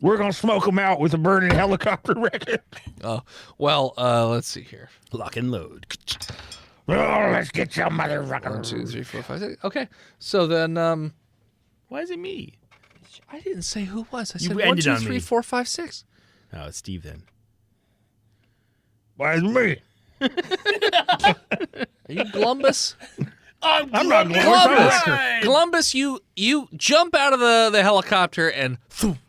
We're going to smoke them out with a burning helicopter wreckage. Oh, well, let's see here. Lock and load. Oh, let's get some motherfucker. 1, 2, 3, 4, 5, 6. Okay. So then, Why is it me? I didn't say who it was. I You said 1, ended 2, on 3, me. 4, 5, 6. Oh, it's Steve then. Why is me? Are you Columbus? I'm not Columbus. Columbus. Prime. Columbus, you jump out of the helicopter and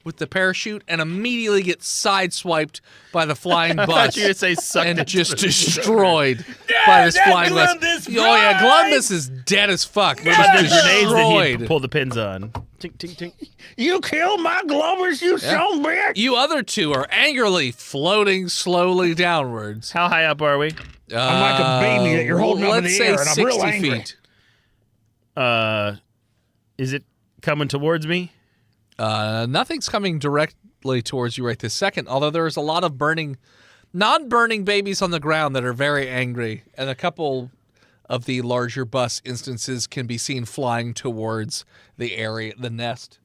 with the parachute and immediately get sideswiped by the flying I bus thought you were gonna say sucked and it. just destroyed by this that's flying bus. Columbus Oh yeah, Prime. Columbus is dead as fuck. But the grenades that he Destroyed. pulled the pins on. Tink, tink, tink. You killed my Globbers, you son of a bitch. You other two are angrily floating slowly downwards. How high up are we? I'm like a baby that you're holding up in let's the say air, and I'm real 60 angry. feet. Is it coming towards me? Nothing's coming directly towards you right this second, although there's a lot of non-burning babies on the ground that are very angry, and a couple of the larger bus instances can be seen flying towards the area, the nest.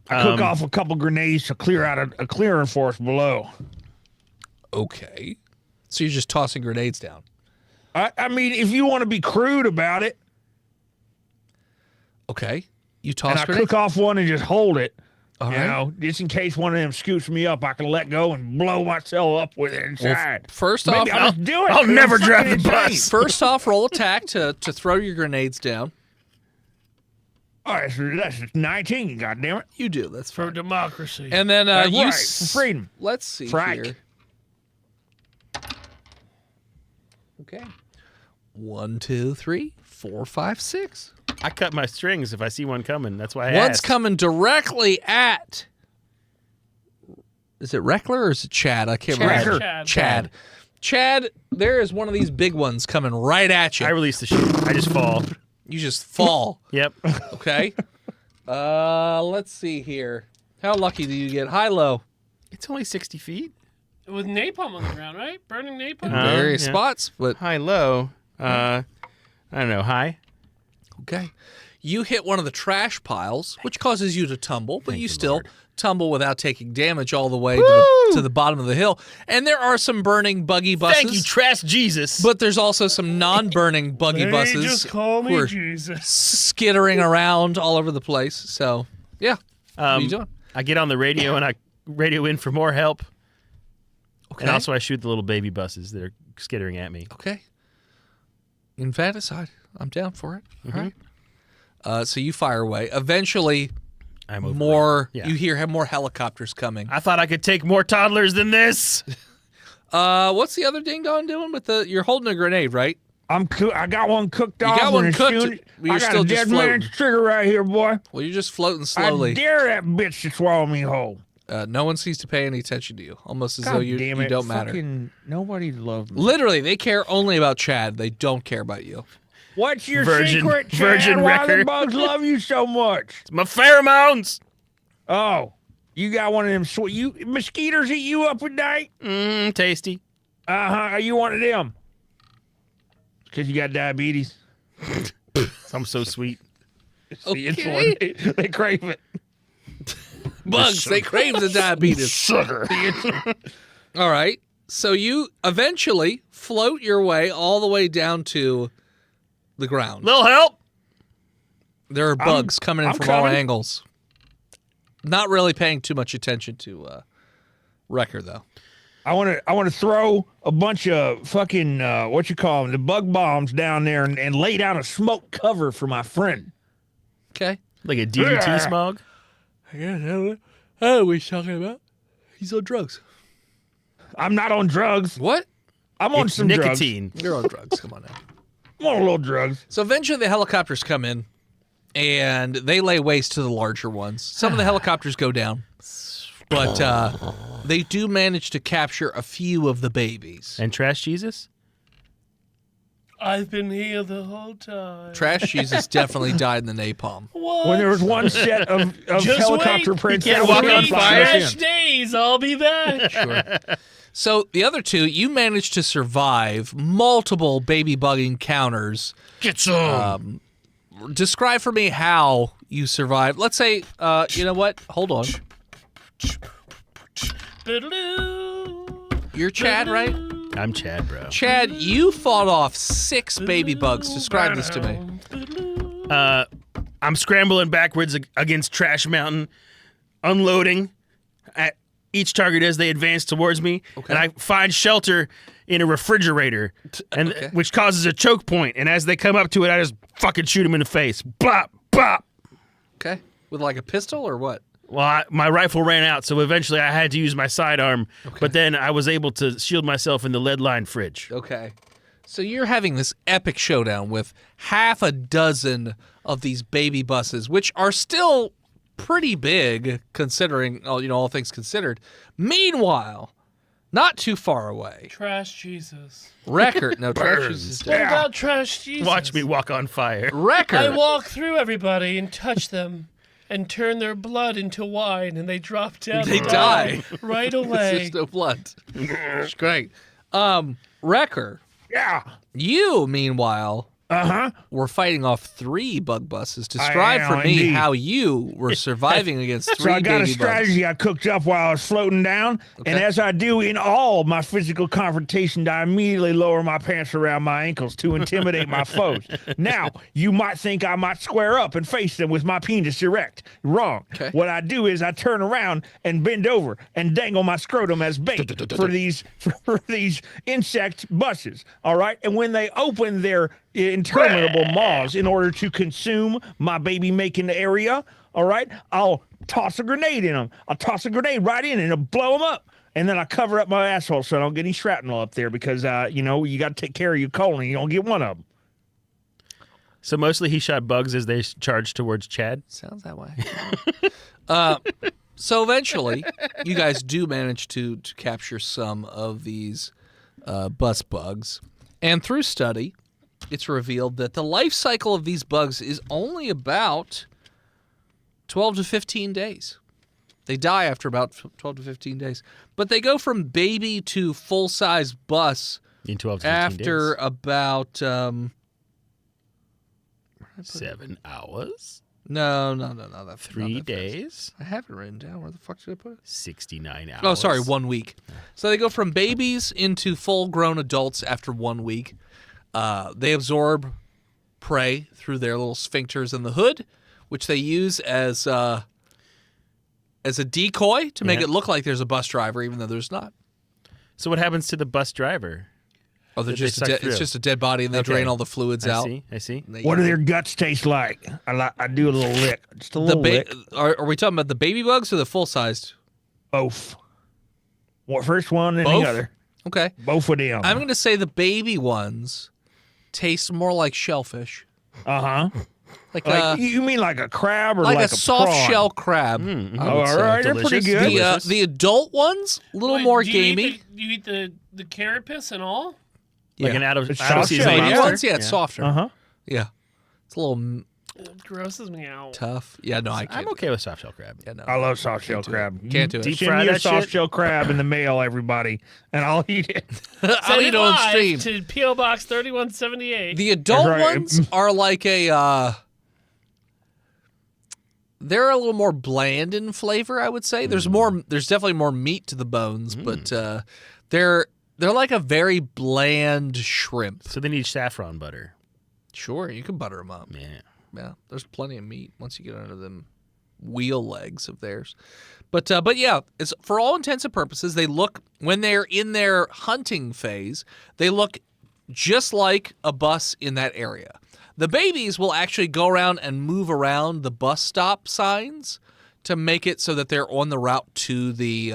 I cook off a couple grenades to clear out a clearing force below. Okay. So you're just tossing grenades down. I mean, if you want to be crude about it, Okay. You and toss I grenades? cook off one and just hold it, All you right. know, just in case one of them scoots me up, I can let go and blow myself up with it Well, inside. first off, Maybe I'll just do it. I'll 'cause I'm never fucking drive the insane. bus. first off, roll attack to throw your grenades down. All right, so that's 19, goddammit. You do. That's For fine. democracy. And then That's you right, for freedom. Let's see Frank. here. Okay. 1, 2, 3, 4, 5, 6. I cut my strings if I see one coming. That's why I One's asked. coming directly at. Is it Reckler or is it Chad? I can't remember. Chad. Chad, there is one of these big ones coming right at you. I release the shoot. I just fall. You just fall. Yep. Okay. Let's see here. How lucky do you get? High, low. It's only 60 feet. With napalm on the ground, right? Burning napalm. Various yeah. spots, but High, low. I don't know. High. okay. You hit one of the trash piles, which causes you to tumble, but you you, still Lord. tumble without taking damage all the way to the bottom of the hill. And there are some burning buggy buses. Thank you, Trash Jesus. But there's also some non-burning buggy They buses just call who me are Jesus. skittering around all over the place. So, yeah. What are you doing? I get on the radio and I radio in for more help. Okay. And also I shoot the little baby buses that are skittering at me. Okay. Infanticide. I'm down for it. All right. So you fire away. Eventually, I'm over more. Yeah. You hear more helicopters coming. I thought I could take more toddlers than this. What's the other ding dong doing with the? You're holding a grenade, right? I got one cooked You off. got one and it's cooked, shooting- but you're I got still a just dead man's floating. trigger right here, boy. Well, you're just floating I slowly. dare that bitch to swallow me whole. No one seems to pay any attention to you, almost as God though you damn it. don't matter. Fucking nobody loves me. Literally, they care only about Chad. They don't care about you. What's your Virgin- secret, Chad? virgin Why the wrecker. bugs love you so much? My pheromones. Oh, you got one of them sweet. You mosquitoes eat you up at night? Tasty. Are you one of them? Because you got diabetes. I'm so sweet. It's the insulin. They crave it. Bugs, they crave the diabetes. Sugar. All right. So you eventually float your way all the way down to the ground. Little help. There are bugs coming in I'm from all coming. angles. Not really paying too much attention to Wrecker, though. I want to throw a bunch of fucking what you call them, the bug bombs down there and lay down a smoke cover for my friend. Okay. Like a DDT smog. Oh, we're talking about? He's on drugs. I'm not on drugs. What? I'm on It's some drugs. nicotine. You're on drugs. Come on now. I'm on a little drugs. So eventually the helicopters come in, and they lay waste to the larger ones. Some of the helicopters go down, but they do manage to capture a few of the babies. And Trash Jesus? I've been here the whole time. Trash Jesus definitely died in the napalm. What? When there was one set of Just helicopter wait. prints, You can't that walk was on in. fire. Fresh days, I'll be back. Sure. So the other two, you managed to survive multiple baby bug encounters. Get some. Describe for me how you survived. Let's say, you know what? Hold on. You're Chad, right? I'm Chad, bro. Chad, you fought off 6 baby bugs. Describe this to me. I'm scrambling backwards against Trash Mountain, unloading at each target as they advance towards me, and I find shelter in a refrigerator, and which causes a choke point. And as they come up to it, I just fucking shoot them in the face. Bop, bop. Okay. With like a pistol or what? Well, my rifle ran out, so eventually I had to use my sidearm. But then I was able to shield myself in the lead-lined fridge. Okay. So you're having this epic showdown with half a dozen of these baby buses, which are still pretty big considering, all things considered. Meanwhile, not too far away, Trash Jesus. Wrecker. No, Trash Jesus is What dead. about Trash Jesus? Watch me walk on fire. Wrecker. I walk through everybody and touch them and turn their blood into wine, and they drop down. They and die. right away. There's no blood. It's great. Wrecker, Yeah. you, meanwhile, were fighting off 3 bug buses. Describe I for am, me indeed. how you were surviving against 3 So I got a baby strategy bugs. I cooked up while I was floating down, and as I do in all my physical confrontation, I immediately lower my pants around my ankles to intimidate my foes. Now, you might think I might square up and face them with my penis erect. Wrong. Okay. What I do is I turn around and bend over and dangle my scrotum as bait for these insect buses. All right, and when they open their interminable maws in order to consume my baby making area, all right, I'll toss a grenade in them. I'll toss a grenade right in and it'll blow them up. And then I cover up my asshole so I don't get any shrapnel up there because, you got to take care of your colon. You don't get one of them. So mostly he shot bugs as they charged towards Chad. Sounds that way. So eventually, you guys do manage to capture some of these bus bugs. And through study, it's revealed that the life cycle of these bugs is only about 12 to 15 days. They die after about 12 to 15 days. But they go from baby to full-size bus In 12 to 15 after days. about... 7 hours. No. That's 3 not that fast. days. I have it written down. Where the fuck did I put it? 69 hours. Oh, sorry, 1 week. So they go from babies into full-grown adults after 1 week. They absorb prey through their little sphincters in the hood, which they use as a decoy to make Yeah. it look like there's a bus driver, even though there's not. So what happens to the bus driver? Oh, they're That they just suck it's through. just a dead body, and they Okay. drain all the fluids out. I see. They- What do their guts taste like? I do a little lick. Just a the little lick. are we talking about the baby bugs or the full-sized? Both. What, first one and Both? the other. Okay. Both of them. I'm going to say the baby ones taste more like shellfish. Uh-huh. Like you mean like a crab or like like a soft prawn? shell crab. I would All say. right, they're pretty good. The adult ones, a little more Do gamey. you eat the carapace and all? Like an out of It's season soft shell, Baby yeah. lobster? ones, yeah, it's softer. Uh-huh. Yeah, it's a little It grosses me out. tough. Yeah, no, I can't. I'm okay with soft shell crab. Yeah, no. I love soft shell crab. Can't do it. Deep Send fry me a that soft shit? shell crab in the mail, everybody, and I'll eat it. I'll eat it on stream. To P.O. Box 3178. The adult Right. ones are like a. They're a little more bland in flavor, I would say. There's definitely more meat to the bones, but they're like a very bland shrimp. So they need saffron butter. Sure, you can butter them up. Yeah. Yeah, there's plenty of meat once you get under them wheel legs of theirs. But yeah, it's for all intents and purposes, they look, when they're in their hunting phase, they look just like a bus in that area. The babies will actually go around and move around the bus stop signs to make it so that they're on the route to the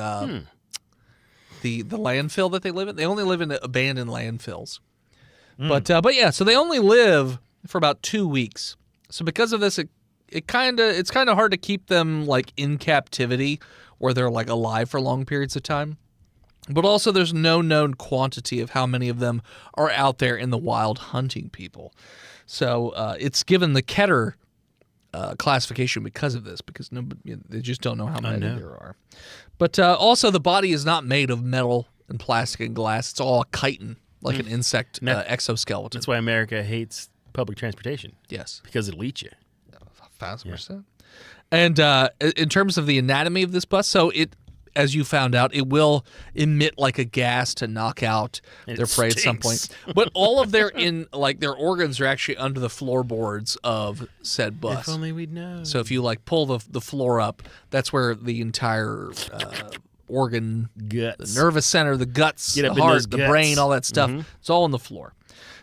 landfill that they live in. They only live in abandoned landfills. But yeah, so they only live for about 2 weeks. So because of this, it's kind of hard to keep them like in captivity where they're like alive for long periods of time. But also there's no known quantity of how many of them are out there in the wild hunting people. So it's given the Keter classification because of this, because they just don't know how many there are. But also the body is not made of metal and plastic and glass. It's all chitin, like an insect exoskeleton. That's why America hates public transportation. Yes. Because it'll eat you. 1,000%. And in terms of the anatomy of this bus, so it, as you found out, it will emit like a gas to knock out their prey at some point. But all of their their organs are actually under the floorboards of said bus. If only we'd know. So if you like pull the floor up, that's where the entire organ, Guts. the nervous center, the guts, Get the up in those heart, the guts. brain, all that stuff, it's all on the floor.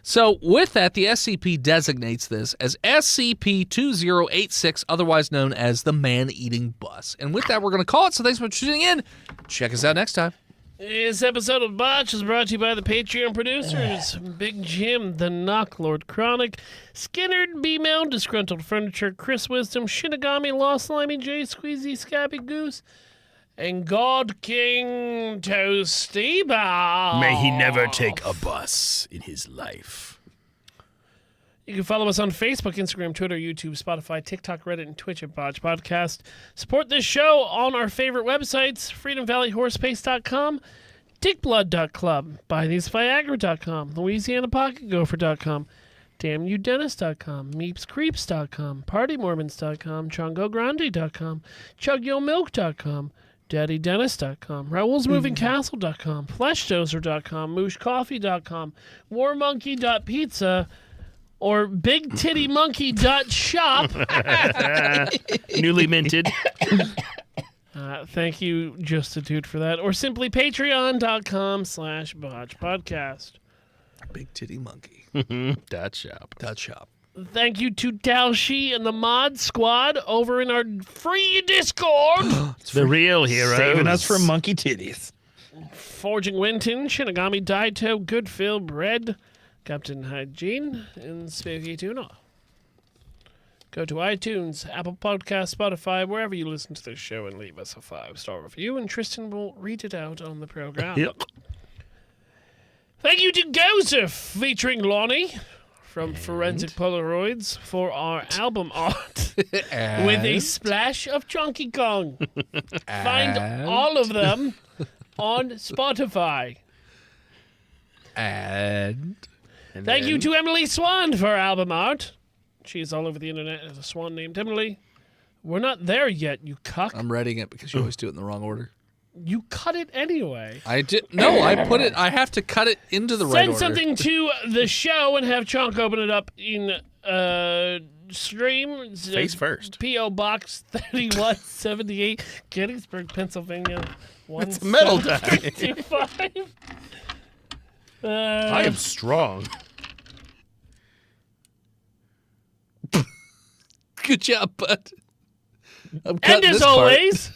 So with that, the SCP designates this as SCP-2086, otherwise known as the Man-Eating Bus. And with that, we're going to call it. So thanks for tuning in. Check us out next time. This episode of Botched is brought to you by the Patreon producers Big Jim, the Knocklord Chronic, Skinnerd, B-Mount, Disgruntled Furniture, Chris Wisdom, Shinigami, Lost Limey, J Squeezy, Scabby Goose, and God King Toasty Bow. May he never take a bus in his life. You can follow us on Facebook, Instagram, Twitter, YouTube, Spotify, TikTok, Reddit, and Twitch at Botched Podcast. Support this show on our favorite websites, FreedomValleyHorsepace.com, DickBlood.club, BuyTheseViagra.com, LouisianaPocketGopher.com, DamnYouDentist.com, MeepsCreeps.com, PartyMormons.com, ChongoGrande.com, ChugYourMilk.com, DaddyDentist.com, RaoulsMovingCastle.com, FleshDozer.com, MooshCoffee.com, WarMonkey.pizza, or BigTittyMonkey.shop. Newly minted. Thank you, Justitude, for that. Or simply Patreon.com/BotchPodcast. Big Titty Monkey. .shop. .shop. Thank you to Daoshi and the Mod Squad over in our free Discord. The real heroes. Saving us from monkey titties. Forging Winton, Shinigami Daito, Goodfill, Bread, Captain Hygiene, and Spooky Tuna. Go to iTunes, Apple Podcasts, Spotify, wherever you listen to this show, and leave us a 5-star review, and Tristan will read it out on the program. Yep. Thank you to Gozer, featuring Lonnie from Forensic Polaroids, for our album art with a splash of Chunky Kong. Find all of them on Spotify. And Thank you to Emily Swan for our album art. She's all over the internet as a swan named Emily. We're not there yet, you cuck. I'm writing it because you always do it in the wrong order. You cut it anyway. I did. No, I put it. I have to cut it into the right order. Send something to the show and have Chunk open it up in stream. Face first. P.O. Box 3178, Gettysburg, Pennsylvania. It's a metal die. 1725. I am strong. Good job, bud. I'm And cutting as this part. always,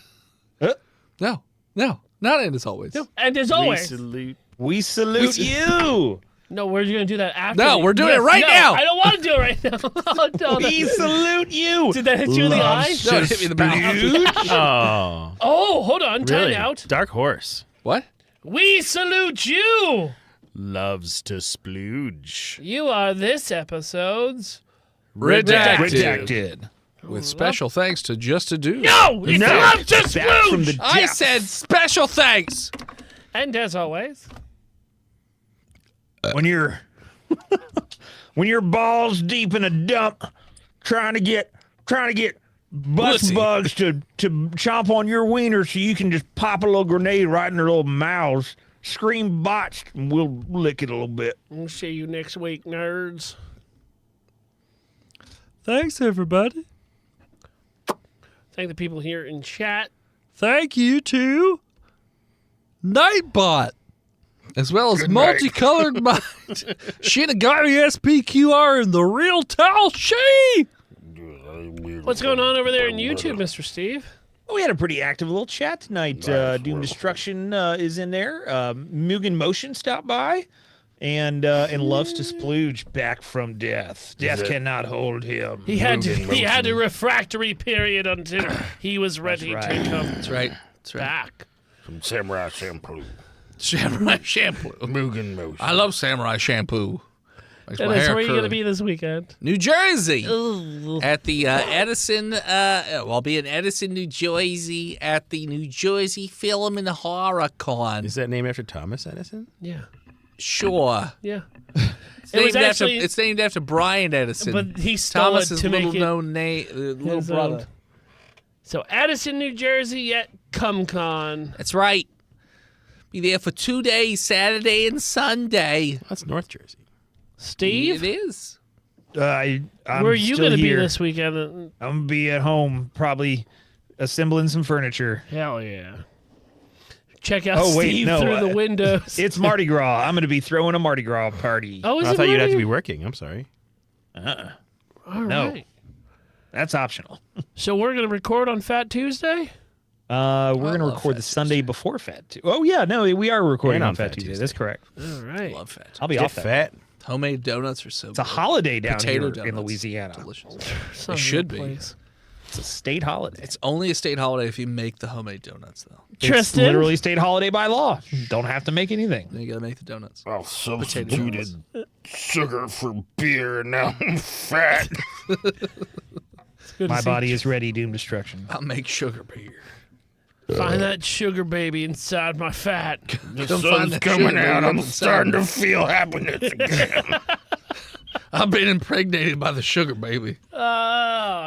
No, not and as always. and as We always, salute. We salute you. No, we're going to do that after. No, we're doing it right now. I don't want to do it right now. Oh, no, We salute you. Did that hit you in the eye? No, it hit me in the mouth. Oh, Oh, hold on. really? Time out. Dark horse What? We salute you. loves to splooge. You are this episode's. Redacted. With special thanks to Just a Dude. No, it's love to Back from the splooge. I depths. said special thanks. And as always, when you're balls deep in a dump, trying to get bus Pussy. bugs to chomp on your wiener so you can just pop a little grenade right in their little mouths. Scream botched, and we'll lick it a little bit. we'll see you next week, nerds. Thanks, everybody. Thank the people here in chat. Thank you to Nightbot, as well as Multicolored Mind, Shinigami SPQR, and the Real Towel She. What's going on over there in YouTube, Mr. Steve? Well, we had a pretty active little chat tonight. Doom Destruction is in there. Mugen Motion stopped by, and loves to splooge back from death. Death cannot hold him. He had a refractory period until he was ready right. to come That's right. That's right. back. Some samurai shampoo. Samurai Shampoo. Mugen motion. I love Samurai Shampoo. Makes my Dennis, hair where are you going to curly. be this weekend? New Jersey. At the Edison, I'll be in Edison, New Jersey at the New Jersey Film and Horror Con. Is that named after Thomas Edison? Yeah. Sure. Yeah. It's It was named actually- after, it's named after Brian Edison. But he stole Thomas's it to make little it known little his, brother. So Addison, New Jersey at CumCon. That's right. Be there for 2 days, Saturday and Sunday. That's North Jersey. Steve, It is. I'm where are you going to be this weekend? I'm going to be at home, probably assembling some furniture. Hell yeah. Check out Oh, wait, Steve no, through the windows. It's Mardi Gras. I'm going to be throwing a Mardi Gras party. Oh, is I it thought you'd have Mardi? to be working. I'm sorry. All no. right. That's optional. So we're going to record on Fat Tuesday? We're going to love record Fat the Sunday before Fat Tuesday. Oh, yeah, no, we are recording And on on Fat Fat Tuesday. Tuesday. That's correct. All right. Love fat. I'll be Get off that. fat. Homemade donuts are so It's a good. holiday down Potato here donuts. in Louisiana. Delicious. Son of a should be. place. It's a state holiday. It's only a state holiday if you make the homemade donuts, though. It's Tristan? literally state holiday by law. Don't have to make anything. Then you gotta make the donuts. I substituted sugar for beer, and now I'm fat. It's good to My see body is ready, Doom Destruction. I'll make sugar beer. Find that sugar baby inside my fat. The Come find sun's that coming sugar out. baby I'm inside starting me. to feel happiness again. I've been impregnated by the sugar baby. All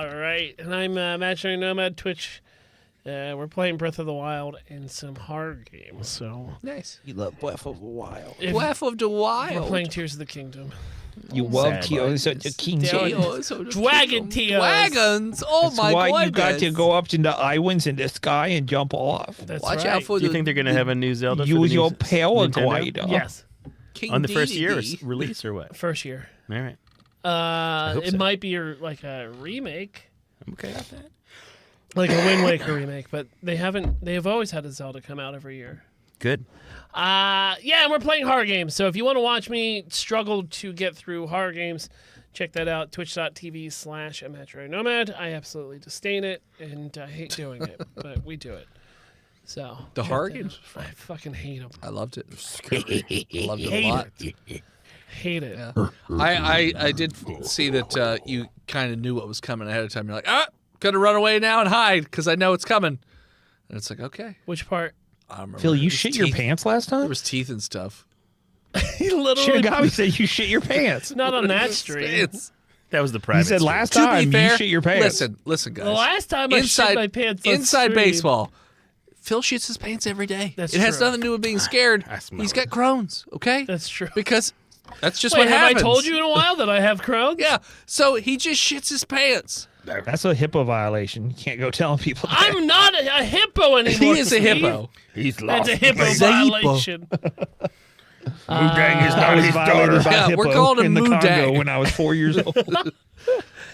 right. And I'm Imaginary Nomad Twitch. We're playing Breath of the Wild and some hard games. So Nice. You love Breath of the Wild. if Breath of the we're Wild. playing Tears of the Kingdom. You love Tears of the Kingdom. Tears of the Dragon Kingdom. tears. Dragons. Oh That's my why goodness. you got to go up in the islands in the sky and jump off. That's Watch right. out for Do you the think they're going to have a new Zelda? for the Use new your s- paraglider. Yes. King On the first year Dedede. release or what? First year. All right. hope It so. might be like a remake. I'm okay with that. Like a Wind Waker remake, but they have always had a Zelda come out every year. Good. Yeah, and we're playing horror games. So if you want to watch me struggle to get through horror games, check that out. Twitch.tv/Imaginary Nomad. I absolutely disdain it, and I hate doing it, but we do it. So The check horror that games? out. I fucking hate them. I loved it. I loved it a Hate lot. Hate it. Yeah. I did see that you kind of knew what was coming ahead of time. You're like, gonna run away now and hide because I know it's coming. And it's like, okay. Which part? I remember. Phil, you There was shit your teeth. pants last There time? was teeth and stuff. He literally Shinigami said you shit your pants. not on that stream. It's, That was the He private. said stream. last to be time fair, you shit your pants. listen, guys. The last time I shit my pants on inside stream- baseball, Phil shits his pants every day. That's it has true. nothing to do with being scared. I smell He's it. got Crohn's, okay? That's true. Because that's just Wait, what have happens. I told you in a while that I have Crohn's? Yeah. So he just shits his pants. That's a HIPAA violation. You can't go telling people that. I'm not a hippo anymore. He is a Steve. hippo. He's That's lost. a hippo He's a hippo. violation. Mudang is I not was his violated daughter. by Yeah, hippo we're calling him in the Mudang. Congo when I was 4 years old.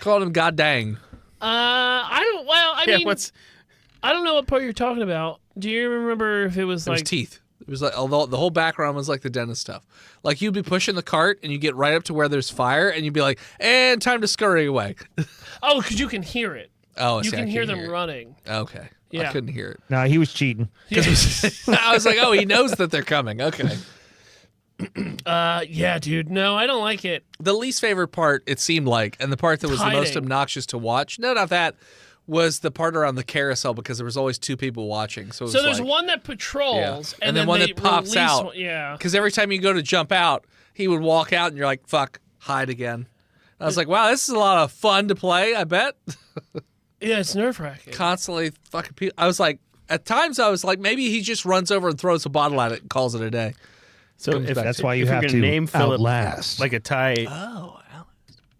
Called him God dang. I don't. Well, I Yeah, mean, what's I don't know what part you're talking about. Do you remember if it was There was like teeth. It was like, although the whole background was like the dentist stuff. Like you'd be pushing the cart and you get right up to where there's fire and you'd be like, and time to scurry away. Oh, because you can hear it. Oh, You see, can I hear couldn't them running. Okay. Yeah. I couldn't hear it. No, he was cheating. I was like, oh, he knows that they're coming. Okay. Yeah, dude. No, I don't like it. The least favorite part, it seemed like, and the part that was the most Hiding. obnoxious to watch, no, not that, was the part around the carousel because there was always two people watching. So, it was So there's like, one that patrols, And then one they that pops release out. one- Yeah. Because every time you go to jump out, he would walk out and you're like, fuck, hide again. I was like, wow, this is a lot of fun to play, I bet. Yeah, it's nerve-wracking. Constantly fucking people. I was like, at times I was like, maybe he just runs over and throws a bottle at it and calls it a day. So Comes if back. That's why you if you're have gonna to name Philip outlast. like a Thai. Oh,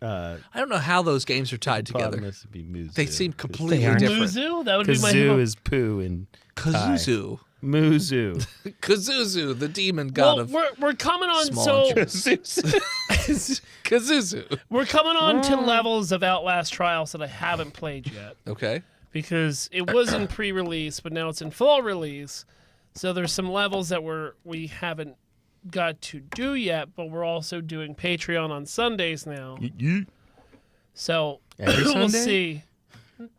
Uh, I don't know how those games are tied together. Hippopotamus would be Muzu. They seem completely They are. different. Muzu? That would be my Kazoo is poo in Kazuzu. Muzu. Kazuzu, the demon god Well, of we're coming on. small So Kazuzu. we're coming on to levels of Outlast Trials that I haven't played yet Okay. because it was in pre-release, but now it's in full release. So there's some levels that we haven't got to do yet, but we're also doing Patreon on Sundays now. So Every we'll Sunday? see.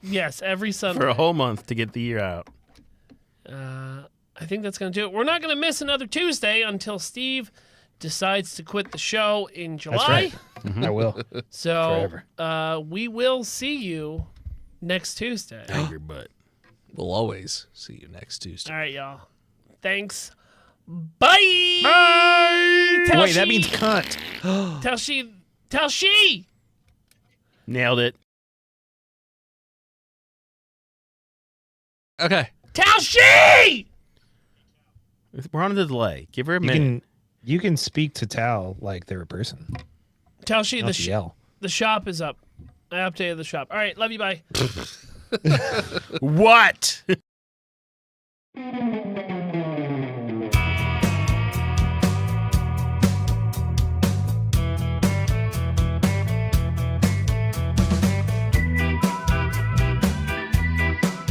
Yes, every Sunday. For a whole month to get the year out. I think that's going to do it. We're not going to miss another Tuesday until Steve decides to quit the show in July. That's right. I will. So Forever. we will see you next Tuesday. Angry butt. We'll always see you next Tuesday. All right, y'all. Thanks. Bye. Bye. Wait, that means cunt. Tell she. Nailed it. Okay. Tell she. We're on the delay. Give her a minute. You can speak to Tal like they're a person. Tell she Not to yell. the shop is up. I updated the shop. All right, love you. Bye. What?